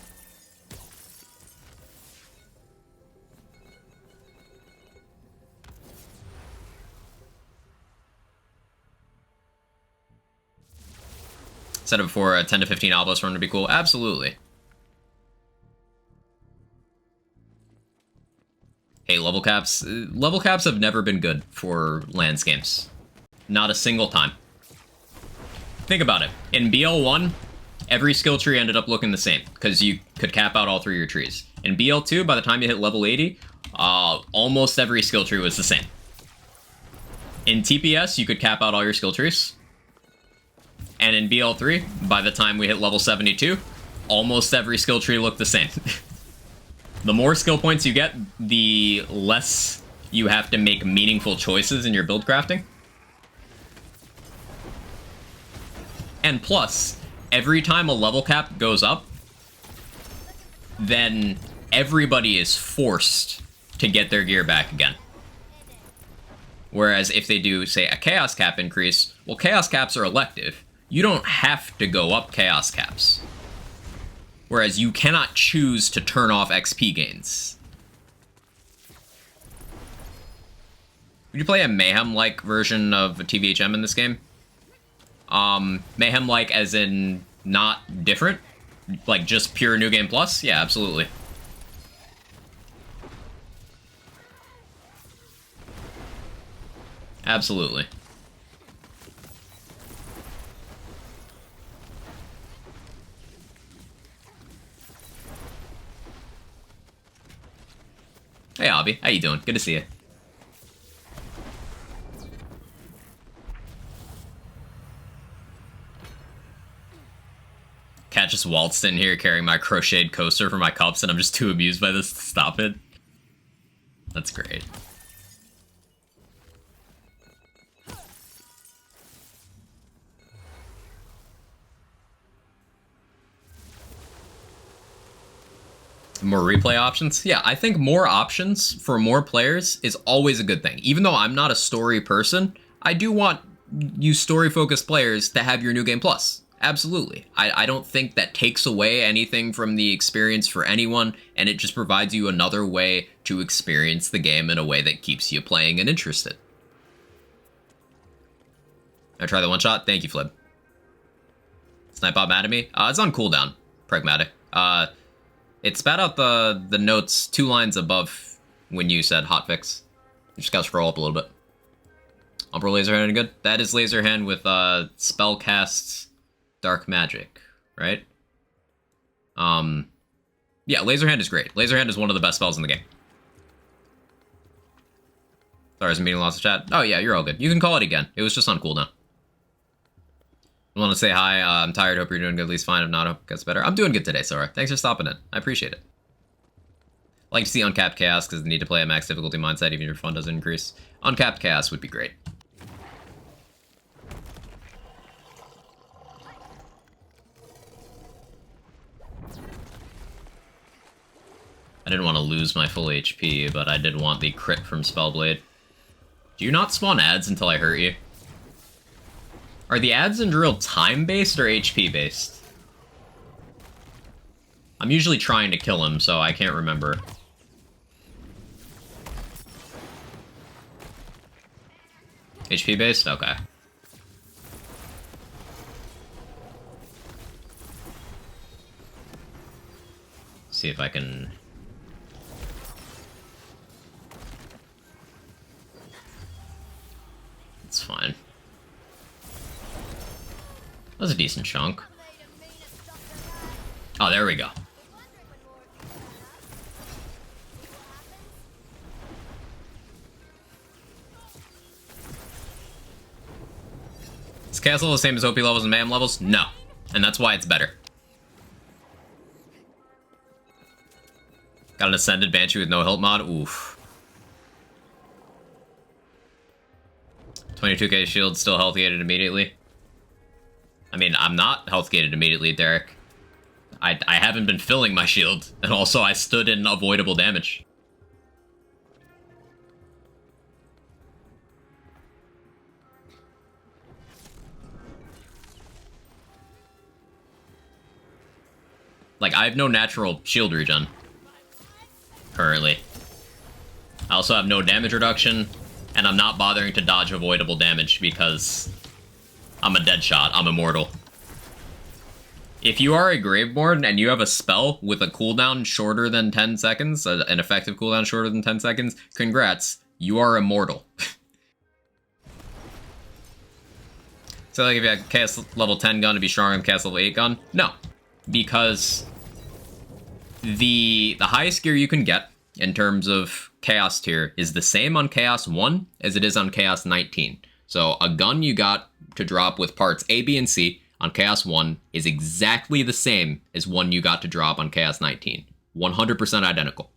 Said it before, a 10 to 15 obelisk run would be cool. Absolutely. Hey, level caps. Level caps have never been good for Lands games. Not a single time. Think about it. In BL1, every skill tree ended up looking the same, because you could cap out all 3 of your trees. In BL2, by the time you hit level 80, almost every skill tree was the same. In TPS, you could cap out all your skill trees. And in BL3, by the time we hit level 72, almost every skill tree looked the same. The more skill points you get, the less you have to make meaningful choices in your build crafting. And plus, every time a level cap goes up, then everybody is forced to get their gear back again. Whereas if they do, say, a chaos cap increase, well, chaos caps are elective. You don't have to go up chaos caps. Whereas you cannot choose to turn off XP gains. Would you play a Mayhem-like version of TVHM in this game? Mayhem-like as in not different? Like just pure New Game Plus? Yeah, absolutely. Absolutely. Hey, Avi. How you doing? Good to see you. Cat just waltzed in here carrying my crocheted coaster for my cups, and I'm just too amused by this to stop it. That's great. More replay options? Yeah, I think more options for more players is always a good thing. Even though I'm not a story person, I do want you story-focused players to have your New Game Plus. Absolutely. I don't think that takes away anything from the experience for anyone, and it just provides you another way to experience the game in a way that keeps you playing and interested. I try the one shot? Thank you, Flib. Snipe Bob mad at me? It's on cooldown. Pragmatic. It spat out the notes 2 lines above when you said hotfix. You just gotta scroll up a little bit. Umbra Laser Hand good? That is Laser Hand with spellcast Dark Magic, right? Yeah, Laser Hand is great. Laser Hand is one of the best spells in the game. Sorry, I was meeting lots of chat. Oh yeah, you're all good. You can call it again. It was just on cooldown. I want to say hi. I'm tired. Hope you're doing good. At least fine. If not, hope it gets better. I'm doing good today, Sora. Thanks for stopping in. I appreciate it. I like to see uncapped chaos because the need to play a max difficulty mindset even if your fun doesn't increase. Uncapped chaos would be great. I didn't want to lose my full HP, but I did want the crit from Spellblade. Do you not spawn ads until I hurt you? Are the ads in drill time-based or HP-based? I'm usually trying to kill him, so I can't remember. HP-based? Okay. See if I can... It's fine. That was a decent chunk. Oh, there we go. Is Chaos level the same as OP levels and Mayhem levels? No. And that's why it's better. Got an Ascended Banshee with no hilt mod? Oof. 22k shield, still health gated immediately. I mean, I'm not health gated immediately, Derek. I haven't been filling my shield, and also I stood in avoidable damage. Like, I have no natural shield regen. Currently. I also have no damage reduction, and I'm not bothering to dodge avoidable damage because I'm a dead shot. I'm immortal. If you are a Graveborn and you have a spell with a cooldown shorter than 10 seconds, an effective cooldown shorter than 10 seconds, congrats, you are immortal. So like if you had Chaos level 10 gun to be stronger than Chaos level 8 gun? No. Because the highest gear you can get in terms of Chaos tier is the same on Chaos 1 as it is on Chaos 19. So a gun you got to drop with parts A, B, and C on Chaos 1 is exactly the same as one you got to drop on Chaos 19. 100% identical.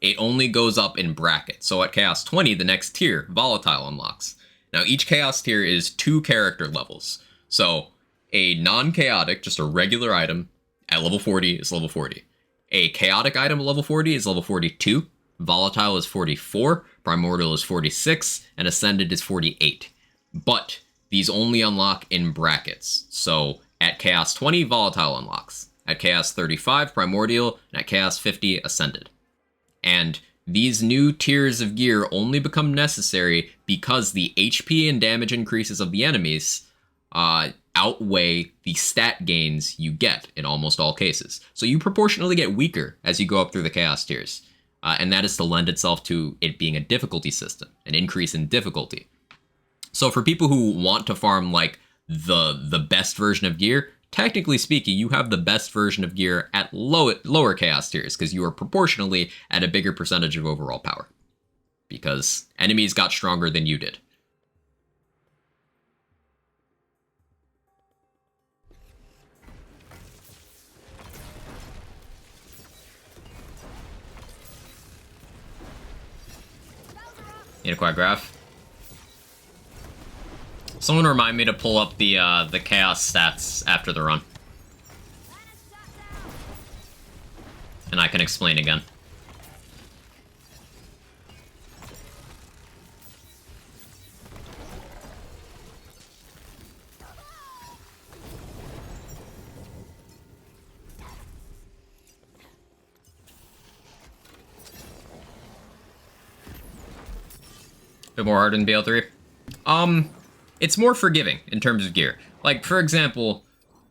It only goes up in brackets. So at Chaos 20, the next tier, Volatile, unlocks. Now each Chaos tier is 2 character levels. So a non-chaotic, just a regular item at level 40 is level 40. A chaotic item at level 40 is level 42. Volatile is 44. Primordial is 46. And Ascended is 48. But these only unlock in brackets. So at Chaos 20, Volatile unlocks. At Chaos 35, Primordial. And at Chaos 50, Ascended. And these new tiers of gear only become necessary because the HP and damage increases of the enemies outweigh the stat gains you get in almost all cases. So you proportionally get weaker as you go up through the Chaos tiers. And that is to lend itself to it being a difficulty system, an increase in difficulty. So for people who want to farm like the best version of gear, technically speaking, you have the best version of gear at lower Chaos tiers because you are proportionally at a bigger percentage of overall power. Because enemies got stronger than you did. Need a quad-graph. Someone remind me to pull up the chaos stats after the run. And I can explain again. Bit more hard than BL3. It's more forgiving in terms of gear. Like, for example,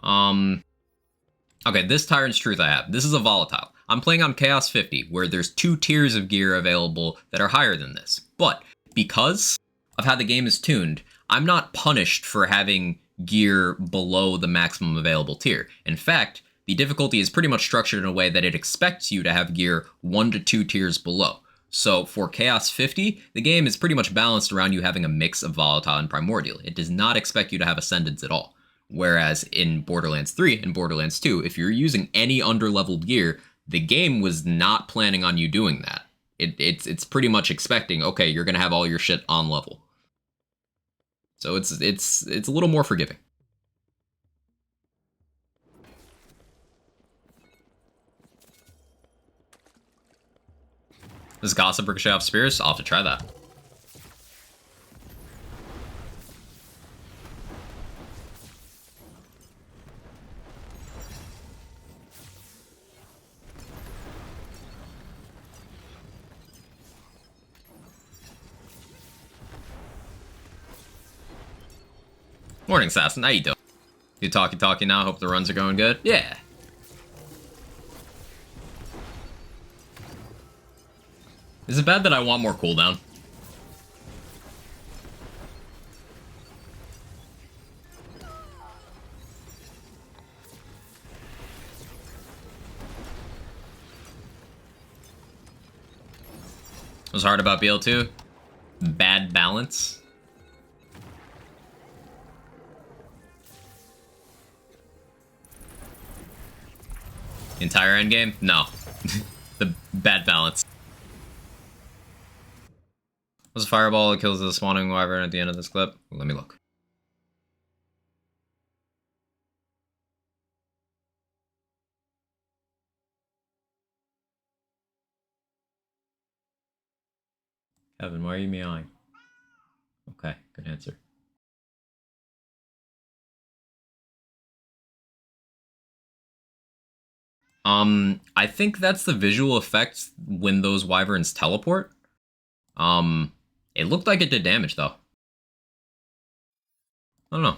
okay, this Tyrant's Truth I have. This is a volatile. I'm playing on Chaos 50, where there's 2 tiers of gear available that are higher than this. But because of how the game is tuned, I'm not punished for having gear below the maximum available tier. In fact, the difficulty is pretty much structured in a way that it expects you to have gear 1 to 2 tiers below. So for Chaos 50, the game is pretty much balanced around you having a mix of Volatile and Primordial. It does not expect you to have Ascendants at all. Whereas in Borderlands 3 and Borderlands 2, if you're using any underleveled gear, the game was not planning on you doing that. It's pretty much expecting, okay, you're gonna have all your shit on level. So it's a little more forgiving. Does Gossip ricochet off spears? I'll have to try that. Morning, Assassin. How you doing? You talkie now? Hope the runs are going good? Yeah. Is it bad that I want more cooldown? What's hard about BL2? Bad balance. Entire endgame? No. The bad balance. Was a fireball that kills the spawning wyvern at the end of this clip? Let me look. Kevin, why are you meowing? Okay, good answer. I think that's the visual effect when those wyverns teleport. It looked like it did damage, though. I don't know.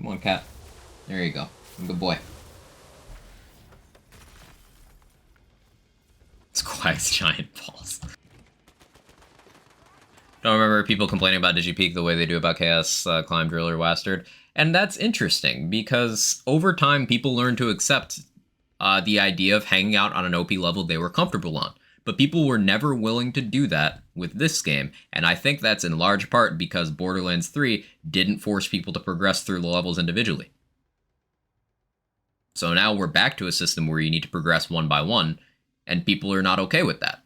Come on, cat. There you go. Good boy. It's Quack's giant balls. Don't remember people complaining about DigiPeak the way they do about Chaos, Climb, Driller, Wastard. And that's interesting, because over time, people learn to accept the idea of hanging out on an OP level they were comfortable on. But people were never willing to do that with this game, and I think that's in large part because Borderlands 3 didn't force people to progress through the levels individually. So now we're back to a system where you need to progress one by one, and people are not okay with that.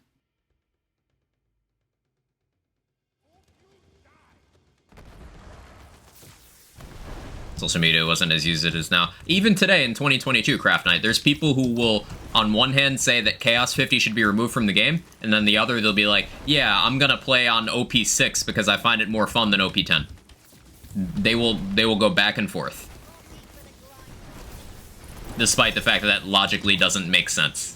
Social media wasn't as used as it is now. Even today in 2022, Craft Night, there's people who will, on one hand, say that Chaos 50 should be removed from the game, and then the other, they'll be like, yeah, I'm gonna play on OP6 because I find it more fun than OP10. They will go back and forth. Despite the fact that that logically doesn't make sense.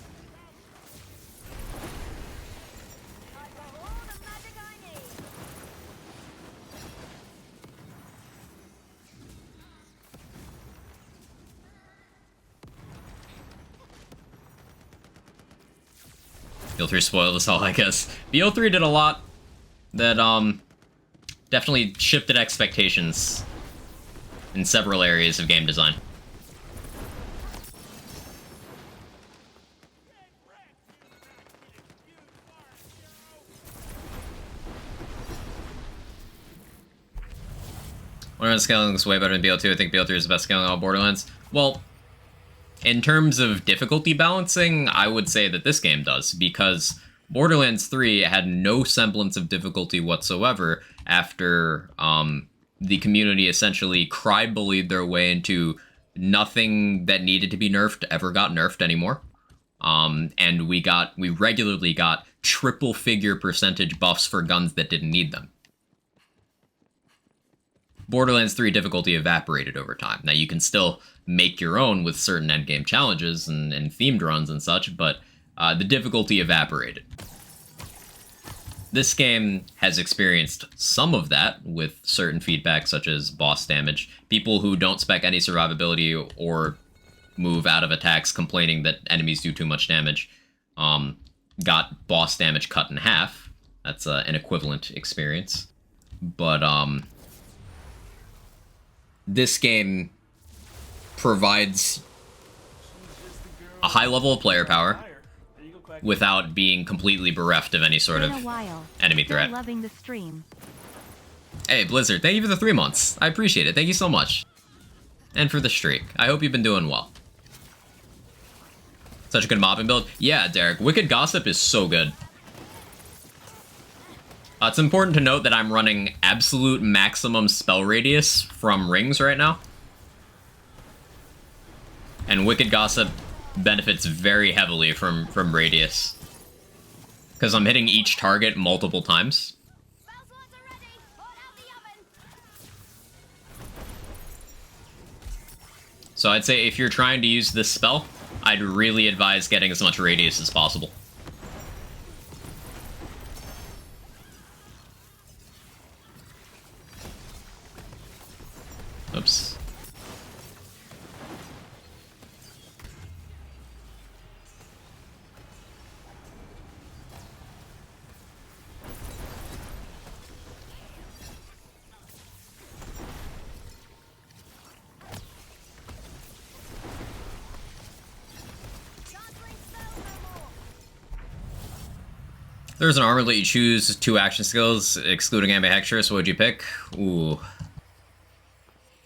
BO3 spoiled us all, I guess. BO3 did a lot that, definitely shifted expectations in several areas of game design. Borderlands scaling looks way better than BO2. I think BO3 is the best scaling on all Borderlands. Well, in terms of difficulty balancing, I would say that this game does, because Borderlands 3 had no semblance of difficulty whatsoever after the community essentially cry-bullied their way into nothing that needed to be nerfed ever got nerfed anymore. And we regularly got triple-figure percentage buffs for guns that didn't need them. Borderlands 3 difficulty evaporated over time. Now, you can still make your own with certain endgame challenges and themed runs and such, but the difficulty evaporated. This game has experienced some of that with certain feedback, such as boss damage. People who don't spec any survivability or move out of attacks complaining that enemies do too much damage got boss damage cut in half. That's an equivalent experience. But this game provides a high level of player power without being completely bereft of any sort of enemy threat. Loving the stream. Hey, Blizzard, thank you for the 3 months. I appreciate it. Thank you so much. And for the streak. I hope you've been doing well. Such a good mobbing build. Yeah, Derek, Wicked Gossip is so good. It's important to note that I'm running absolute maximum spell radius from rings right now. And Wicked Gossip benefits very heavily from radius. Because I'm hitting each target multiple times. So I'd say if you're trying to use this spell, I'd really advise getting as much radius as possible. Oops. There's an armor that you choose 2 action skills, excluding ambidextrous. What would you pick? Ooh.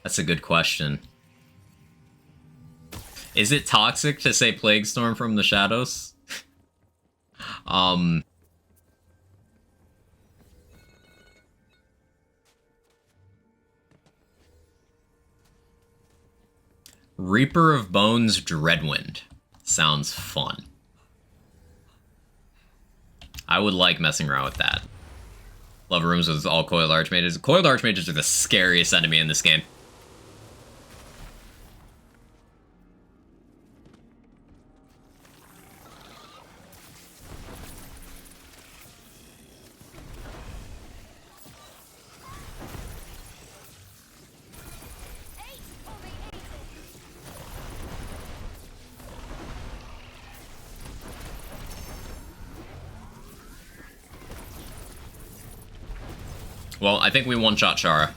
That's a good question. Is it toxic to say Plague Storm from the Shadows? Reaper of Bones Dreadwind. Sounds fun. I would like messing around with that. Love rooms with all coiled archmages. Coiled archmages are the scariest enemy in this game. Well, I think we one-shot Shara.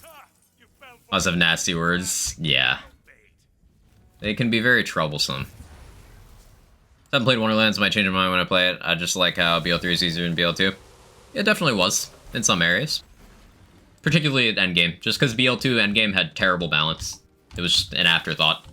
Ha! You fell for Must have nasty words. Yeah. bait. They can be very troublesome. Haven't played Wonderlands, might change my mind when I play it. I just like how BL3 is easier than BL2. It definitely was, in some areas. Particularly at endgame, just because BL2 endgame had terrible balance. It was just an afterthought.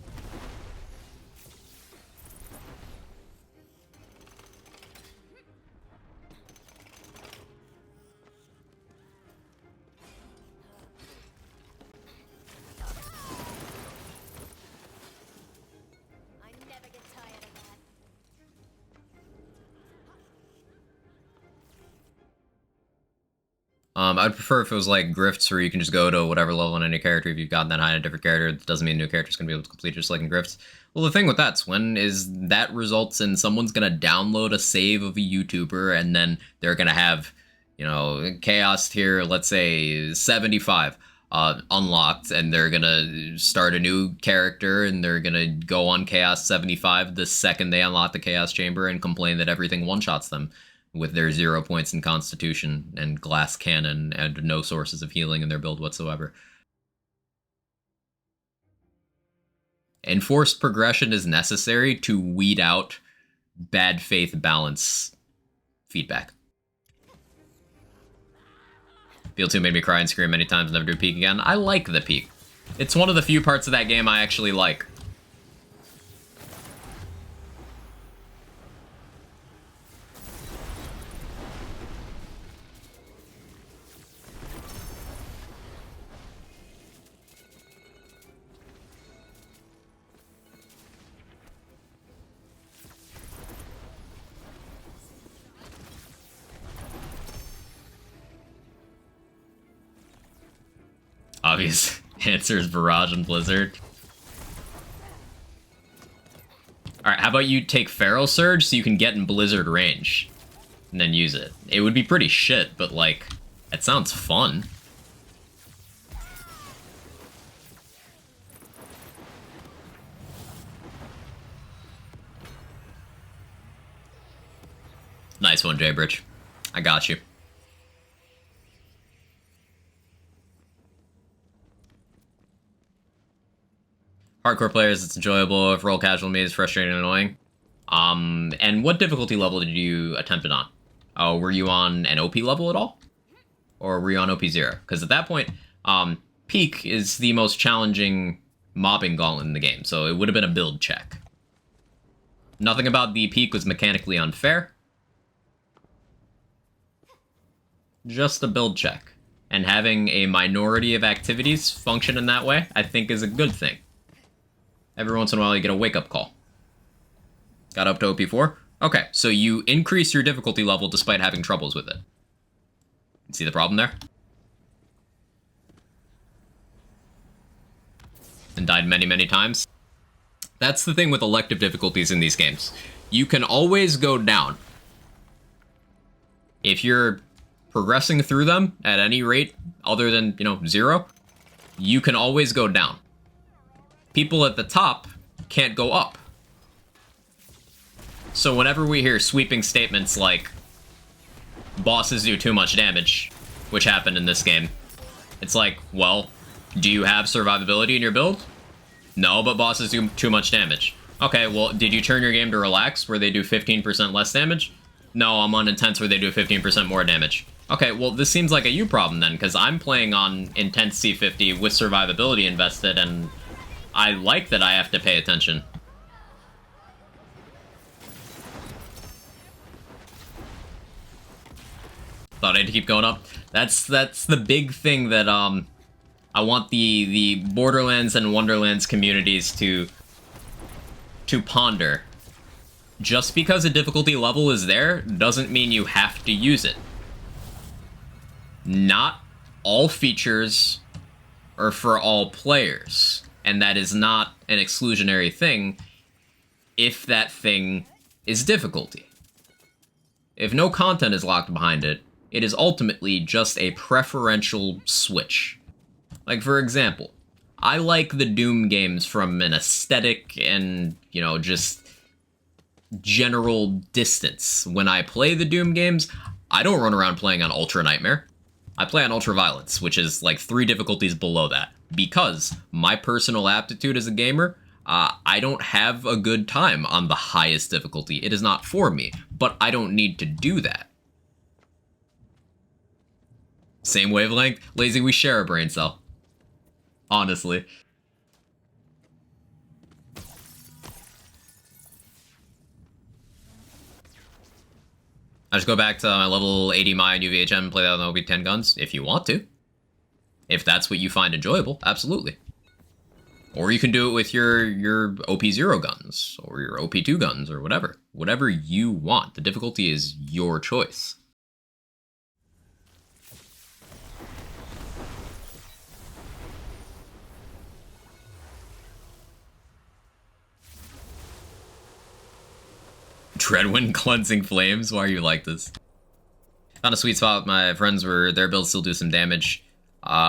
I never get tired of that. I'd prefer if it was like Grifts, where you can just go to whatever level in any character. If you've gotten that high in a different character, it doesn't mean a new character's gonna be able to complete it just like in Grifts. Well, the thing with that, Swin, is that results in someone's gonna download a save of a YouTuber, and then they're gonna have, you know, Chaos tier, let's say 75, unlocked, and they're gonna start a new character, and they're gonna go on Chaos 75 the second they unlock the Chaos Chamber and complain that everything one-shots them with their 0 points in Constitution and Glass Cannon and no sources of healing in their build whatsoever. Enforced progression is necessary to weed out bad faith balance feedback. BL2 made me cry and scream many times, never do peek again. I like the peek. It's one of the few parts of that game I actually like. Obvious answer is Barrage and Blizzard. Alright, how about you take Feral Surge so you can get in Blizzard range? And then use it. It would be pretty shit, but like, it sounds fun. Nice one, Jaybridge. I got you. Hardcore players, it's enjoyable. If role casual me, it's frustrating and annoying. And what difficulty level did you attempt it on? Oh, were you on an OP level at all? Or were you on OP 0? Because at that point, Peak is the most challenging mobbing gauntlet in the game, so it would have been a build check. Nothing about the Peak was mechanically unfair. Just a build check. And having a minority of activities function in that way, I think is a good thing. Every once in a while, you get a wake-up call. Got up to OP4? Okay, so you increase your difficulty level despite having troubles with it. See the problem there? And died many, many times. That's the thing with elective difficulties in these games. You can always go down. If you're progressing through them at any rate other than, 0, you can always go down. People at the top can't go up. So whenever we hear sweeping statements like, bosses do too much damage, which happened in this game, it's like, well, do you have survivability in your build? No, but bosses do too much damage. Okay, well, did you turn your game to relax, where they do 15% less damage? No, I'm on intense, where they do 15% more damage. Okay, well, this seems like a you problem then, because I'm playing on intense C50 with survivability invested, and I like that I have to pay attention. Thought I had to keep going up. That's the big thing that I want the Borderlands and Wonderlands communities to ponder. Just because a difficulty level is there doesn't mean you have to use it. Not all features are for all players, and that is not an exclusionary thing if that thing is difficulty. If no content is locked behind it, it is ultimately just a preferential switch. Like, for example, I like the Doom games from an aesthetic and, you know, just general distance. When I play the Doom games, I don't run around playing on Ultra Nightmare. I play on Ultra Violence, which is like 3 difficulties below that. Because my personal aptitude as a gamer, I don't have a good time on the highest difficulty. It is not for me, but I don't need to do that. Same wavelength? Lazy, we share a brain cell. Honestly. I just go back to my level 80 Maya and UVHM and play that on the OP10 guns, if you want to. If that's what you find enjoyable, absolutely. Or you can do it with your OP0 guns, or your OP2 guns, or whatever. Whatever you want. The difficulty is your choice. Dreadwind Cleansing Flames? Why are you like this? Found a sweet spot with my friends where their builds still do some damage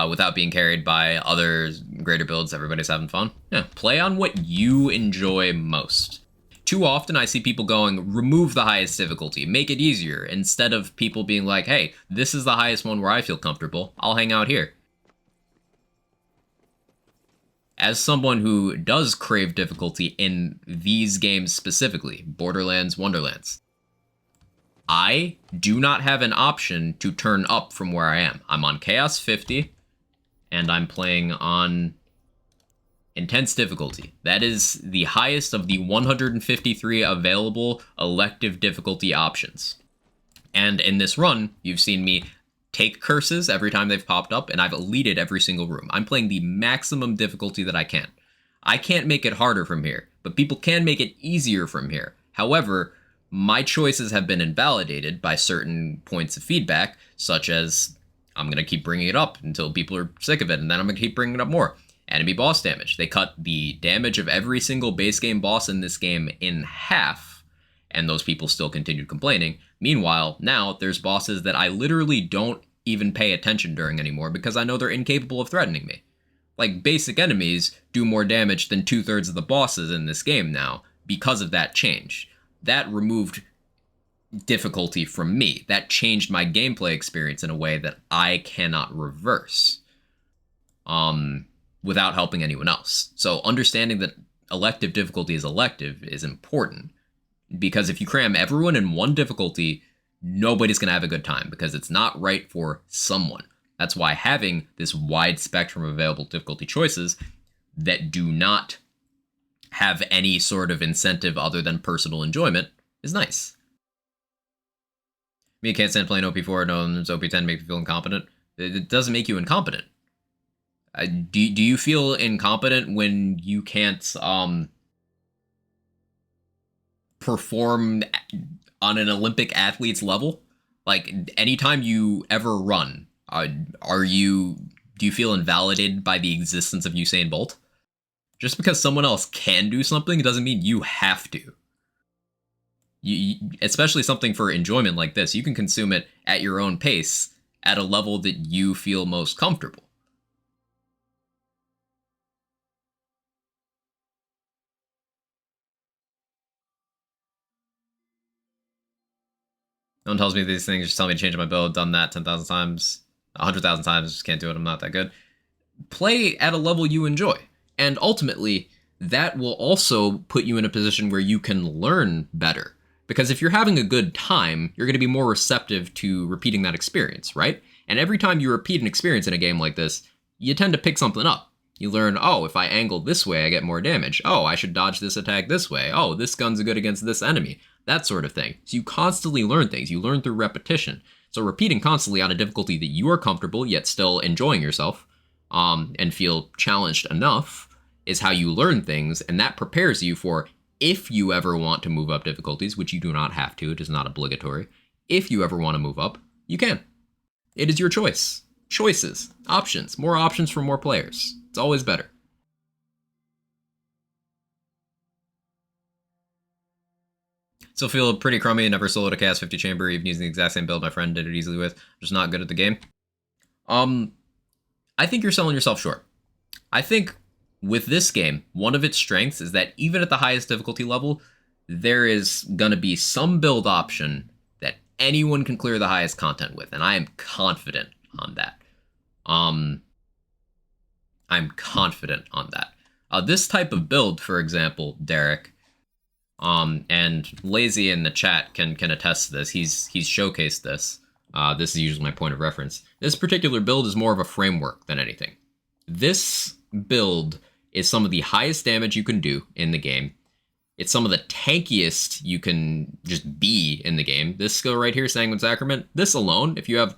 without being carried by other greater builds. Everybody's having fun. Yeah, play on what you enjoy most. Too often I see people going, remove the highest difficulty, make it easier, instead of people being like, hey, this is the highest one where I feel comfortable, I'll hang out here. As someone who does crave difficulty in these games specifically, Borderlands, Wonderlands, I do not have an option to turn up from where I am. I'm on Chaos 50, and I'm playing on Intense difficulty. That is the highest of the 153 available elective difficulty options. And in this run, you've seen me take curses every time they've popped up, and I've eluded every single room. I'm playing the maximum difficulty that I can. I can't make it harder from here, but people can make it easier from here. However, my choices have been invalidated by certain points of feedback, such as, I'm going to keep bringing it up until people are sick of it, and then I'm going to keep bringing it up more. Enemy boss damage. They cut the damage of every single base game boss in this game in half, and those people still continued complaining. Meanwhile, now there's bosses that I literally don't even pay attention during anymore because I know they're incapable of threatening me. Like, basic enemies do more damage than 2/3 of the bosses in this game now because of that change. That removed difficulty from me. That changed my gameplay experience in a way that I cannot reverse. Without helping anyone else. So understanding that elective difficulty is elective is important. Because if you cram everyone in one difficulty, nobody's going to have a good time because it's not right for someone. That's why having this wide spectrum of available difficulty choices that do not have any sort of incentive other than personal enjoyment is nice. Me can't stand playing OP4, no, OP10 make me feel incompetent. It doesn't make you incompetent. Do you feel incompetent when you can't perform on an Olympic athlete's level? Like, anytime you ever run, do you feel invalidated by the existence of Usain Bolt? Just because someone else can do something doesn't mean you have to. Especially something for enjoyment like this, you can consume it at your own pace at a level that you feel most comfortable. No one tells me these things, just tell me to change my build, done that 10,000 times, 100,000 times, just can't do it, I'm not that good. Play at a level you enjoy, and ultimately, that will also put you in a position where you can learn better. Because if you're having a good time, you're going to be more receptive to repeating that experience, right? And every time you repeat an experience in a game like this, you tend to pick something up. You learn, oh, if I angle this way, I get more damage. Oh, I should dodge this attack this way. Oh, this gun's good against this enemy. That sort of thing. So you constantly learn things. You learn through repetition. So repeating constantly on a difficulty that you are comfortable, yet still enjoying yourself, and feel challenged enough, is how you learn things, and that prepares you for, if you ever want to move up difficulties, which you do not have to, it is not obligatory, if you ever want to move up, you can. It is your choice. Choices. Options. More options for more players. It's always better. Still feel pretty crummy, never soloed a Chaos 50 chamber, even using the exact same build my friend did it easily with. Just not good at the game. I think you're selling yourself short. I think With this game, one of its strengths is that even at the highest difficulty level, there is going to be some build option that anyone can clear the highest content with, and I am confident on that. I'm confident on that. This type of build, for example, Derek, and Lazy in the chat can attest to this. He's showcased this. This is usually my point of reference. This particular build is more of a framework than anything. This build is some of the highest damage you can do in the game. It's some of the tankiest you can just be in the game. This skill right here, Sanguine Sacrament, this alone, if you have,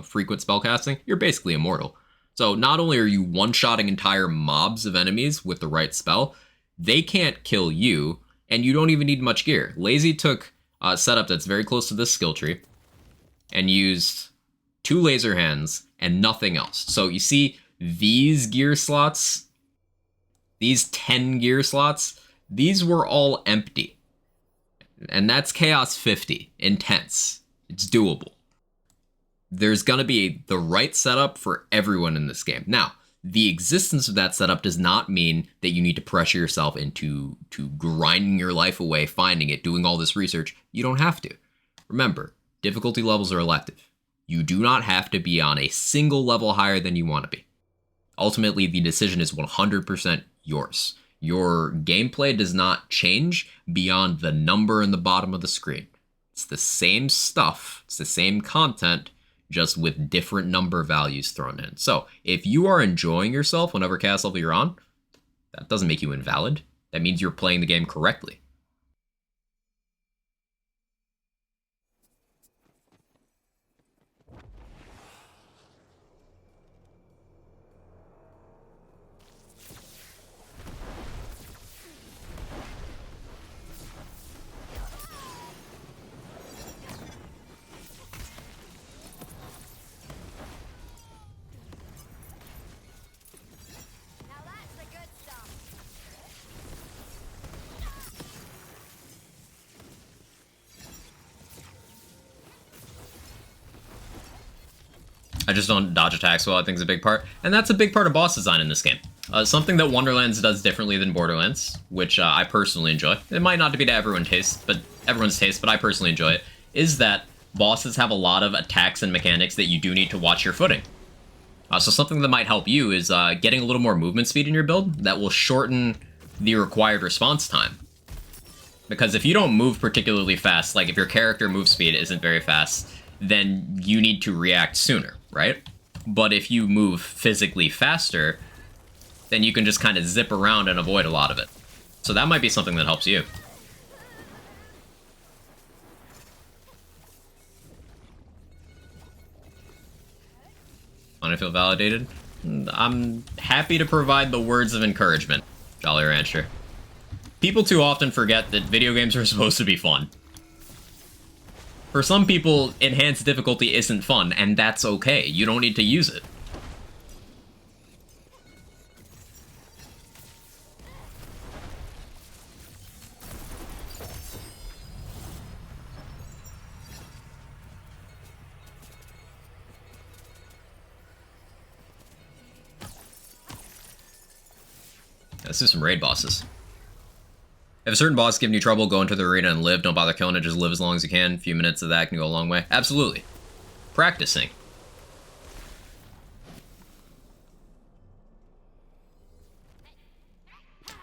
frequent spellcasting, you're basically immortal. So not only are you one-shotting entire mobs of enemies with the right spell, they can't kill you, and you don't even need much gear. Lazy took a setup that's very close to this skill tree and used 2 laser hands and nothing else. So you see these gear slots, these 10 gear slots, these were all empty. And that's Chaos 50. Intense. It's doable. There's going to be the right setup for everyone in this game. Now, the existence of that setup does not mean that you need to pressure yourself into grinding your life away, finding it, doing all this research. You don't have to. Remember, difficulty levels are elective. You do not have to be on a single level higher than you want to be. Ultimately, the decision is 100% yours. Your gameplay does not change beyond the number in the bottom of the screen. It's the same stuff. It's the same content, just with different number values thrown in. So if you are enjoying yourself whenever cast level you're on, that doesn't make you invalid. That means you're playing the game correctly. Now that's the good stuff. I just don't dodge attacks well, I think is a big part. And that's a big part of boss design in this game. Something that Wonderlands does differently than Borderlands, which I personally enjoy. It might not be to everyone's taste, but I personally enjoy it, is that bosses have a lot of attacks and mechanics that you do need to watch your footing. So something that might help you is getting a little more movement speed in your build that will shorten the required response time. Because if you don't move particularly fast, like if your character move speed isn't very fast, then you need to react sooner, right? But if you move physically faster, then you can just kind of zip around and avoid a lot of it. So that might be something that helps you. Want to feel validated? I'm happy to provide the words of encouragement, Jolly Rancher. People too often forget that video games are supposed to be fun. For some people, enhanced difficulty isn't fun, and that's okay. You don't need to use it. Let's do some raid bosses. If a certain boss is giving you trouble, go into the arena and live. Don't bother killing it, just live as long as you can. A few minutes of that can go a long way. Absolutely. Practicing.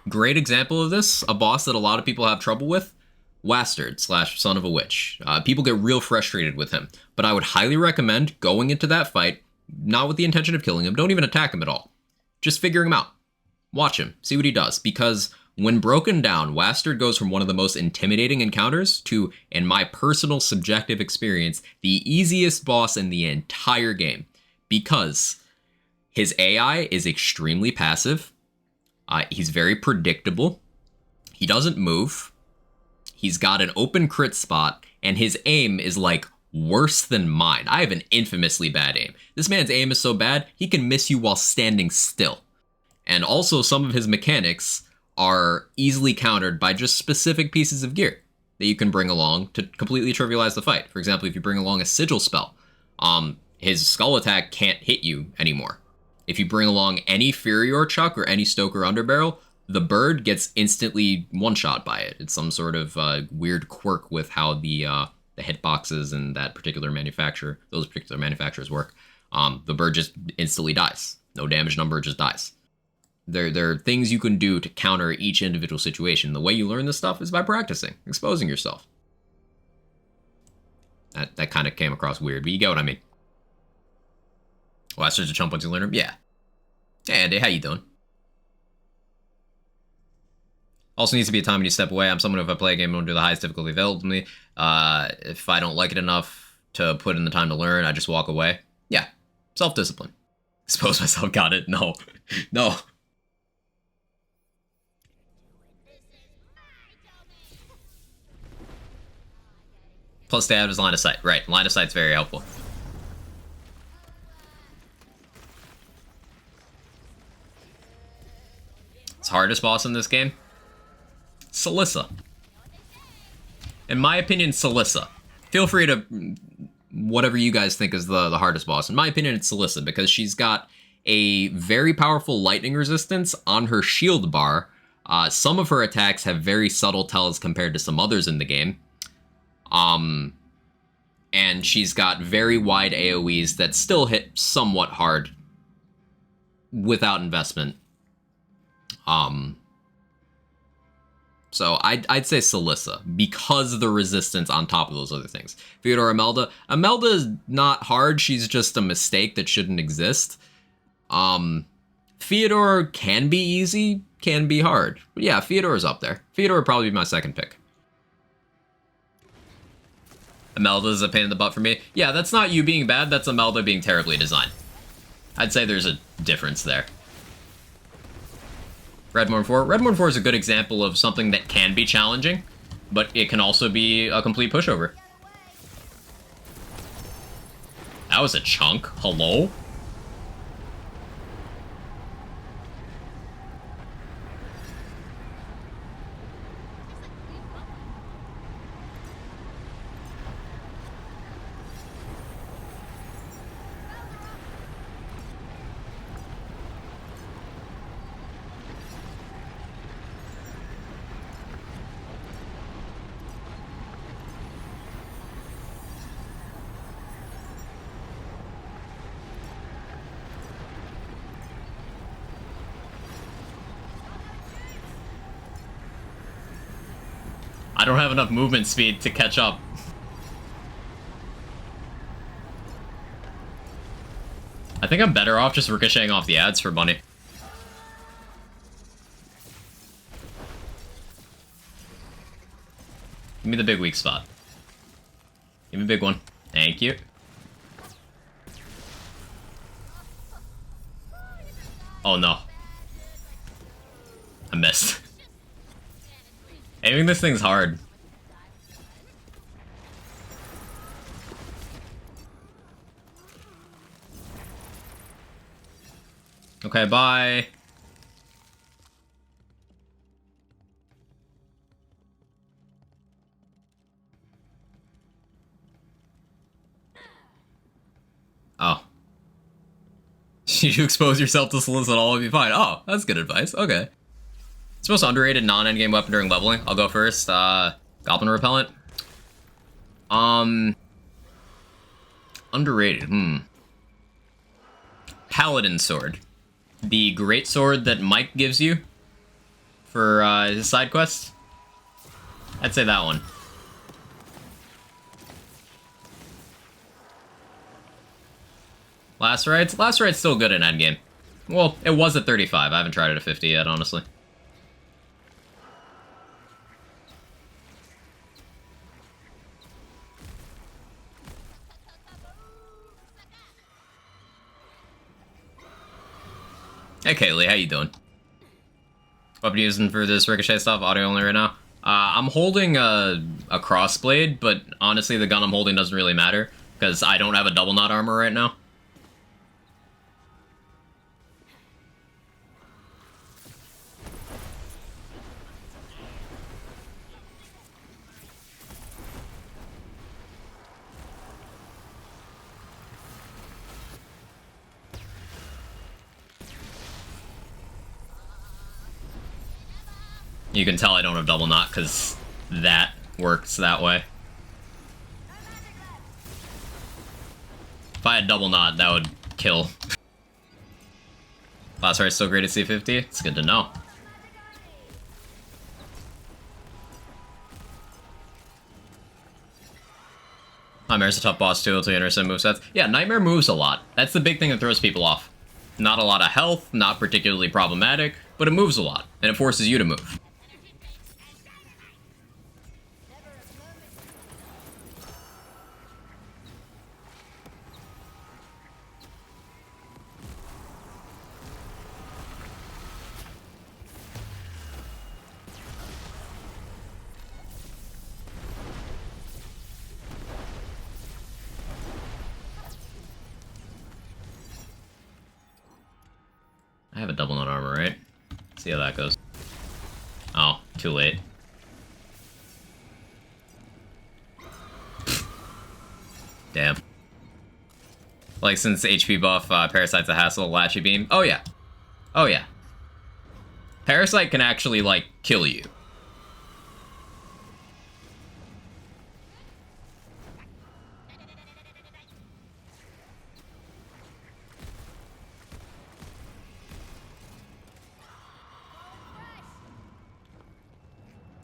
Great example of this, a boss that a lot of people have trouble with, Wastard / Son of a Witch. People get real frustrated with him, but I would highly recommend going into that fight, not with the intention of killing him, don't even attack him at all. Just figuring him out. Watch him, see what he does, because when broken down, Wastard goes from one of the most intimidating encounters to, in my personal subjective experience, the easiest boss in the entire game, because his AI is extremely passive, he's very predictable, he doesn't move, he's got an open crit spot, and his aim is like worse than mine. I have an infamously bad aim. This man's aim is so bad, he can miss you while standing still. And also some of his mechanics are easily countered by just specific pieces of gear that you can bring along to completely trivialize the fight. For example, if you bring along a sigil spell, his skull attack can't hit you anymore. if you bring along any Furior Chuck or any Stoker Underbarrel, the bird gets instantly one-shot by it. It's some sort of weird quirk with how the hitboxes and that particular manufacturer, those particular manufacturers work. The bird just instantly dies. No damage number, just dies. There are things you can do to counter each individual situation. The way you learn this stuff is by practicing, exposing yourself. That kind of came across weird, but you get what I mean. Well, that's just a chump once you learn them? Yeah. Hey, Andy, how you doing? Also needs to be a time when you step away. I'm someone, if I play a game, I don't do the highest difficulty available to me. If I don't like it enough to put in the time to learn, I just walk away. Yeah. Self-discipline. Expose myself, got it? No. No. Plus they have his line of sight. Right, line of sight's very helpful. It's hardest boss in this game? Salissa. In my opinion, Salissa. Feel free to... whatever you guys think is the hardest boss. In my opinion, it's Salissa, because she's got a very powerful lightning resistance on her shield bar. Some of her attacks have very subtle tells compared to some others in the game. And she's got very wide AoEs that still hit somewhat hard without investment. So I'd say Salissa, because of the resistance on top of those other things. Fyodor Imelda. Imelda is not hard, she's just a mistake that shouldn't exist. Fyodor can be easy, can be hard. But yeah, Fyodor's up there. Fyodor would probably be my second pick. Imelda's a pain in the butt for me. Yeah, that's not you being bad, that's Imelda being terribly designed. I'd say there's a difference there. Redmorn 4. Redmorn 4 is a good example of something that can be challenging, but it can also be a complete pushover. That was a chunk. Hello? I don't have enough movement speed to catch up. I think I'm better off just ricocheting off the ads for money. Give me the big weak spot. Give me a big one. Thank you. Oh no. I missed. Aiming this thing's hard. Okay, bye. Oh. You expose yourself to solicit all of you fine. Oh, that's good advice. Okay. It's the most underrated non-endgame weapon during leveling. I'll go first. Goblin Repellent. Underrated. Paladin Sword. The great sword that Mike gives you for his side quest. I'd say that one. Last Right's still good in endgame. Well, it was at 35. I haven't tried it at 50 yet, honestly. Hey Kaylee, how you doing? Weapon using for this ricochet stuff, audio only right now. I'm holding a crossblade, but honestly the gun I'm holding doesn't really matter, because I don't have a double knot armor right now. You can tell I don't have double knot because that works that way. If I had double knot, that would kill. Last rate's still great at C50? It's good to know. Nightmare's a tough boss too until you understand movesets. Yeah, Nightmare moves a lot. That's the big thing that throws people off. Not a lot of health, not particularly problematic, but it moves a lot, and it forces you to move. I have a double knot armor, right? See how that goes. Oh, too late. Damn. Like, since HP buff, Parasite's a hassle, Latchy Beam. Oh, yeah. Oh, yeah. Parasite can actually, like, kill you.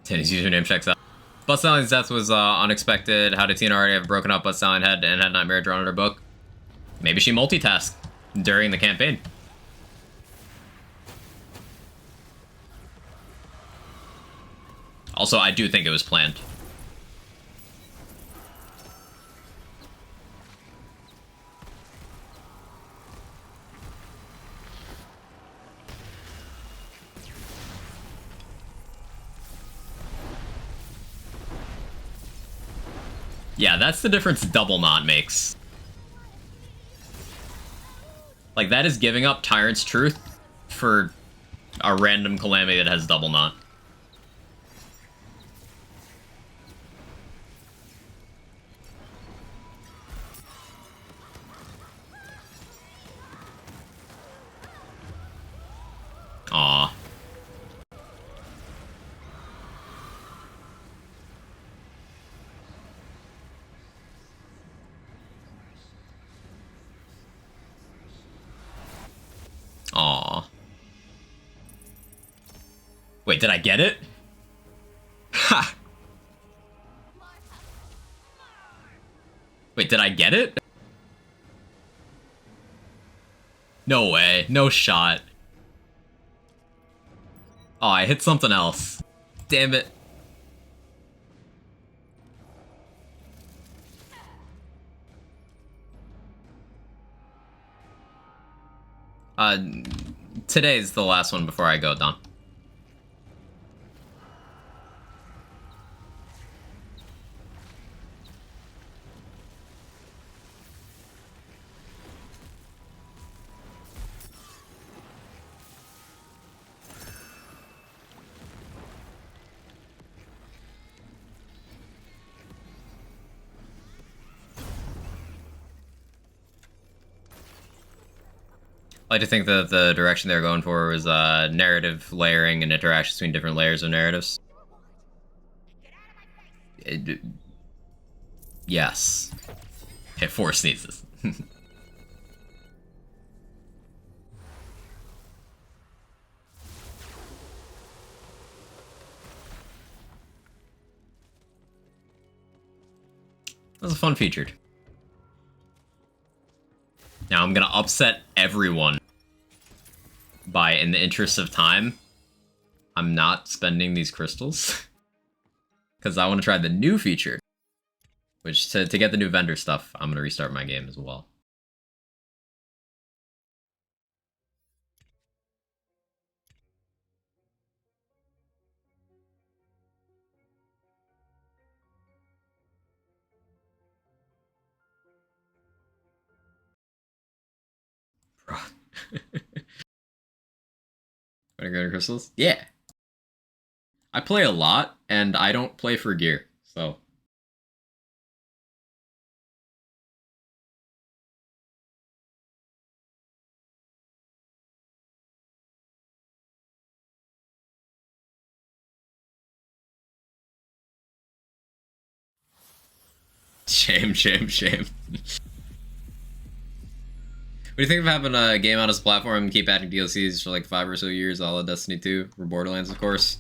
His username checks out. Buttstalion's death was unexpected. How did Tina already have a broken up Buttstallion head and had Nightmare drawn in her book? Maybe she multitasked during the campaign. Also, I do think it was planned. Yeah, that's the difference double knot makes. Like, that is giving up Tyrant's Truth for a random calamity that has double knot. Aw. Aw. Wait, did I get it? Ha! Wait, did I get it? No way. No shot. Oh, I hit something else. Damn it. Today's the last one before I go, Don. I like to think that the direction they were going for was narrative layering and interactions between different layers of narratives. Yes. Okay, 4 sneezes. That was a fun featured. Now I'm gonna upset everyone by, in the interest of time, I'm not spending these crystals. Because I want to try the new feature. Which, to get the new vendor stuff, I'm gonna restart my game as well. Bro. Wanna go to crystals? Yeah. I play a lot, and I don't play for gear, so Shame, shame, shame. What do you think of having a game on its platform and keep adding DLCs for like 5 or so years, all of Destiny 2, or Borderlands, of course?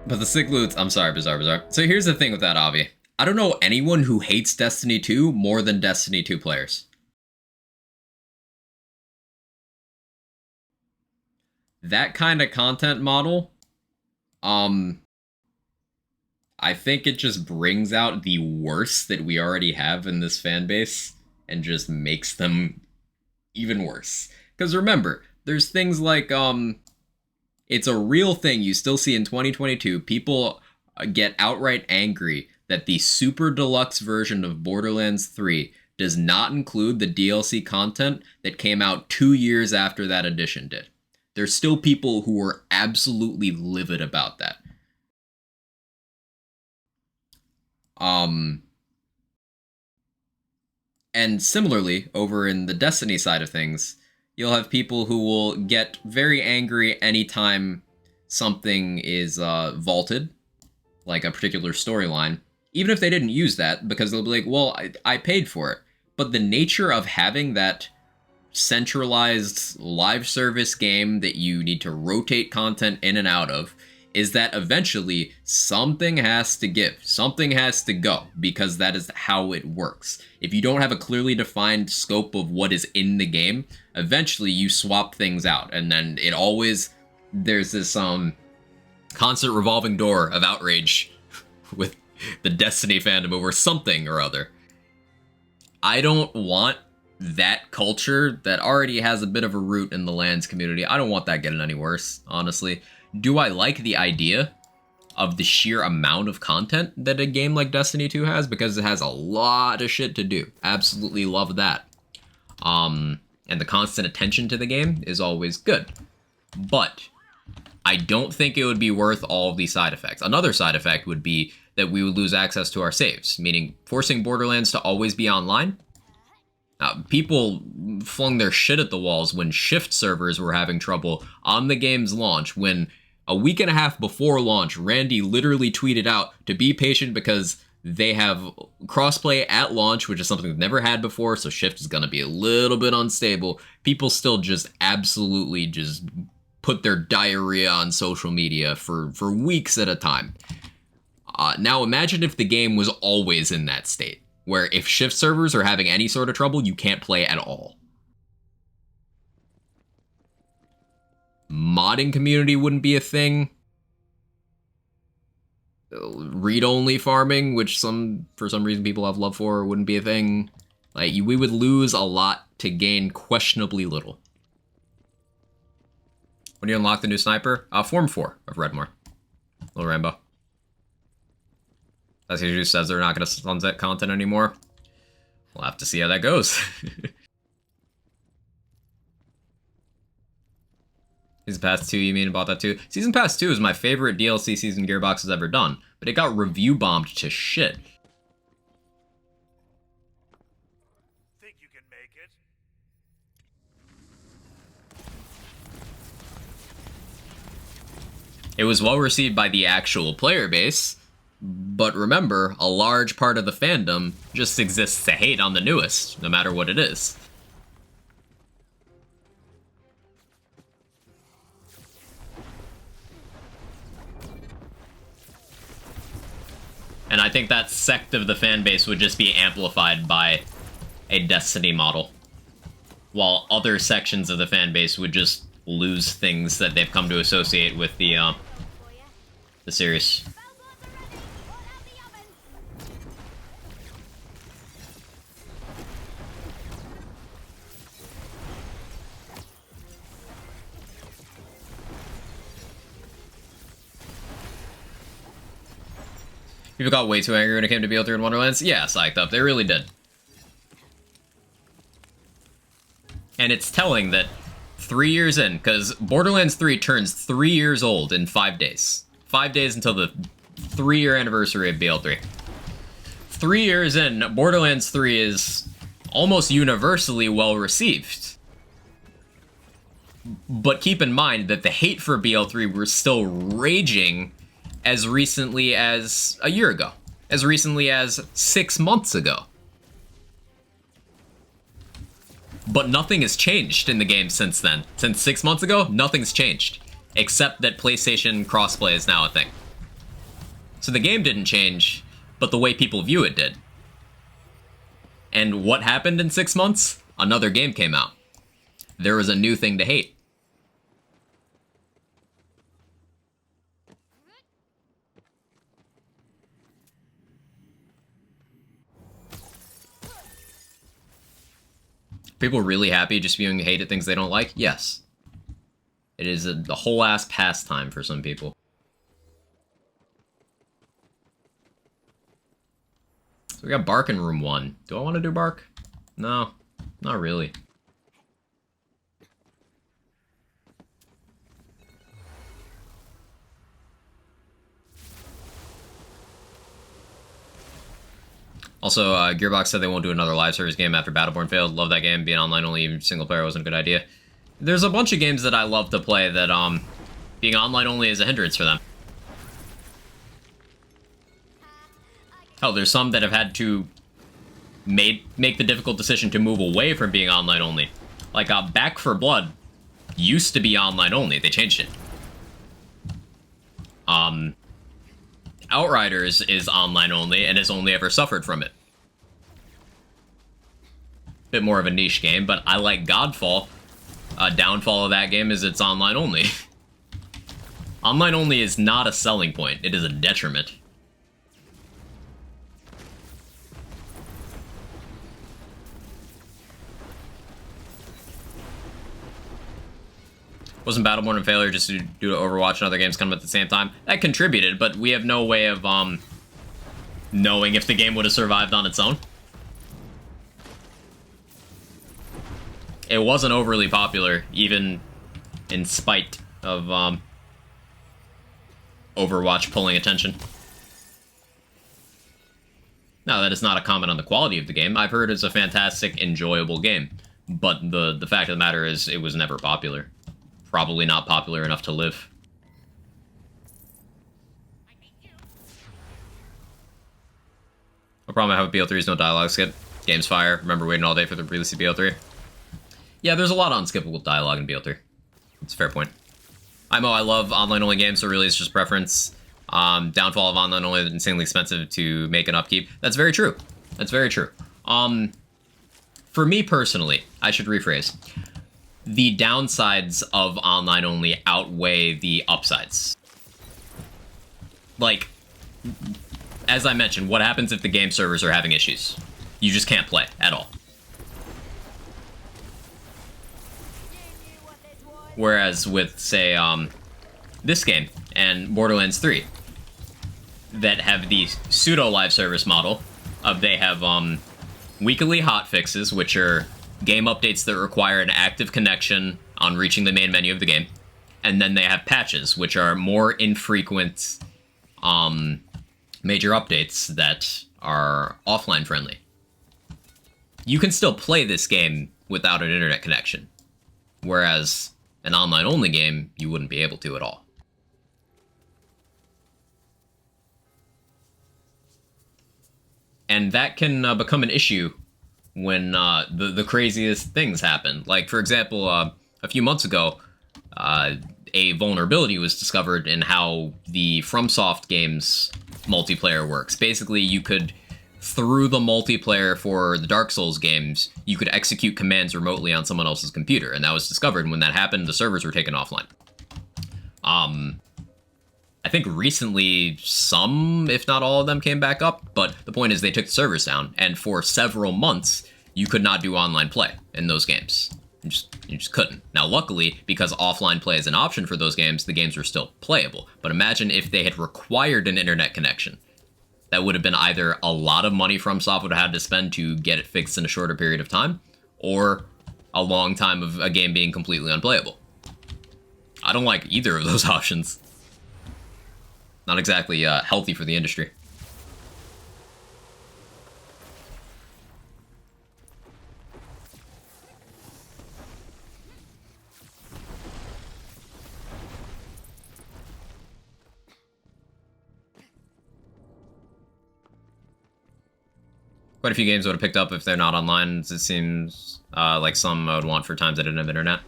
But the sick loot, I'm sorry, Bizarre. So here's the thing with that, Avi. I don't know anyone who hates Destiny 2 more than Destiny 2 players. That kind of content model, I think it just brings out the worst that we already have in this fan base and just makes them even worse. Because remember, there's things like, it's a real thing you still see in 2022. People get outright angry that the super deluxe version of Borderlands 3 does not include the DLC content that came out 2 years after that edition did. There's still people who are absolutely livid about that. And similarly, over in the Destiny side of things, you'll have people who will get very angry anytime something is vaulted, like a particular storyline, even if they didn't use that, because they'll be like, well, I paid for it. But the nature of having that centralized live service game that you need to rotate content in and out of is that eventually something has to give, something has to go, because that is how it works. If you don't have a clearly defined scope of what is in the game, eventually you swap things out, and then it always, there's this constant revolving door of outrage with the Destiny fandom over something or other. I don't want that culture that already has a bit of a root in the LANs community. I don't want that getting any worse, honestly. Do I like the idea of the sheer amount of content that a game like Destiny 2 has? Because it has a lot of shit to do. Absolutely love that. And the constant attention to the game is always good. But I don't think it would be worth all of these side effects. Another side effect would be that we would lose access to our saves, meaning forcing Borderlands to always be online. People flung their shit at the walls when Shift servers were having trouble on the game's launch, when a week and a half before launch, Randy literally tweeted out to be patient because they have crossplay at launch, which is something they've never had before, so Shift is going to be a little bit unstable. People still just absolutely just put their diarrhea on social media for weeks at a time. Now imagine if the game was always in that state, where if Shift servers are having any sort of trouble, you can't play at all. Modding community wouldn't be a thing. Read-only farming, which for some reason people have love for, wouldn't be a thing. Like, we would lose a lot to gain questionably little. When you unlock the new sniper? Form 4 of Redmore. Little Rainbow. That's who says they're not going to sunset content anymore. We'll have to see how that goes. Season Pass 2, you mean about that too? Season Pass 2 is my favorite DLC season Gearbox has ever done, but it got review bombed to shit. Think you can make it? It was well received by the actual player base, but remember, a large part of the fandom just exists to hate on the newest, no matter what it is. And I think that sect of the fan base would just be amplified by a Destiny model, while other sections of the fan base would just lose things that they've come to associate with the series. People got way too angry when it came to BL3 and Wonderlands. Yeah, psyched up. They really did. And it's telling that 3 years in, because Borderlands 3 turns 3 years old in 5 days. 5 days until the 3-year anniversary of BL3. 3 years in, Borderlands 3 is almost universally well received. But keep in mind that the hate for BL3 was still raging as recently as a year ago. as recently as 6 months ago. But nothing has changed in the game since then. Since 6 months ago, nothing's changed. Except that PlayStation crossplay is now a thing. So the game didn't change, but the way people view it did. And what happened in 6 months? Another game came out. There was a new thing to hate. People really happy just viewing hate at things they don't like? Yes. It is the whole ass pastime for some people. So we got Bark in room 1. Do I want to do Bark? No, not really. Also, Gearbox said they won't do another live service game after Battleborn failed. Love that game. Being online only, even single player wasn't a good idea. There's a bunch of games that I love to play that, being online only is a hindrance for them. Hell, there's some that have had to make the difficult decision to move away from being online only. Like, Back 4 Blood used to be online only. They changed it. Outriders is online only and has only ever suffered from it. Bit more of a niche game, but I like Godfall. Downfall of that game is it's online only. Online only is not a selling point, it is a detriment. Wasn't Battleborn a failure just due to Overwatch and other games coming at the same time? That contributed, but we have no way of knowing if the game would have survived on its own. It wasn't overly popular, even in spite of Overwatch pulling attention. Now, that is not a comment on the quality of the game. I've heard it's a fantastic, enjoyable game. But the fact of the matter is, it was never popular. Probably not popular enough to live. No problem I have with BO3 is no dialogue skip. Game's fire. Remember waiting all day for the release of BO3? Yeah, there's a lot of unskippable dialogue in BO3. It's a fair point. I love online-only games, so really it's just preference. Downfall of online-only is insanely expensive to make and upkeep. That's very true. That's very true. For me personally, I should rephrase. The downsides of online-only outweigh the upsides. Like, as I mentioned, what happens if the game servers are having issues? You just can't play at all. Whereas with, say, this game and Borderlands 3, that have the pseudo-live service model of they have weekly hotfixes, which are game updates that require an active connection on reaching the main menu of the game, and then they have patches, which are more infrequent major updates that are offline friendly. You can still play this game without an internet connection, whereas an online-only game, you wouldn't be able to at all. And that can become an issue when the craziest things happen. Like, for example, a few months ago, a vulnerability was discovered in how the FromSoft games multiplayer works. Basically, you could, through the multiplayer for the Dark Souls games, you could execute commands remotely on someone else's computer, and that was discovered. And when that happened, the servers were taken offline. I think recently some, if not all of them, came back up, but the point is they took the servers down, and for several months, you could not do online play in those games. You just couldn't. Now, luckily, because offline play is an option for those games, the games were still playable. But imagine if they had required an internet connection. That would have been either a lot of money FromSoft would have had to spend to get it fixed in a shorter period of time, or a long time of a game being completely unplayable. I don't like either of those options. Not exactly healthy for the industry. Quite a few games I would have picked up if they're not online. It seems like some I would want for times I didn't have internet.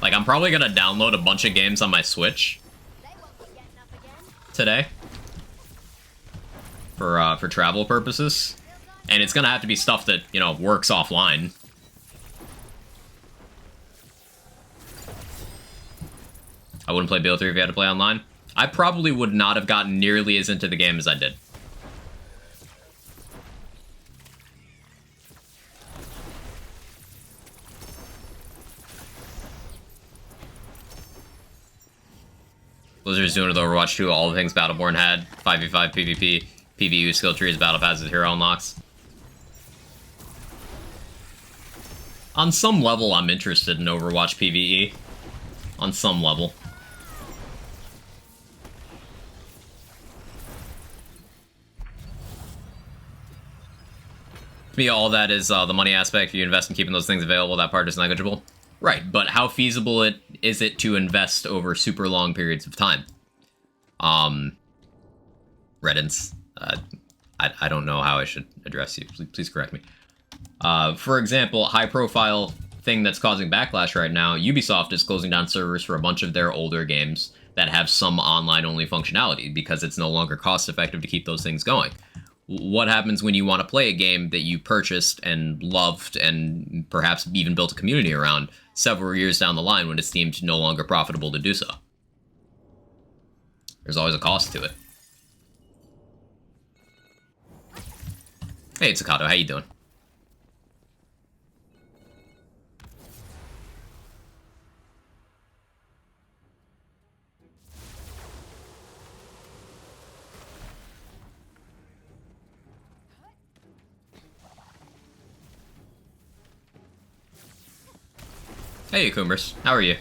Like, I'm probably gonna download a bunch of games on my Switch today for travel purposes, and it's gonna have to be stuff that, you know, works offline. I wouldn't play BO3 if you had to play online. I probably would not have gotten nearly as into the game as I did. Blizzard's doing with Overwatch 2 all the things Battleborn had. 5v5 PvP, PvU skill trees, battle passes, hero unlocks. On some level, I'm interested in Overwatch PvE. On some level. To me, all that is the money aspect. If you invest in keeping those things available, that part is negligible. Right, but how feasible is it to invest over super long periods of time? Reddins. I don't know how I should address you. Please correct me. For example, high-profile thing that's causing backlash right now, Ubisoft is closing down servers for a bunch of their older games that have some online-only functionality because it's no longer cost-effective to keep those things going. What happens when you want to play a game that you purchased and loved and perhaps even built a community around several years down the line when it's deemed no longer profitable to do so? There's always a cost to it. Hey, Tsukato, how you doing? Hey, Kumbers. How are you?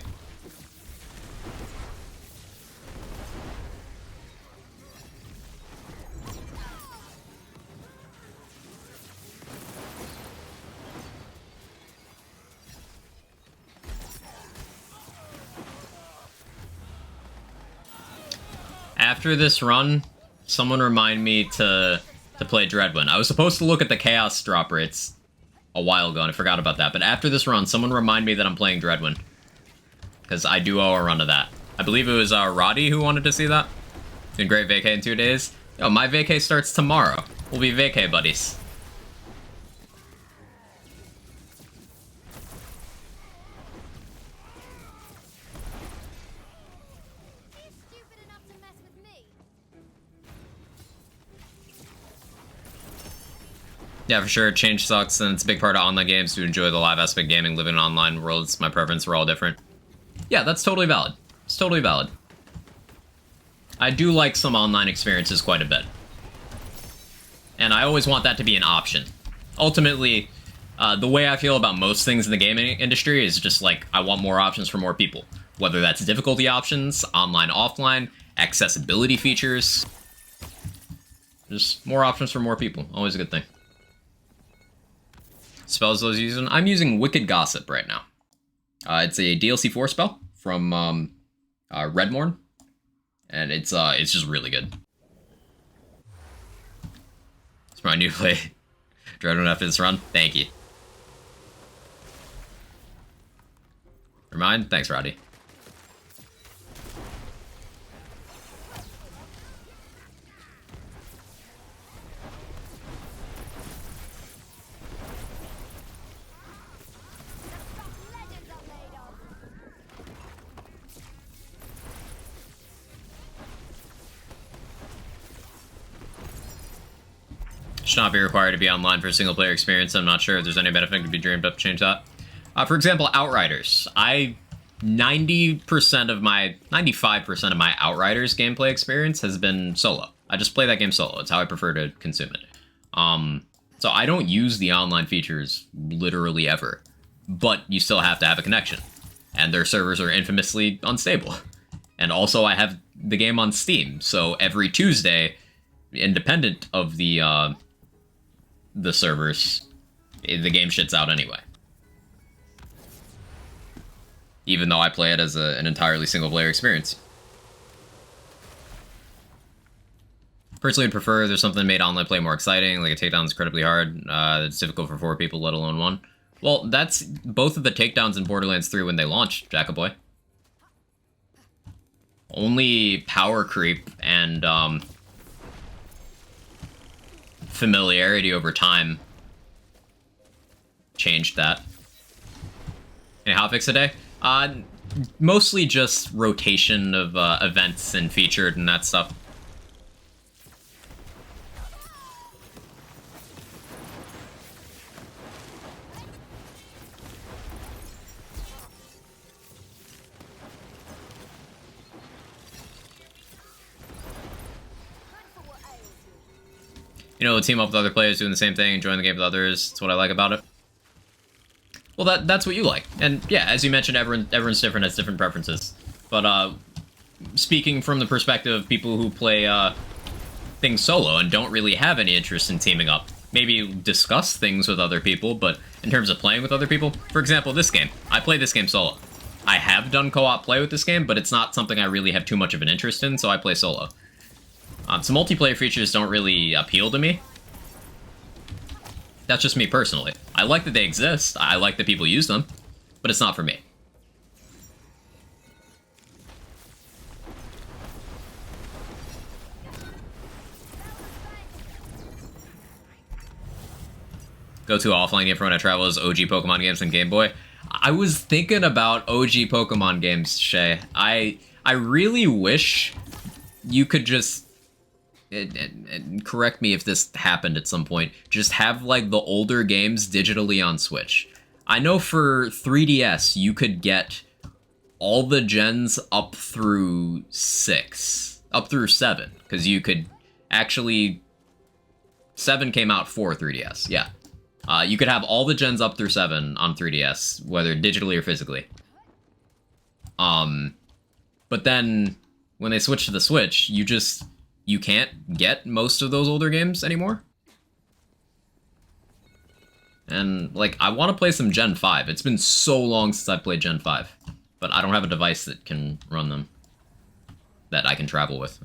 After this run, someone remind me to play Dreadwind. I was supposed to look at the Chaos drop rates a while ago, and I forgot about that. But after this run, someone remind me that I'm playing Dreadwind. Because I do owe a run to that. I believe it was Roddy who wanted to see that. Doing great vacay in 2 days. Yo, my vacay starts tomorrow. We'll be vacay buddies. Yeah, for sure. Change sucks, and it's a big part of online games to enjoy the live aspect of gaming. Living in an online world, it's my preference. We're all different. Yeah, that's totally valid. It's totally valid. I do like some online experiences quite a bit. And I always want that to be an option. Ultimately, the way I feel about most things in the gaming industry is just like, I want more options for more people. Whether that's difficulty options, online, offline, accessibility features. Just more options for more people. Always a good thing. Spells I was using. I'm using Wicked Gossip right now. It's a DLC 4 spell from Redmorn, and it's just really good. It's my new play. Dreadwind after this run. Thank you. Remind? Thanks, Roddy. Should not be required to be online for a single player experience. I'm not sure if there's any benefit to be dreamed up to change that. For example, Outriders. 95% of my Outriders gameplay experience has been solo. I just play that game solo. It's how I prefer to consume it. So I don't use the online features literally ever, but you still have to have a connection, and their servers are infamously unstable. And also I have the game on Steam, so every Tuesday, independent of the servers, the game shits out anyway. Even though I play it as an entirely single-player experience. Personally, I'd prefer there's something that made online play more exciting, like a takedown is incredibly hard. It's difficult for 4 people, let alone 1. Well, that's both of the takedowns in Borderlands 3 when they launched, Jackaboy. Only power creep and familiarity over time changed that. Any hotfix today? Mostly just rotation of events and featured and that stuff. You know, team up with other players doing the same thing, enjoying the game with others. That's what I like about it. Well, that's what you like. And yeah, as you mentioned, everyone's different, has different preferences. But speaking from the perspective of people who play things solo and don't really have any interest in teaming up, maybe discuss things with other people, but in terms of playing with other people, for example, this game. I play this game solo. I have done co-op play with this game, but it's not something I really have too much of an interest in, so I play solo. So multiplayer features don't really appeal to me. That's just me personally. I like that they exist, I like that people use them, but it's not for me. Go-to offline game for when I travel is OG Pokemon games and Game Boy. I was thinking about OG Pokemon games, Shay. I really wish you could just... and correct me if this happened at some point, just have like the older games digitally on Switch. I know for 3DS you could get all the gens up through 7, because you could actually... 7 came out for 3DS, yeah. You could have all the gens up through 7 on 3DS, whether digitally or physically. But then when they switch to the Switch, you can't get most of those older games anymore. And, like, I want to play some Gen 5. It's been so long since I've played Gen 5. But I don't have a device that can run them. That I can travel with.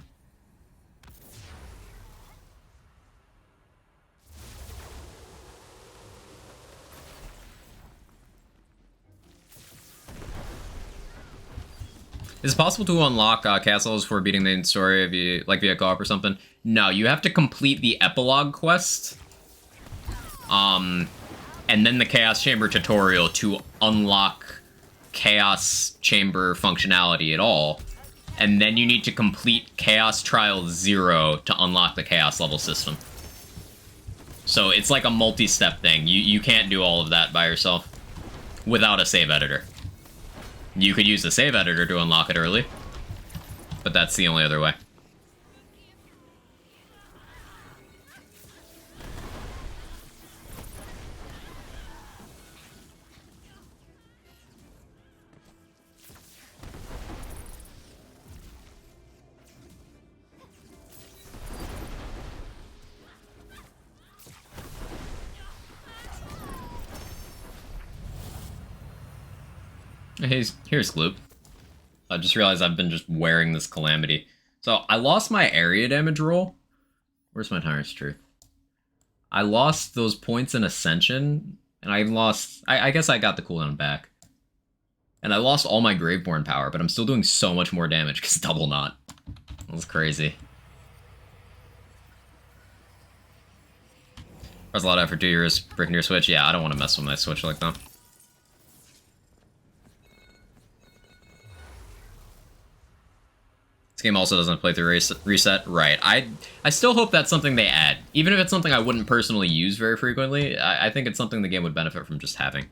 Is it possible to unlock castles for beating the main story if you, like via co-op or something? No, you have to complete the epilogue quest. And then the Chaos Chamber tutorial to unlock Chaos Chamber functionality at all. And then you need to complete Chaos Trial 0 to unlock the Chaos level system. So it's like a multi-step thing. You can't do all of that by yourself without a save editor. You could use the save editor to unlock it early, but that's the only other way. Here's Gloop. I just realized I've been just wearing this Calamity. So, I lost my area damage roll. Where's my Tyrant's Truth? I lost those points in Ascension, and I lost... I guess I got the cooldown back. And I lost all my Graveborn power, but I'm still doing so much more damage, because double knot. That's crazy. There's a lot of effort to your breaking your Switch. Yeah, I don't want to mess with my Switch like that. This game also doesn't play through reset. Right. I still hope that's something they add. Even if it's something I wouldn't personally use very frequently, I think it's something the game would benefit from just having.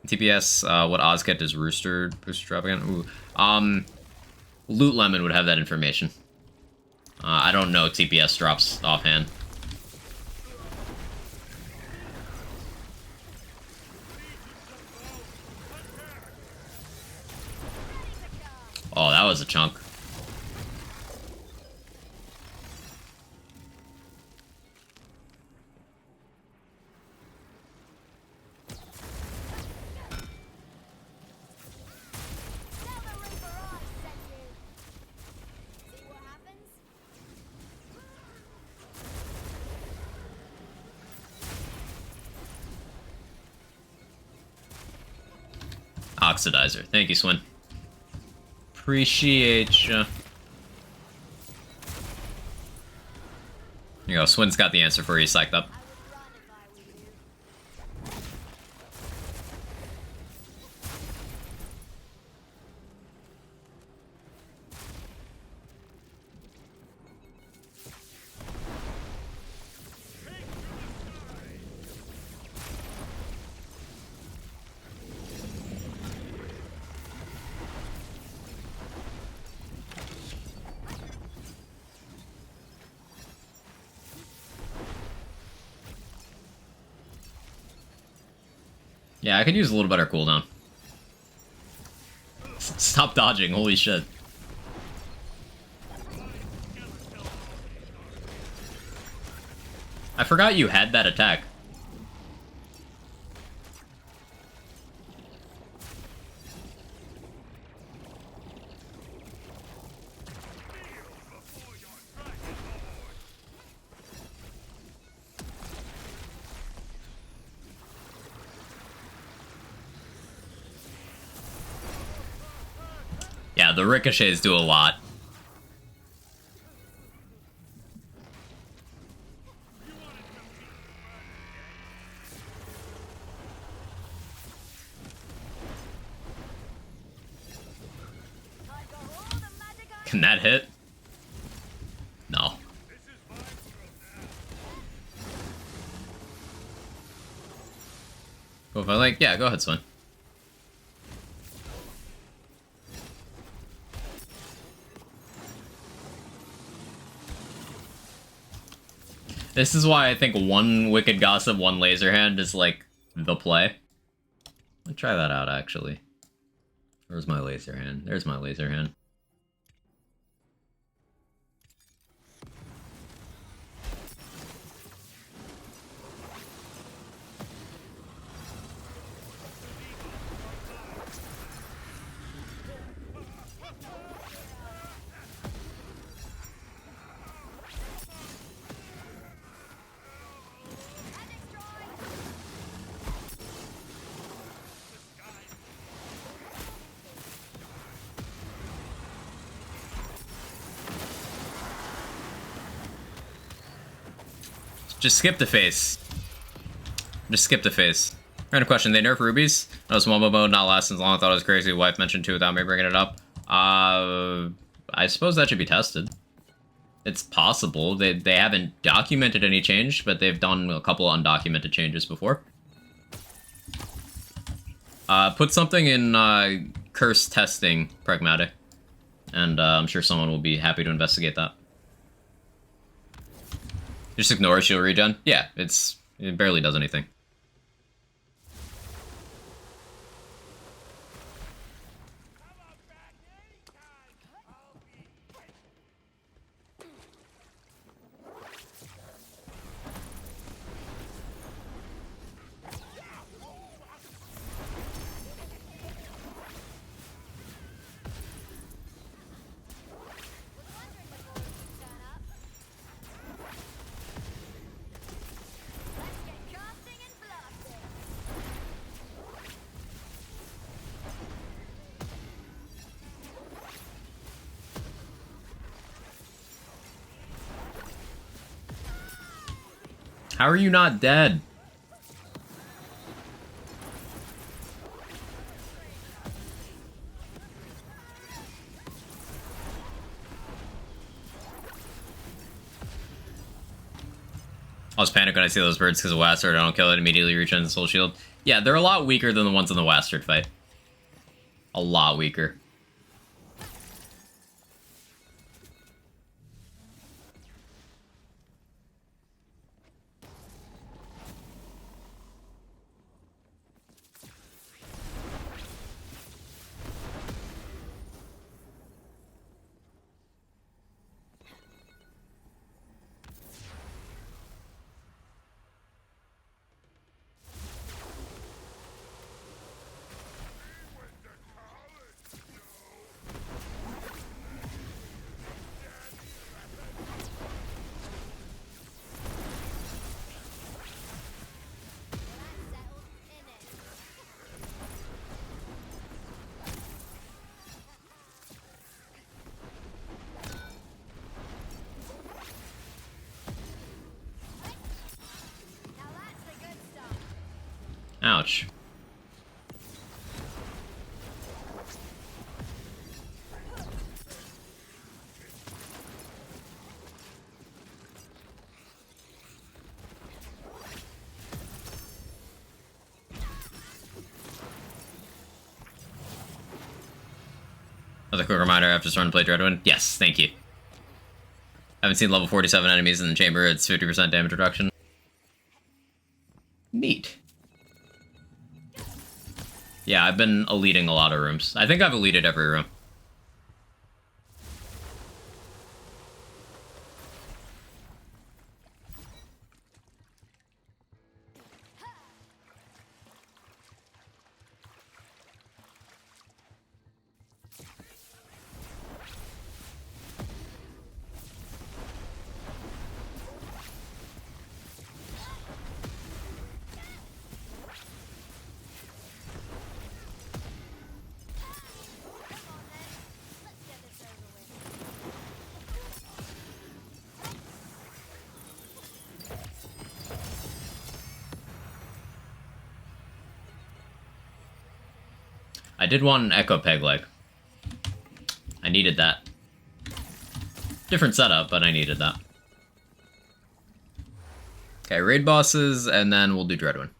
TPS, what Ozkit does Rooster booster drop again? Ooh. Loot Lemon would have that information. I don't know TPS drops offhand. Oh, that was a chunk. Oxidizer. Thank you, Swin. Appreciate ya. Here you go. Swin's got the answer for you. Psyched up. Yeah, I could use a little better cooldown. Stop dodging, holy shit. I forgot you had that attack. Yeah, the ricochets do a lot. Can that hit? No. Go if I like, yeah, go ahead, Swin. This is why I think one Wicked Gossip, one Laser Hand is like the play. Let's try that out actually. Where's my Laser Hand? There's my Laser Hand. Just skip the face. Just skip the face. Random question, they nerf rubies? No, it's Momo mode, not last as long. I thought it was crazy. Wife mentioned too without me bringing it up. I suppose that should be tested. It's possible. They haven't documented any change, but they've done a couple undocumented changes before. Put something in curse testing, Pragmatic. And I'm sure someone will be happy to investigate that. Just ignore shield regen? Yeah, it barely does anything. How are you not dead? I was panicked when I see those birds because of Wastard. I don't kill it, immediately reach in the soul shield. Yeah, they're a lot weaker than the ones in the Wastard fight. A lot weaker. much. Another quick reminder, I have to start to play Dreadwind. Yes, thank you. Haven't seen level 47 enemies in the chamber, it's 50% damage reduction. Neat. Yeah, I've been eliting a lot of rooms. I think I've elited every room. I did want an Echo Peg leg. I needed that. Different setup, but I needed that. Okay, raid bosses, and then we'll do Dreadwind.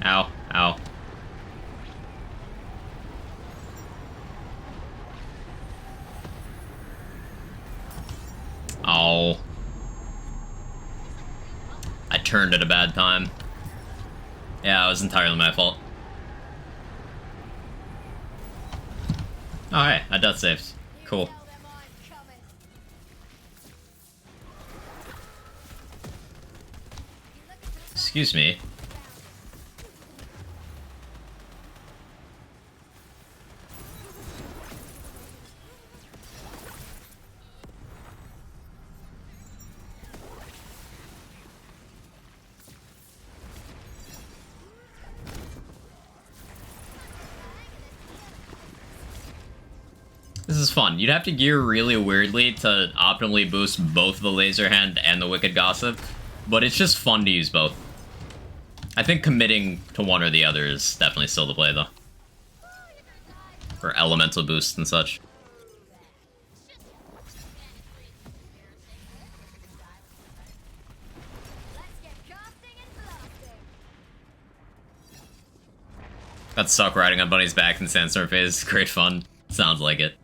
Ow, ow. Oh. I turned at a bad time. Yeah, it was entirely my fault. Oh, hey, I death saved. Cool. Excuse me. This is fun. You'd have to gear really weirdly to optimally boost both the Laser Hand and the Wicked Gossip, but it's just fun to use both. I think committing to one or the other is definitely still the play, though. For elemental boosts and such. Got stuck riding on Bunny's back in Sandstorm phase. Great fun. Sounds like it.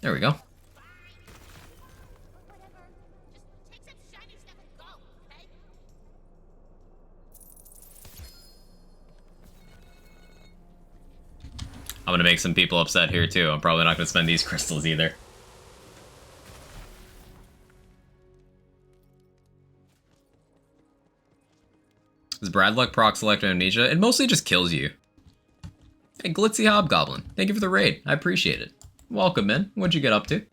There we go. I'm gonna make some people upset here too. I'm probably not gonna spend these crystals either. Does Bradluck proc Selective Amnesia? It mostly just kills you. Hey, Glitzy Hobgoblin. Thank you for the raid. I appreciate it. Welcome, man. What'd you get up to?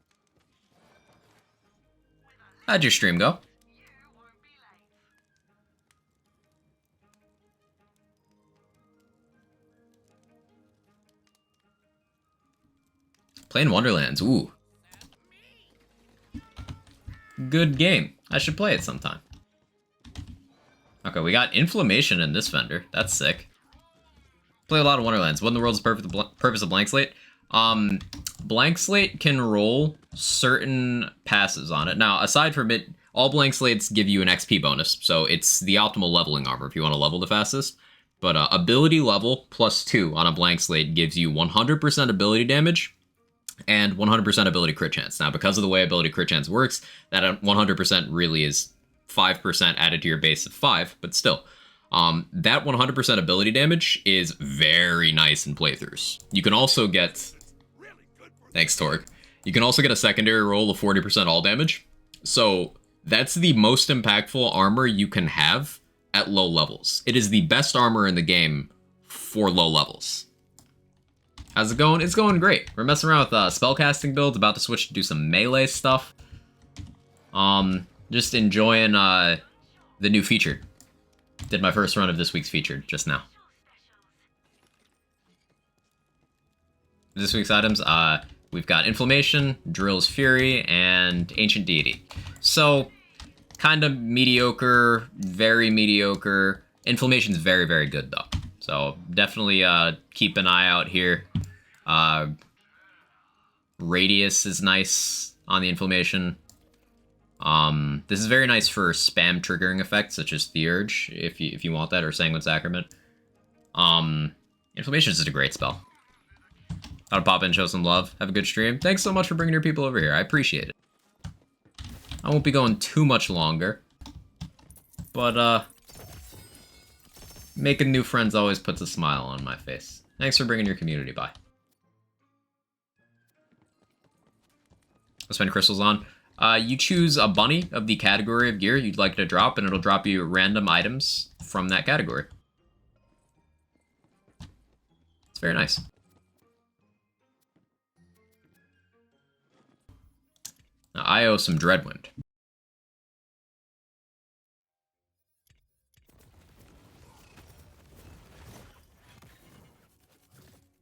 How'd your stream go? Playing Wonderlands. Ooh. Good game. I should play it sometime. Okay, we got Inflammation in this vendor. That's sick. Play a lot of Wonderlands. What in the world is purpose of Blank Slate? Blank Slate can roll certain passes on it. Now, aside from it, all Blank Slates give you an XP bonus, so it's the optimal leveling armor if you want to level the fastest. But ability level +2 on a Blank Slate gives you 100% ability damage and 100% ability crit chance. Now, because of the way ability crit chance works, that 100% really is 5% added to your base of 5, but still. That 100% ability damage is very nice in playthroughs. You can also get... Thanks, Torque. You can also get a secondary roll of 40% all damage. So that's the most impactful armor you can have at low levels. It is the best armor in the game for low levels. How's it going? It's going great. We're messing around with spellcasting builds, about to switch to do some melee stuff. Just enjoying the new feature. Did my first run of this week's featured just now. This week's items, we've got Inflammation, Drill's Fury, and Ancient Deity. So, kind of mediocre, very mediocre. Inflammation's very, very good, though. So, definitely keep an eye out here. Radius is nice on the Inflammation. This is very nice for spam triggering effects, such as Theurge, if you want that, or Sanguine Sacrament. Inflammation is just a great spell. Thought I'd pop in and show some love. Have a good stream. Thanks so much for bringing your people over here. I appreciate it. I won't be going too much longer. But, making new friends always puts a smile on my face. Thanks for bringing your community by. I'll spend crystals on. You choose a bunny of the category of gear you'd like to drop, and it'll drop you random items from that category. It's very nice. Now, I owe some Dreadwind.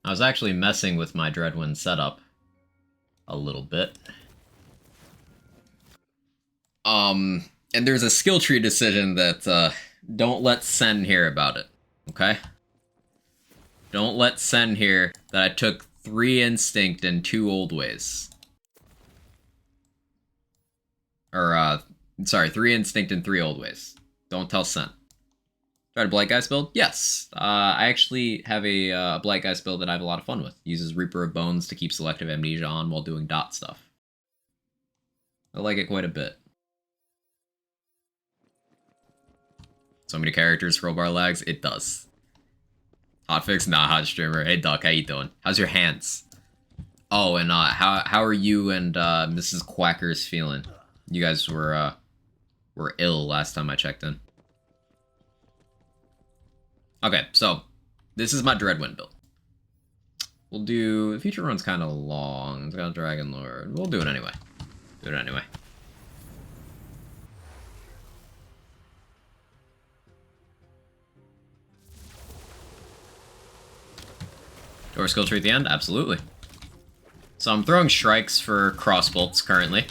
I was actually messing with my Dreadwind setup a little bit. And there's a skill tree decision that, don't let Sen hear about it, okay? Don't let Sen hear that I took 3 Instinct and 2 Old Ways. Or, sorry, 3 Instinct and 3 Old Ways. Don't tell Sen. Try to Blight Geist build? Yes. I actually have a Blight Geist build that I have a lot of fun with. Uses Reaper of Bones to keep Selective Amnesia on while doing dot stuff. I like it quite a bit. So many characters, scrollbar lags? It does. Hotfix? Nah, hot streamer. Hey, Duck, how you doing? How's your hands? Oh, and how are you and Mrs. Quackers feeling? You guys were ill last time I checked in. Okay, so this is my Dreadwind build. We'll do... The feature run's kind of long. It's got a Dragon Lord. We'll do it anyway. Do it anyway. Door skill tree at the end? Absolutely. So I'm throwing Shrikes for crossbolts currently.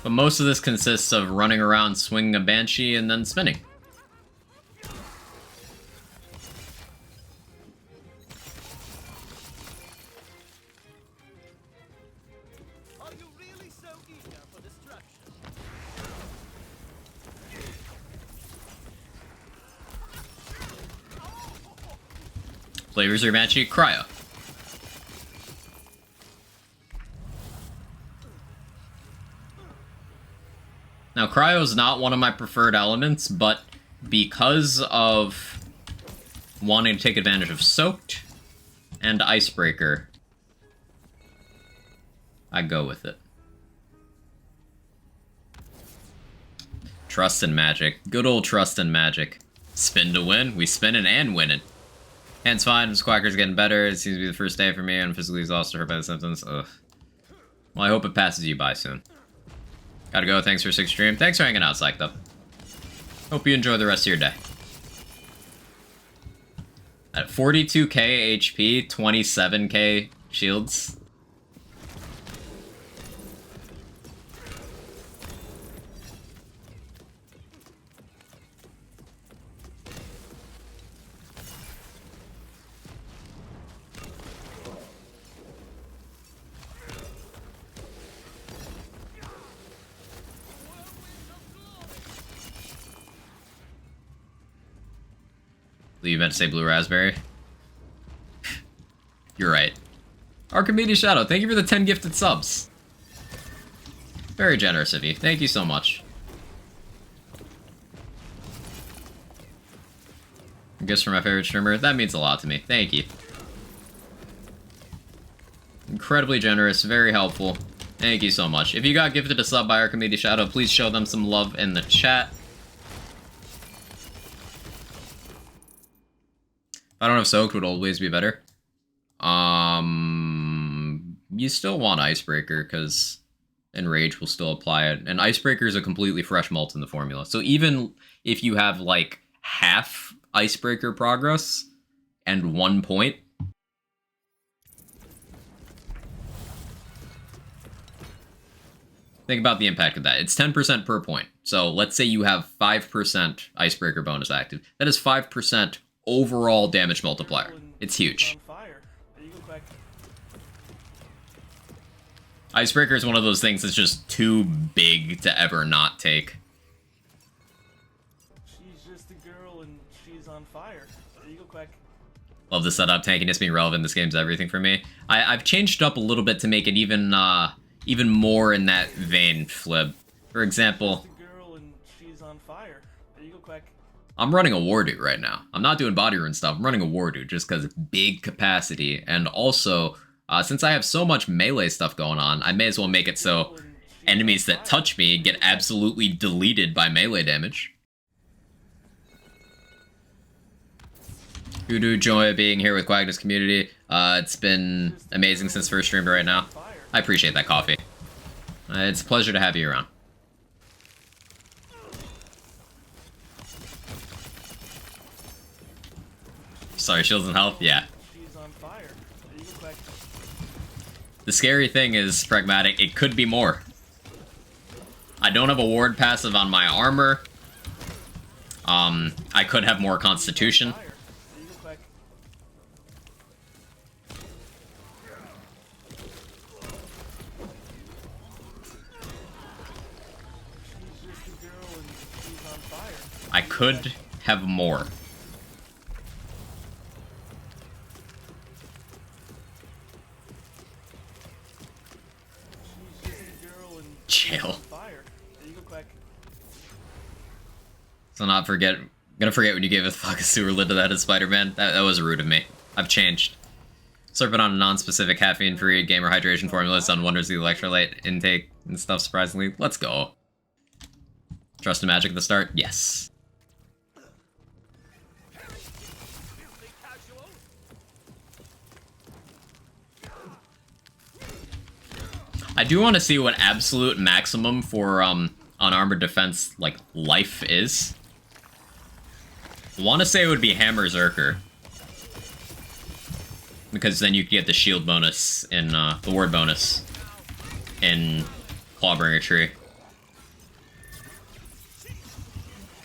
But most of this consists of running around, swinging a Banshee, and then spinning. Are you really so eager for destruction? Flavors your Banshee, Cryo. Now, cryo's not one of my preferred elements, but because of wanting to take advantage of soaked and icebreaker, I go with it. Trust and magic. Good old trust and magic. Spin to win. We spinning and winning. Hand's fine. Squawker's getting better. It seems to be the first day for me. I'm physically exhausted, hurt by the symptoms. Ugh. Well, I hope it passes you by soon. Gotta go. Thanks for 6 stream. Thanks for hanging out, Psyched Up. Hope you enjoy the rest of your day. At 42k HP, 27k shields. You meant to say blue raspberry? You're right. Archimedes Shadow, thank you for the 10 gifted subs. Very generous of you. Thank you so much. Gifts from my favorite streamer. That means a lot to me. Thank you. Incredibly generous. Very helpful. Thank you so much. If you got gifted a sub by Archimedes Shadow, please show them some love in the chat. I don't know if soaked would always be better. You still want icebreaker because enrage will still apply it, and icebreaker is a completely fresh mult in the formula. So even if you have like half icebreaker progress and 1 point, think about the impact of that. It's 10% per point. So let's say you have 5% icebreaker bonus active. That is 5% overall damage multiplier. It's huge. Icebreaker is one of those things that's just too big to ever not take. She's just a girl and she's on fire. There you go, Quack. Love the setup. Tankiness being relevant in this game's everything for me. I've changed up a little bit to make it even even more in that vein, Flib. For example, She's a girl and she's on fire. There you go, Quack. I'm running a Wardude right now. I'm not doing body rune stuff. I'm running a Wardude just because it's big capacity. And also, since I have so much melee stuff going on, I may as well make it so enemies that touch me get absolutely deleted by melee damage. Voodoo, joy being here with Quagnus community. It's been amazing since first stream to right now. I appreciate that coffee. It's a pleasure to have you around. Sorry, shields and health? Yeah. She's on fire. There you go, Quack. The scary thing is, Pragmatic, it could be more. I don't have a ward passive on my armor. I could have more constitution. Fire. There you go, Quack. She's just a girl and she's on fire. I could have more. She's just a girl and Chill. on fire. There you go, Quack. So not forget, gonna forget when you gave a fucking sewer lid to that as Spider-Man. That was rude of me. I've changed. Slurping on a non-specific caffeine-free gamer hydration formula has done wonders to the electrolyte intake and stuff, surprisingly. Let's go. Trust and magic at the start? Yes. I do want to see what absolute maximum for unarmored defense, like, life is. I want to say it would be Hammer Zerker. Because then you can get the shield bonus in, the ward bonus in Clawbringer Tree.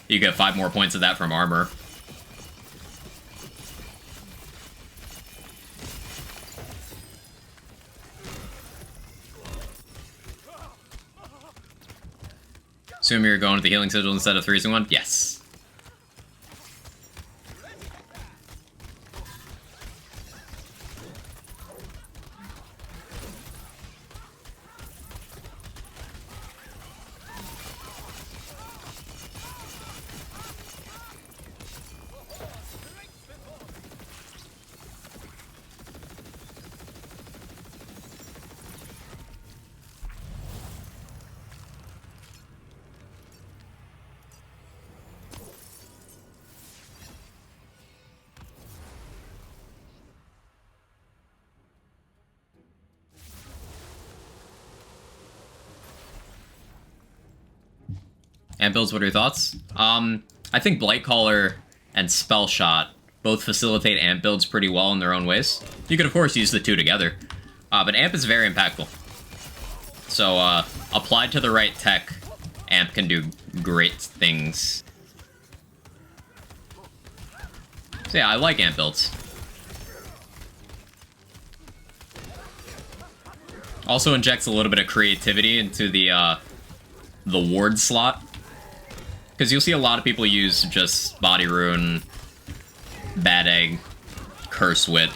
You get 5 more points of that from armor. Assume you're going with the healing sigil instead of 3s and 1? Yes. Amp builds, what are your thoughts? I think Blightcaller and Spell Shot both facilitate amp builds pretty well in their own ways. You could, of course, use the two together. But amp is very impactful. So, applied to the right tech, amp can do great things. So yeah, I like amp builds. Also injects a little bit of creativity into the ward slot. Because you'll see a lot of people use just Body Rune, Bad Egg, Curse Wit.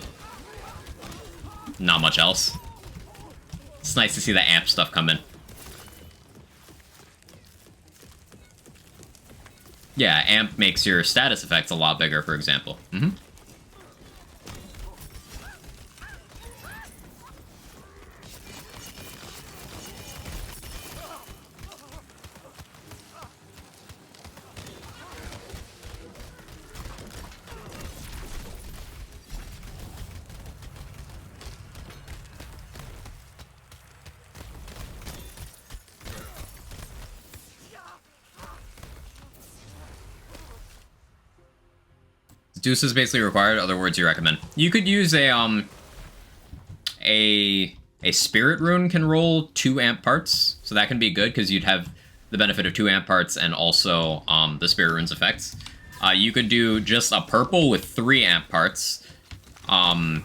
Not much else. It's nice to see the amp stuff come in. Yeah, amp makes your status effects a lot bigger, for example. Deuce is basically required. Other words you recommend. You could use a spirit rune can roll 2 amp parts, so that can be good because you'd have the benefit of 2 amp parts and also the spirit rune's effects. You could do just a purple with 3 amp parts. The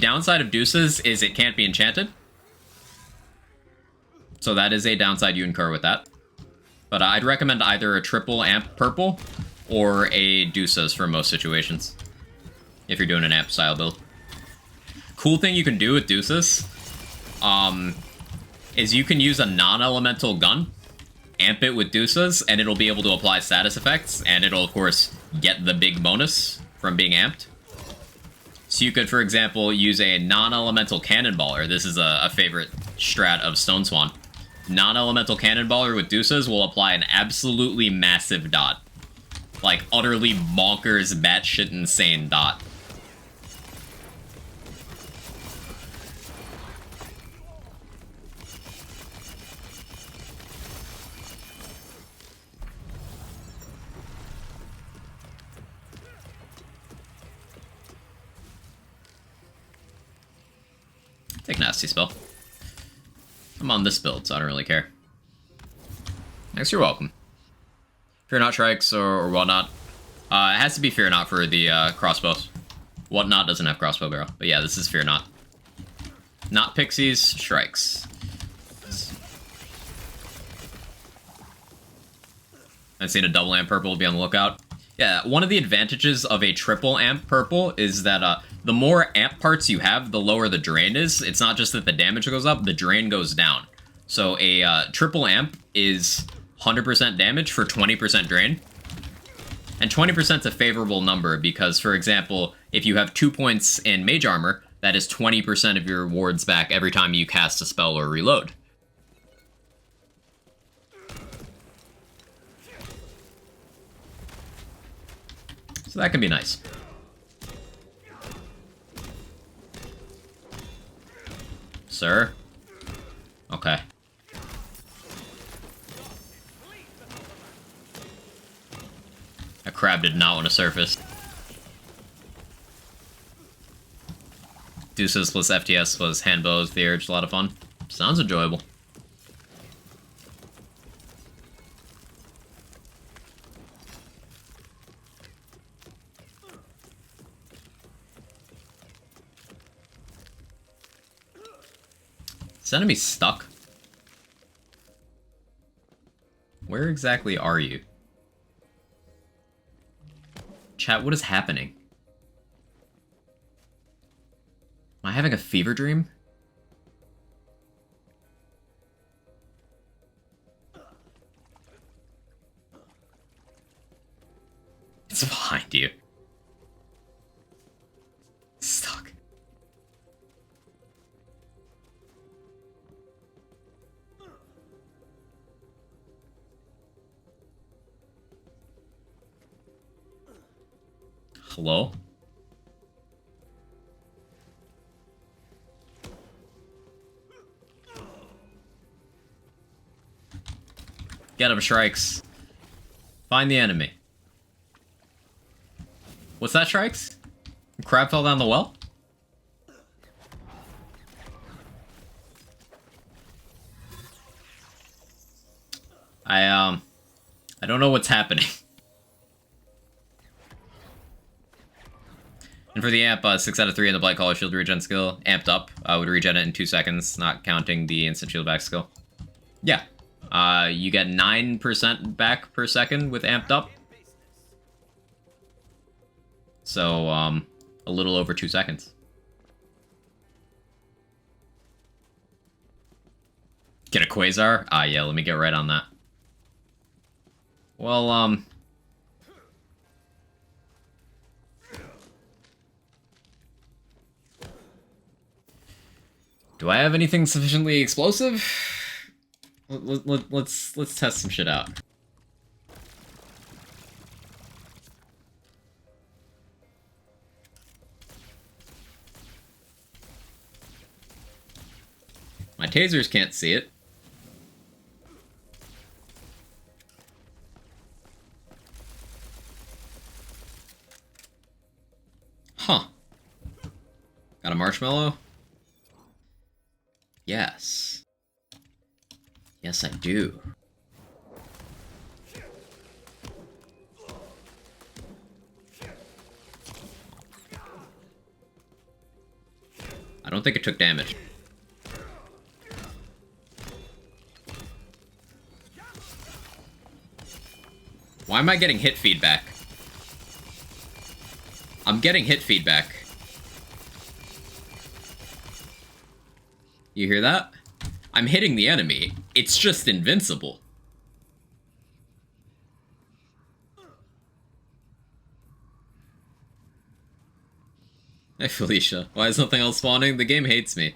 downside of Deuces is it can't be enchanted, so that is a downside you incur with that. But I'd recommend either a triple amp purple or a Deuces for most situations, if you're doing an amp style build. Cool thing you can do with Deuces is you can use a non-elemental gun, amp it with Deuces, and it'll be able to apply status effects, and it'll, of course, get the big bonus from being amped. So you could, for example, use a non-elemental cannonballer. This is a favorite strat of Stone Swan. Non-elemental cannonballer with Deuces will apply an absolutely massive dot. Like, utterly bonkers, batshit insane dot. Take Nasty Spell. I'm on this build, so I don't really care. Thanks, you're welcome. Fear Not Strikes or Whatnot. It has to be Fear Not for the crossbows. Whatnot doesn't have crossbow barrel, but yeah, this is Fear Not. Not Pixies, Strikes. I've seen a double amp purple, be on the lookout. Yeah, one of the advantages of a triple amp purple is that the more amp parts you have, the lower the drain is. It's not just that the damage goes up, the drain goes down. So a triple amp is 100% damage for 20% drain. And 20% is a favorable number because, for example, if you have 2 points in mage armor, that is 20% of your wards back every time you cast a spell or reload. So that can be nice. Sir? Okay. That crab did not want to surface. Deuces plus FTS plus handbows, the urge, a lot of fun. Sounds enjoyable. Is enemy stuck? Where exactly are you? Chat, what is happening? Am I having a fever dream? It's behind you. Stuck. Hello? Get him, Shrikes. Find the enemy. What's that, Shrikes? Crab fell down the well? I don't know what's happening. And for the amp, 6 out of 3 in the Blight Collar Shield regen skill. Amped up. Would regen it in 2 seconds, not counting the instant shield back skill. Yeah. You get 9% back per second with amped up. So, a little over 2 seconds. Get a Quasar? Ah, yeah, let me get right on that. Well, do I have anything sufficiently explosive? Let's test some shit out. My tasers can't see it. Huh. Got a marshmallow? Yes. Yes, I do. I don't think it took damage. Why am I getting hit feedback? I'm getting hit feedback. You hear that? I'm hitting the enemy. It's just invincible. Hey, Felicia. Why is nothing else spawning? The game hates me.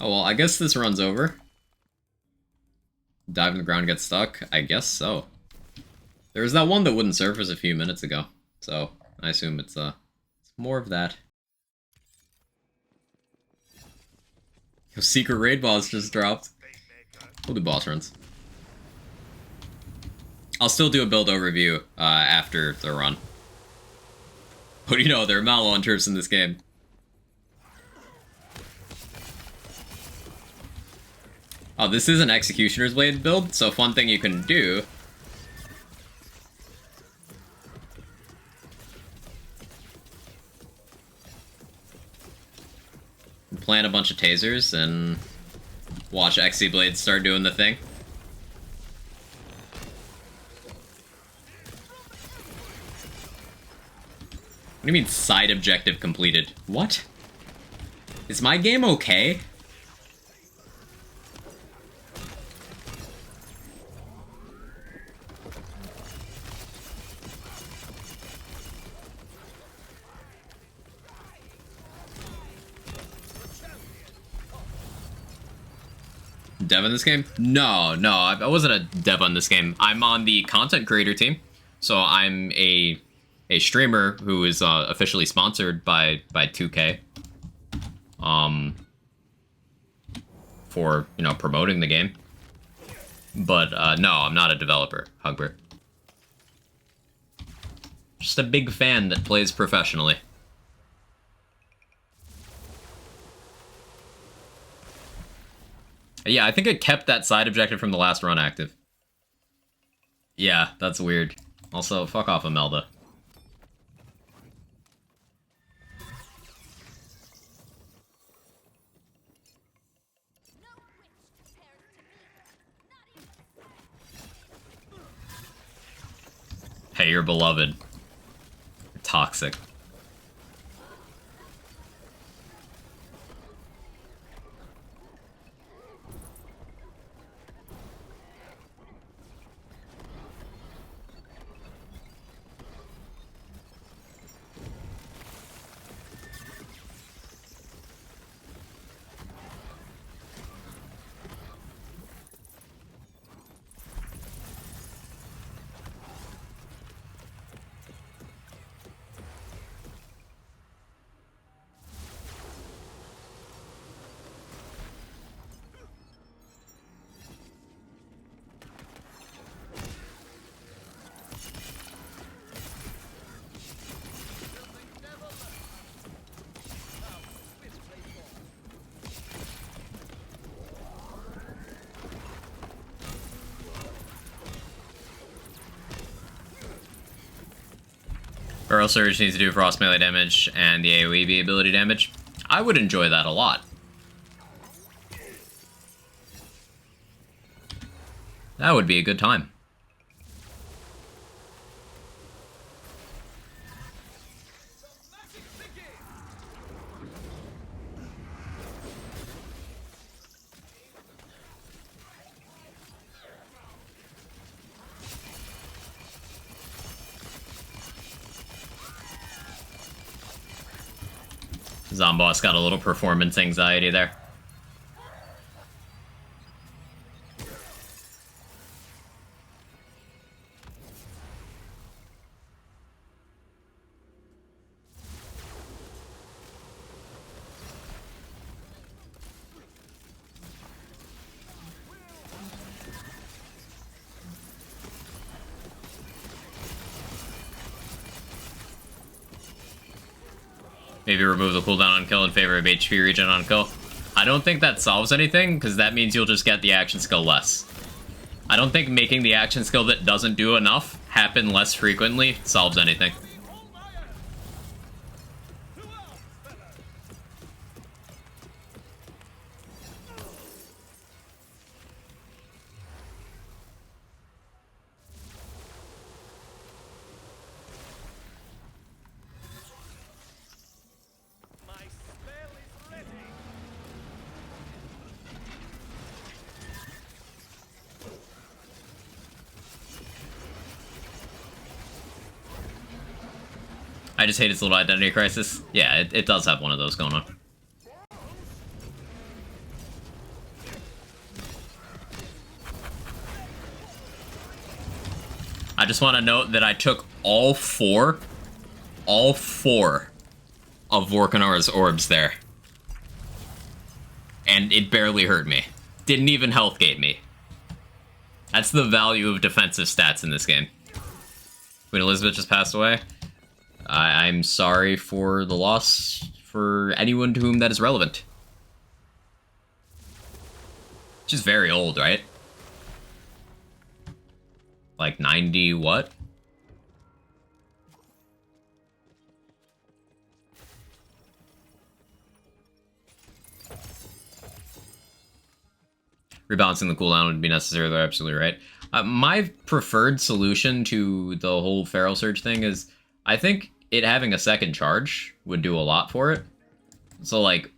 Oh, well, I guess this run's over. Dive in the ground, get stuck? I guess so. There was that one that wouldn't surface a few minutes ago, so I assume it's more of that. Yo, secret raid boss just dropped. We'll do boss runs. I'll still do a build overview after the run. What do you know? There are Malo on turfs in this game. Oh, this is an Executioner's Blade build, so fun thing you can do. Plant a bunch of tasers and watch XC Blades start doing the thing. What do you mean side objective completed? What? Is my game okay? Dev in this game? No, I wasn't a dev on this game. I'm on the content creator team, so I'm a streamer who is officially sponsored by 2K. For, you know, promoting the game. But no, I'm not a developer, Hugbert. Just a big fan that plays professionally. Yeah, I think it kept that side objective from the last run active. Yeah, that's weird. Also, fuck off, Imelda. Hey, you're beloved. You're toxic. Feral Surge needs to do frost melee damage and the AoE be ability damage. I would enjoy that a lot. That would be a good time. Zomboss got a little performance anxiety there. Maybe remove the cooldown on kill in favor of HP regen on kill. I don't think that solves anything, because that means you'll just get the action skill less. I don't think making the action skill that doesn't do enough happen less frequently solves anything. My spell is ready. I just hate its little identity crisis. Yeah, it does have one of those going on. I just want to note that I took all four of Vorkanar's orbs there. And it barely hurt me. Didn't even health gate me. That's the value of defensive stats in this game. Queen Elizabeth just passed away. I'm sorry for the loss for anyone to whom that is relevant. She's very old, right? Like 90 what? Rebalancing the cooldown would be necessary, they're absolutely right. My preferred solution to the whole Feral Surge thing is, I think it having a second charge would do a lot for it. So, like,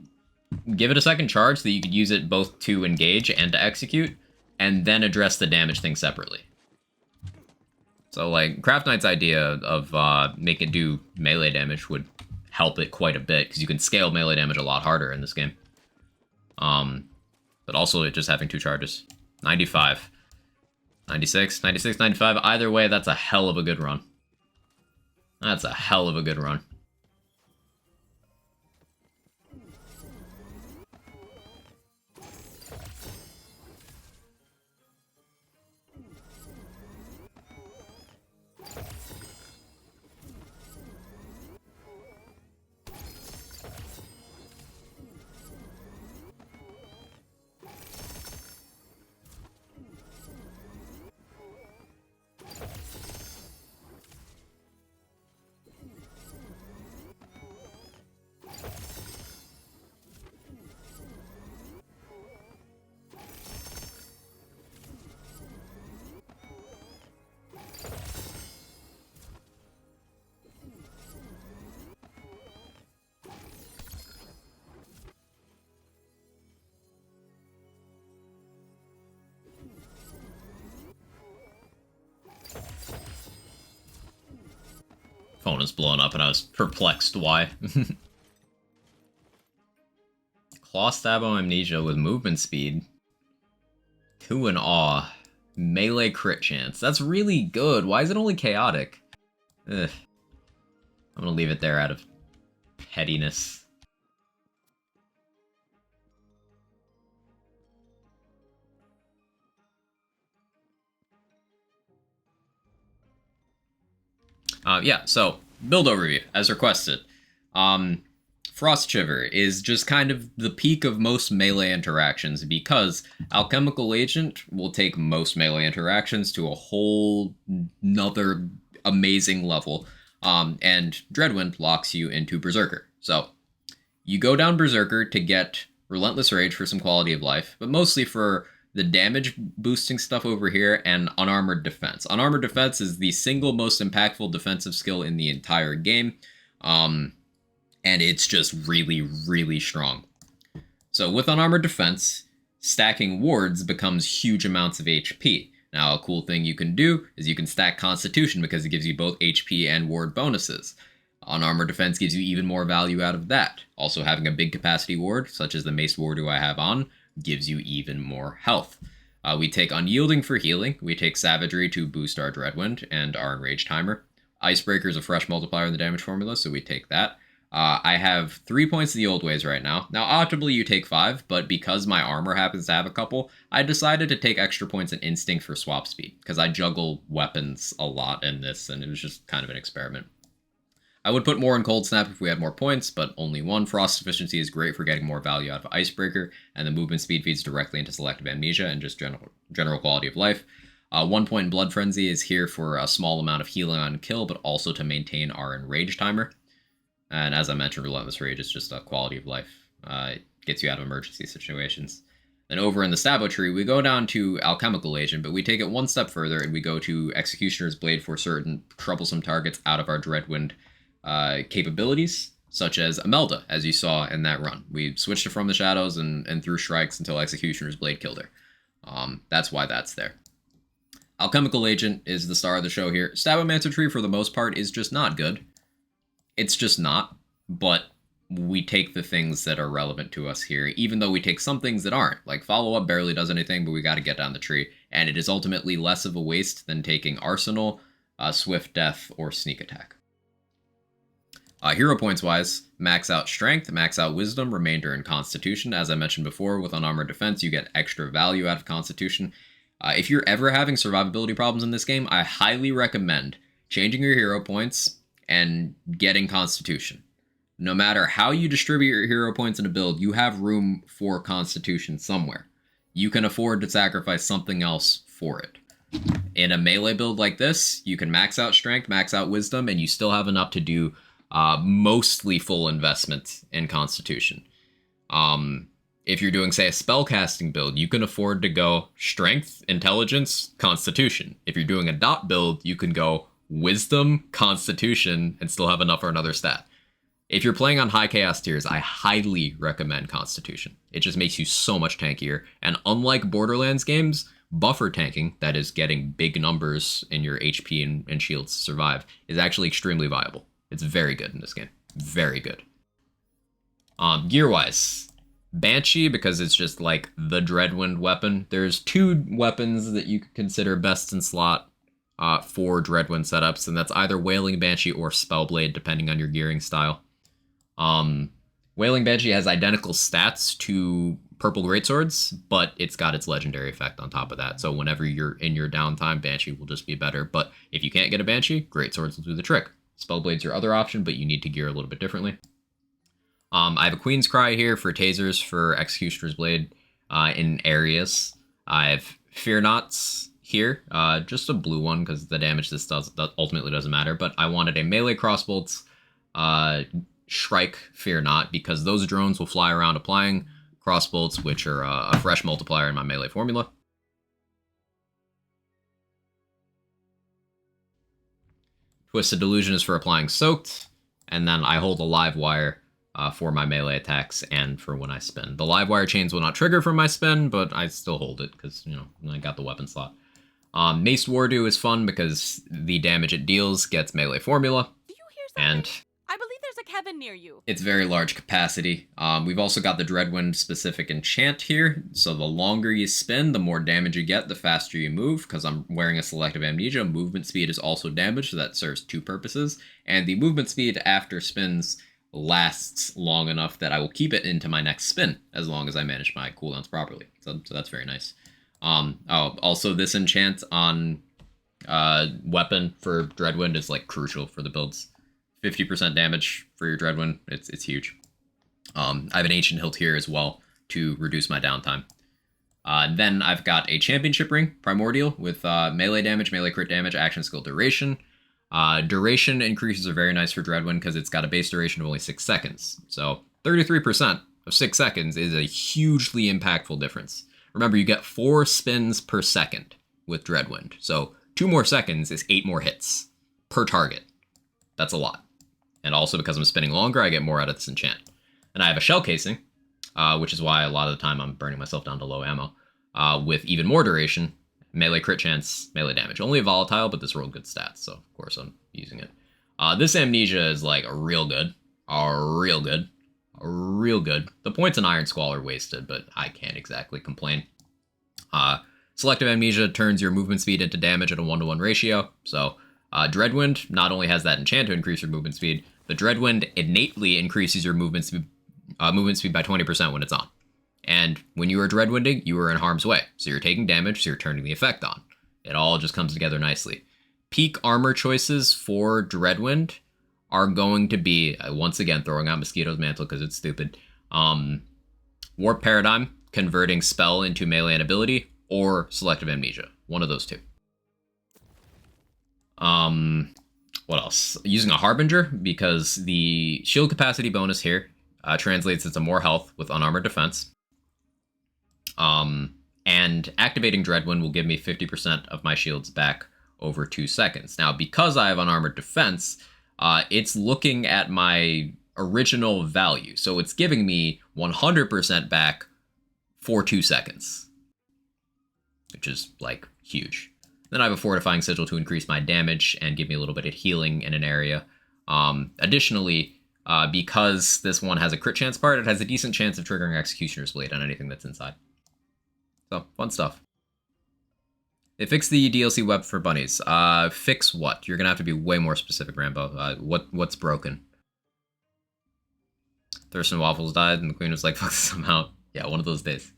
give it a second charge so that you could use it both to engage and to execute, and then address the damage thing separately. So, like, Craft Knight's idea of making it do melee damage would help it quite a bit, because you can scale melee damage a lot harder in this game. But also it just having two charges. 95. 96, 96, 95. Either way, that's a hell of a good run. That's a hell of a good run. Phone is blowing up and I was perplexed why. Claw Stabbo Amnesia with movement speed. 2 in awe. Melee crit chance. That's really good. Why is it only chaotic? Ugh. I'm gonna leave it there out of pettiness. Yeah, so, build overview, as requested. Frost Shiver is just kind of the peak of most melee interactions, because Alchemical Agent will take most melee interactions to a whole nother amazing level. And Dreadwind locks you into Berserker. So you go down Berserker to get Relentless Rage for some quality of life, but mostly for the damage boosting stuff over here and Unarmored Defense. Unarmored Defense is the single most impactful defensive skill in the entire game, and it's just really, really strong. So with Unarmored Defense, stacking wards becomes huge amounts of HP. Now, a cool thing you can do is you can stack Constitution because it gives you both HP and ward bonuses. Unarmored Defense gives you even more value out of that. Also, having a big capacity ward, such as the Mace Ward I have on, gives you even more health. We take Unyielding for healing, we take Savagery to boost our Dreadwind and our Enrage timer. Icebreaker is a fresh multiplier in the damage formula, so we take that. I have 3 points in the old ways right now. Now, optimally, you take 5, but because my armor happens to have a couple, I decided to take extra points in Instinct for swap speed, because I juggle weapons a lot in this, and it was just kind of an experiment. I would put more in Cold Snap if we had more points, but only one. Frost Efficiency is great for getting more value out of Icebreaker, and the movement speed feeds directly into Selective Amnesia and just general quality of life. 1 point in Blood Frenzy is here for a small amount of healing on kill, but also to maintain our Enrage timer. And as I mentioned, Relentless Rage is just a quality of life. It gets you out of emergency situations. Then over in the Sabo tree, we go down to Alchemical Agent, but we take it one step further and we go to Executioner's Blade for certain troublesome targets out of our Dreadwind capabilities, such as Imelda, as you saw in that run. We switched it from the Shadows and threw strikes until Executioner's Blade killed her. That's why that's there. Alchemical Agent is the star of the show here. Stabomancer tree, for the most part, is just not good. It's just not, but we take the things that are relevant to us here, even though we take some things that aren't. Like, follow-up barely does anything, but we got to get down the tree, and it is ultimately less of a waste than taking Arsenal, Swift Death, or Sneak Attack. Hero points-wise, max out Strength, max out Wisdom, Remainder, and Constitution. As I mentioned before, with Unarmored Defense, you get extra value out of Constitution. If you're ever having survivability problems in this game, I highly recommend changing your hero points and getting Constitution. No matter how you distribute your hero points in a build, you have room for Constitution somewhere. You can afford to sacrifice something else for it. In a melee build like this, you can max out Strength, max out Wisdom, and you still have enough to do mostly full investment in Constitution. If you're doing, say, a spellcasting build, you can afford to go Strength, Intelligence, Constitution. If you're doing a dot build, you can go Wisdom, Constitution, and still have enough for another stat. If you're playing on high chaos tiers, I highly recommend Constitution. It just makes you so much tankier, and unlike Borderlands games, buffer tanking, that is getting big numbers in your HP and shields to survive, is actually extremely viable. It's very good in this game. Very good. Gear-wise, Banshee, because it's just like the Dreadwind weapon. There's 2 weapons that you could consider best in slot for Dreadwind setups, and that's either Wailing Banshee or Spellblade, depending on your gearing style. Wailing Banshee has identical stats to Purple Greatswords, but it's got its legendary effect on top of that. So whenever you're in your downtime, Banshee will just be better. But if you can't get a Banshee, Greatswords will do the trick. Spellblade's your other option, but you need to gear a little bit differently. I have a Queen's Cry here for tasers for Executioner's Blade in areas. I have Fear Nots here, just a blue one because the damage this does ultimately doesn't matter, but I wanted a melee crossbolts Shrike Fear Not because those drones will fly around applying crossbolts, which are a fresh multiplier in my melee formula. Twisted Delusion is for applying Soaked, and then I hold a Live Wire for my melee attacks and for when I spin. The Live Wire chains will not trigger from my spin, but I still hold it because, you know, I got the weapon slot. Mace Wardu is fun because the damage it deals gets melee formula. Do you hear something? And I believe there's a Kevin near you. it's very large capacity. We've also got the Dreadwind specific enchant here, so the longer you spin, the more damage you get, the faster you move, because I'm wearing a Selective Amnesia. Movement speed is also damage, so that serves 2 purposes, and the movement speed after spins lasts long enough that I will keep it into my next spin, as long as I manage my cooldowns properly, so that's very nice. Also this enchant on weapon for Dreadwind is like crucial for the builds. 50% damage for your Dreadwind, it's huge. I have an Ancient Hilt here as well to reduce my downtime. Then I've got a Championship Ring, Primordial, with melee damage, melee crit damage, action skill duration. Duration increases are very nice for Dreadwind because it's got a base duration of only 6 seconds. So 33% of 6 seconds is a hugely impactful difference. Remember, you get 4 spins per second with Dreadwind. So 2 more seconds is 8 more hits per target. That's a lot. And also because I'm spinning longer, I get more out of this enchant. And I have a shell casing, which is why a lot of the time I'm burning myself down to low ammo, with even more duration. Melee crit chance, melee damage. Only a volatile, but this rolled good stats, so of course I'm using it. This Amnesia is like real good. Real good. Real good. The points in Iron Squall are wasted, but I can't exactly complain. Selective Amnesia turns your movement speed into damage at a 1-to-1 ratio, so Dreadwind not only has that enchant to increase your movement speed, but Dreadwind innately increases your movement speed by 20% when it's on. And when you are Dreadwinding, you are in harm's way. So you're taking damage, so you're turning the effect on. It all just comes together nicely. Peak armor choices for Dreadwind are going to be, once again, throwing out Mosquito's Mantle because it's stupid. Warp Paradigm, converting spell into melee and ability, or Selective Amnesia. One of those two. What else? Using a Harbinger, because the shield capacity bonus here translates into more health with unarmored defense. And activating Dreadwind will give me 50% of my shields back over 2 seconds. Now, because I have unarmored defense, it's looking at my original value. So it's giving me 100% back for 2 seconds, which is, like, huge. Then I have a Fortifying Sigil to increase my damage and give me a little bit of healing in an area. Additionally, because this one has a crit chance part, it has a decent chance of triggering Executioner's Blade on anything that's inside. So, fun stuff. They fixed the DLC web for bunnies. Fix what? You're gonna have to be way more specific, Rambo. What's broken? Thurston Waffles died, and the queen was like, fuck this, I'm out. Yeah, one of those days.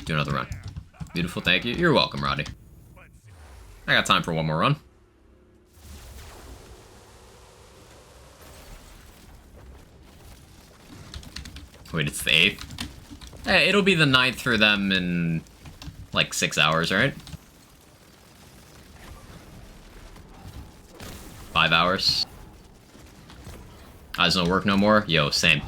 Do another run. Beautiful, thank you. You're welcome, Roddy. I got time for one more run. Wait, it's the 8th? Hey, it'll be the 9th for them in, like, 6 hours, right? 5 hours. Eyes don't work no more? Yo, same.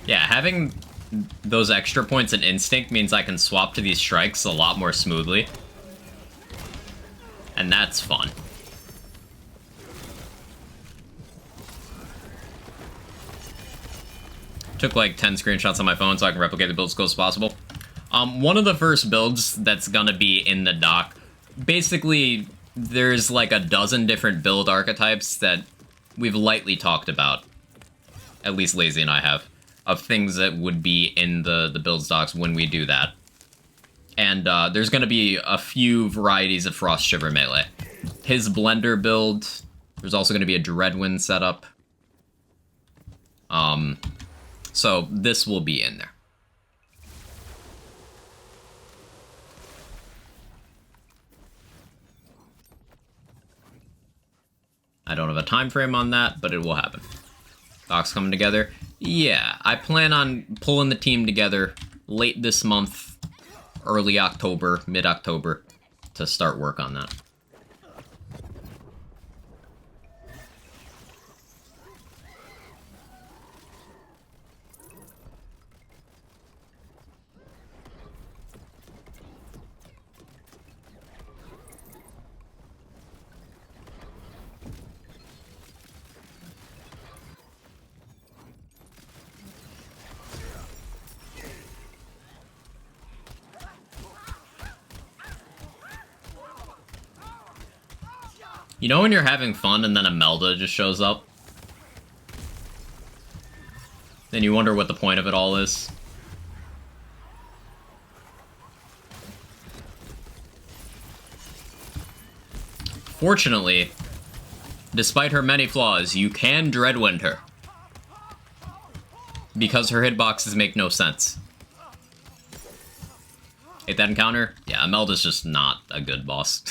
Yeah, having those extra points in Instinct means I can swap to these strikes a lot more smoothly. And that's fun. Took like 10 screenshots on my phone so I can replicate the build as close as possible. One of the first builds that's gonna be in the doc, basically there's like a dozen different build archetypes that we've lightly talked about. At least Lazy and I have. Of things that would be in the build stocks when we do that. And there's going to be a few varieties of Frost Shiver melee. His Blender build, there's also going to be a Dreadwind setup. So this will be in there. I don't have a time frame on that, but it will happen. Docs coming together. Yeah, I plan on pulling the team together late this month, early October, mid-October, to start work on that. You know when you're having fun and then a Melda just shows up? Then you wonder what the point of it all is. Fortunately, despite her many flaws, you can Dreadwind her. Because her hitboxes make no sense. Hate that encounter? Yeah, Imelda's just not a good boss.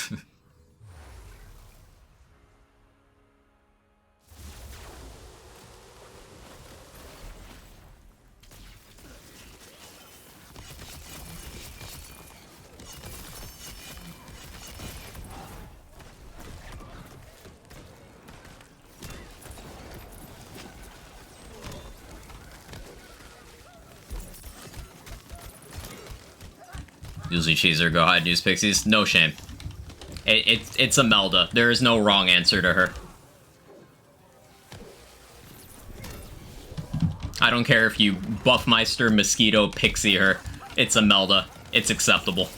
Usually cheeser, go hide, use pixies. No shame. It's Imelda. There is no wrong answer to her. I don't care if you Buffmeister, Mosquito, Pixie her. It's Imelda. It's acceptable.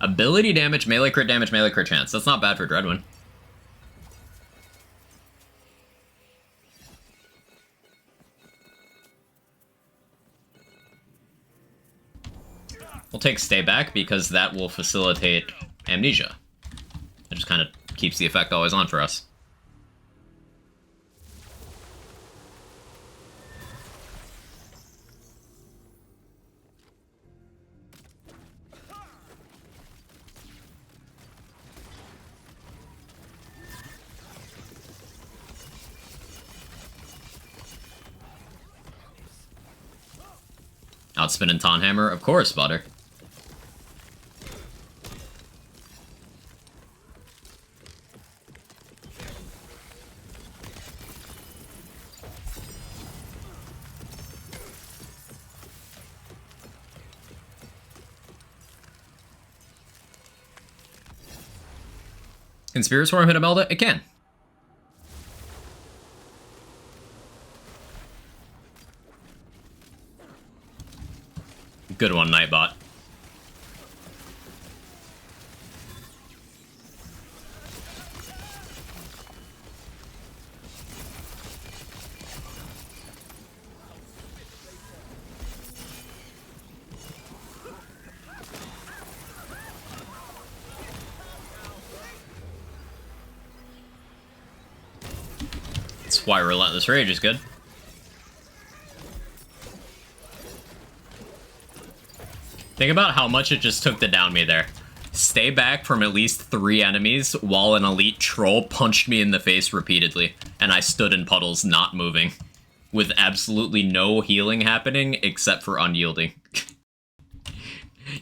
Ability damage, melee crit chance. That's not bad for Dreadwind. We'll take Stay Back because that will facilitate Amnesia. It just kind of keeps the effect always on for us. Outspin and Taunt Hammer, of course, Butter. Can Spirit Swarm hit Imelda? It can. Good one, Nightbot. That's why Relentless Rage is good. Think about how much it just took to down me there. Stay back from at least 3 enemies while an elite troll punched me in the face repeatedly, and I stood in puddles not moving, with absolutely no healing happening except for unyielding.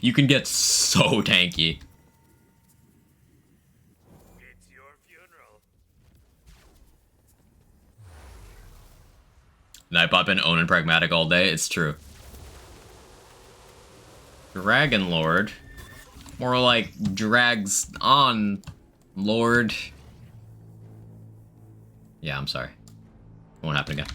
You can get so tanky. It's your funeral. Nightbot been owning Pragmatic all day, it's true. Dragon Lord. More like drags on Lord. Yeah, I'm sorry. It won't happen again.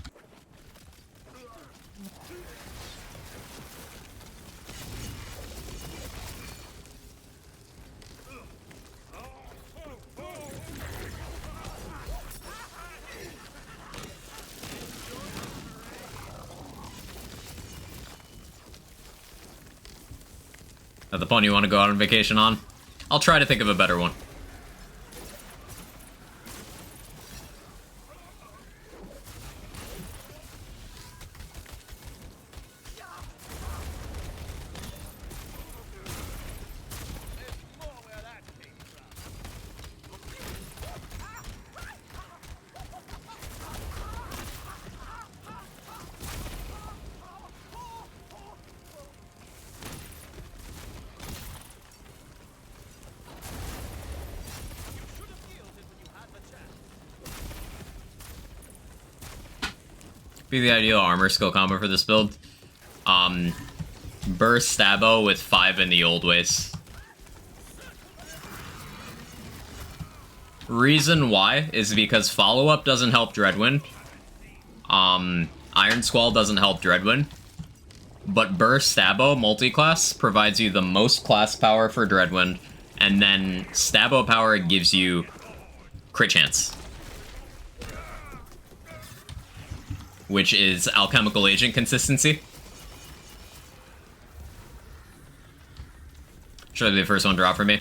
That the pony you want to go out on vacation on? I'll try to think of a better one. Be the ideal armor skill combo for this build. Burst Stabo with 5 in the old ways. Reason why is because follow-up doesn't help Dreadwind. Iron Squall doesn't help Dreadwind. But Burst Stabo multi-class provides you the most class power for Dreadwind, and then Stabo power gives you crit chance, which is alchemical agent consistency. Should be the first one drop for me.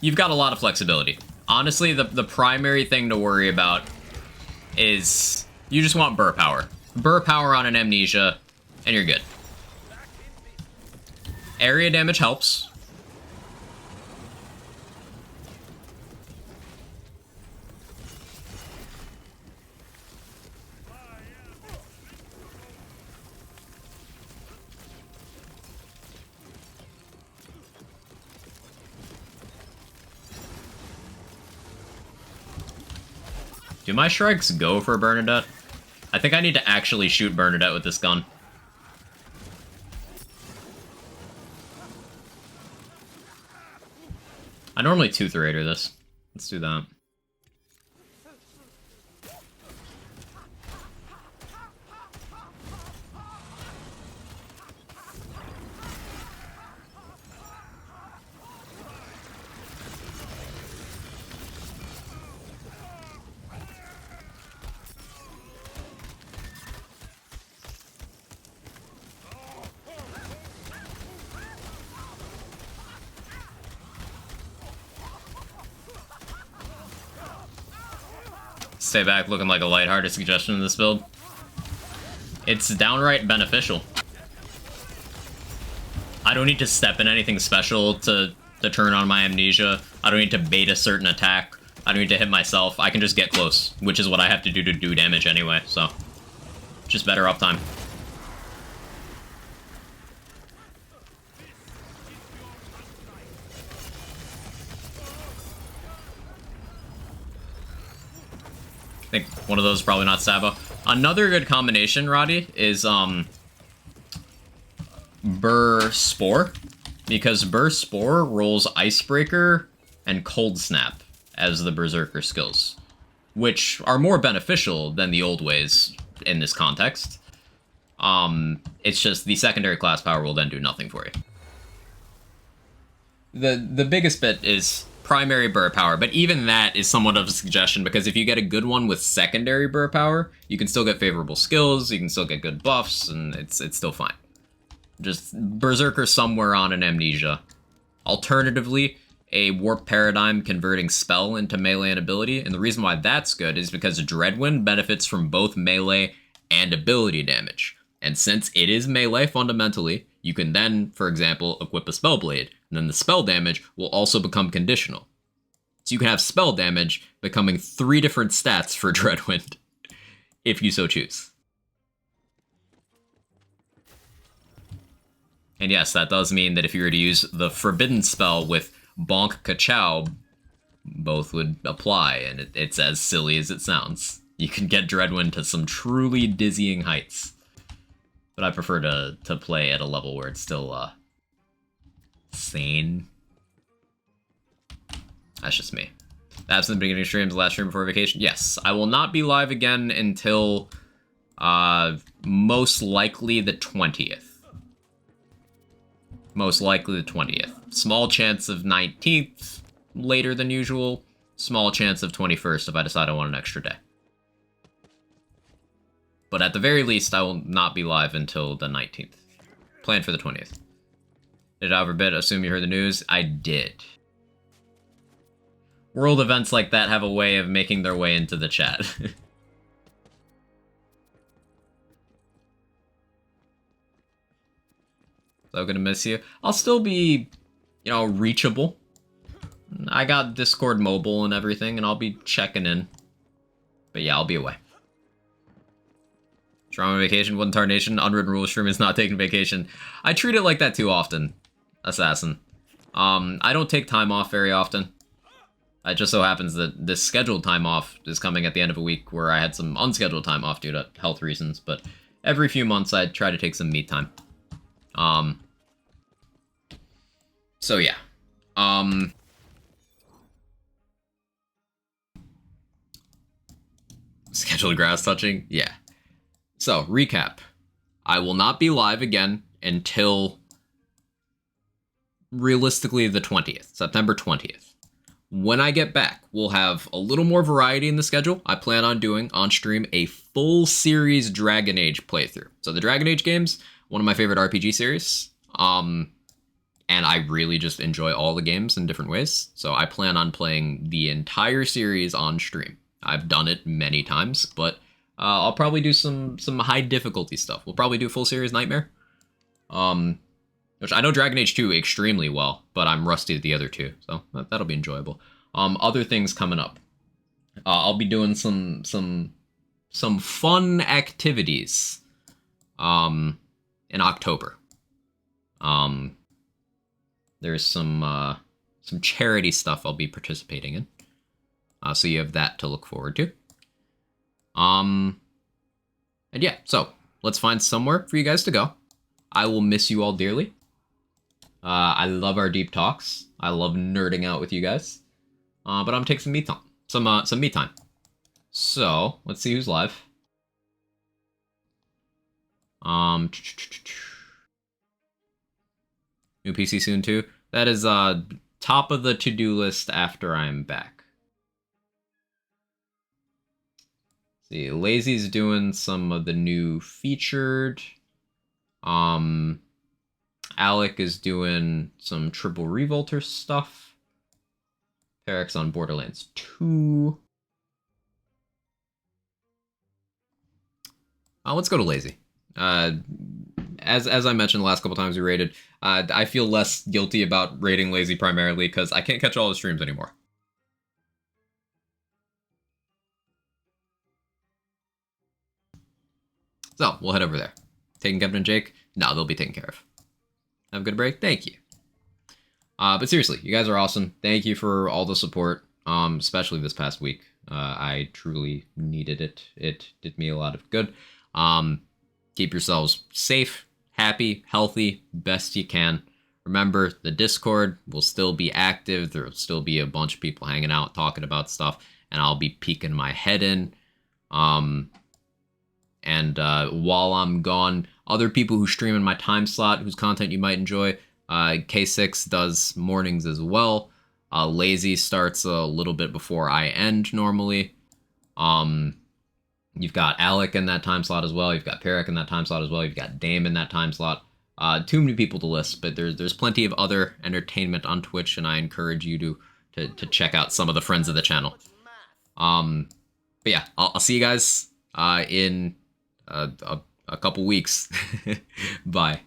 You've got a lot of flexibility. Honestly, the primary thing to worry about is you just want burr power. Burr power on an Amnesia, and you're good. Area damage helps. Do my strikes go for Bernadette? I think I need to actually shoot Bernadette with this gun. I normally Tooth Raider this. Let's do that. Stay back looking like a lighthearted suggestion in this build. It's downright beneficial. I don't need to step in anything special to turn on my Amnesia. I don't need to bait a certain attack. I don't need to hit myself. I can just get close, which is what I have to do damage anyway, so. Just better uptime. I think one of those is probably not Sabo. Another good combination, Roddy, is Burr Spore. Because Burr Spore rolls Icebreaker and Cold Snap as the Berserker skills. Which are more beneficial than the old ways in this context. It's just the secondary class power will then do nothing for you. The biggest bit is primary burr power, but even that is somewhat of a suggestion because if you get a good one with secondary burr power, you can still get favorable skills, you can still get good buffs, and it's still fine. Just Berserker somewhere on an Amnesia. Alternatively, a Warp Paradigm converting spell into melee and ability, and the reason why that's good is because Dreadwind benefits from both melee and ability damage. And since it is melee fundamentally, you can then, for example, equip a Spellblade, and then the spell damage will also become conditional. So you can have spell damage becoming 3 different stats for Dreadwind, if you so choose. And yes, that does mean that if you were to use the Forbidden spell with Bonk Ka-Chow, both would apply, and it's as silly as it sounds. You can get Dreadwind to some truly dizzying heights. But I prefer to play at a level where it's still, sane. That's just me. That's in the beginning of streams, last stream before vacation. Yes, I will not be live again until, most likely the 20th. Most likely the 20th. Small chance of 19th, later than usual. Small chance of 21st if I decide I want an extra day. But at the very least, I will not be live until the 19th. Plan for the 20th. Did Overbit assume you heard the news? I did. World events like that have a way of making their way into the chat. So gonna miss you. I'll still be, reachable. I got Discord mobile and everything, and I'll be checking in. But yeah, I'll be away. Trauma vacation, one tarnation, unwritten rule stream is not taking vacation. I treat it like that too often, Assassin. I don't take time off very often. It just so happens that this scheduled time off is coming at the end of a week where I had some unscheduled time off due to health reasons, but every few months I try to take some me time. So yeah. Scheduled grass touching? Yeah. So, recap. I will not be live again until realistically the 20th, September 20th. When I get back, we'll have a little more variety in the schedule. I plan on doing, on stream, a full series Dragon Age playthrough. So the Dragon Age games, one of my favorite RPG series. And and I really just enjoy all the games in different ways. So I plan on playing the entire series on stream. I've done it many times, but I'll probably do some high difficulty stuff. We'll probably do full series Nightmare. Which I know Dragon Age 2 extremely well, but I'm rusty at the other two, so that'll be enjoyable. Other things coming up. I'll be doing some fun activities in October. There's some charity stuff I'll be participating in. So you have that to look forward to. And yeah, so let's find somewhere for you guys to go. I will miss you all dearly. I love our deep talks. I love nerding out with you guys. But I'm taking some me time. Some me time. So let's see who's live. New PC soon too. That is top of the to-do list after I'm back. See, Lazy's doing some of the new featured. Alec is doing some Triple Revolter stuff. Perek's on Borderlands 2. Let's go to Lazy. As I mentioned the last couple times we raided, I feel less guilty about raiding Lazy primarily because I can't catch all the streams anymore. So, we'll head over there. Taking Kevin and Jake? No, they'll be taken care of. Have a good break? Thank you. But seriously, you guys are awesome. Thank you for all the support, especially this past week. I truly needed it. It did me a lot of good. Keep yourselves safe, happy, healthy, best you can. Remember, the Discord will still be active. There will still be a bunch of people hanging out, talking about stuff, and I'll be peeking my head in. And while I'm gone, other people who stream in my time slot, whose content you might enjoy, K6 does mornings as well. Lazy starts a little bit before I end normally. You've got Alec in that time slot as well. You've got Perek in that time slot as well. You've got Dame in that time slot. Too many people to list, but there's plenty of other entertainment on Twitch, and I encourage you to check out some of the friends of the channel. But yeah, I'll see you guys in a couple weeks. Bye.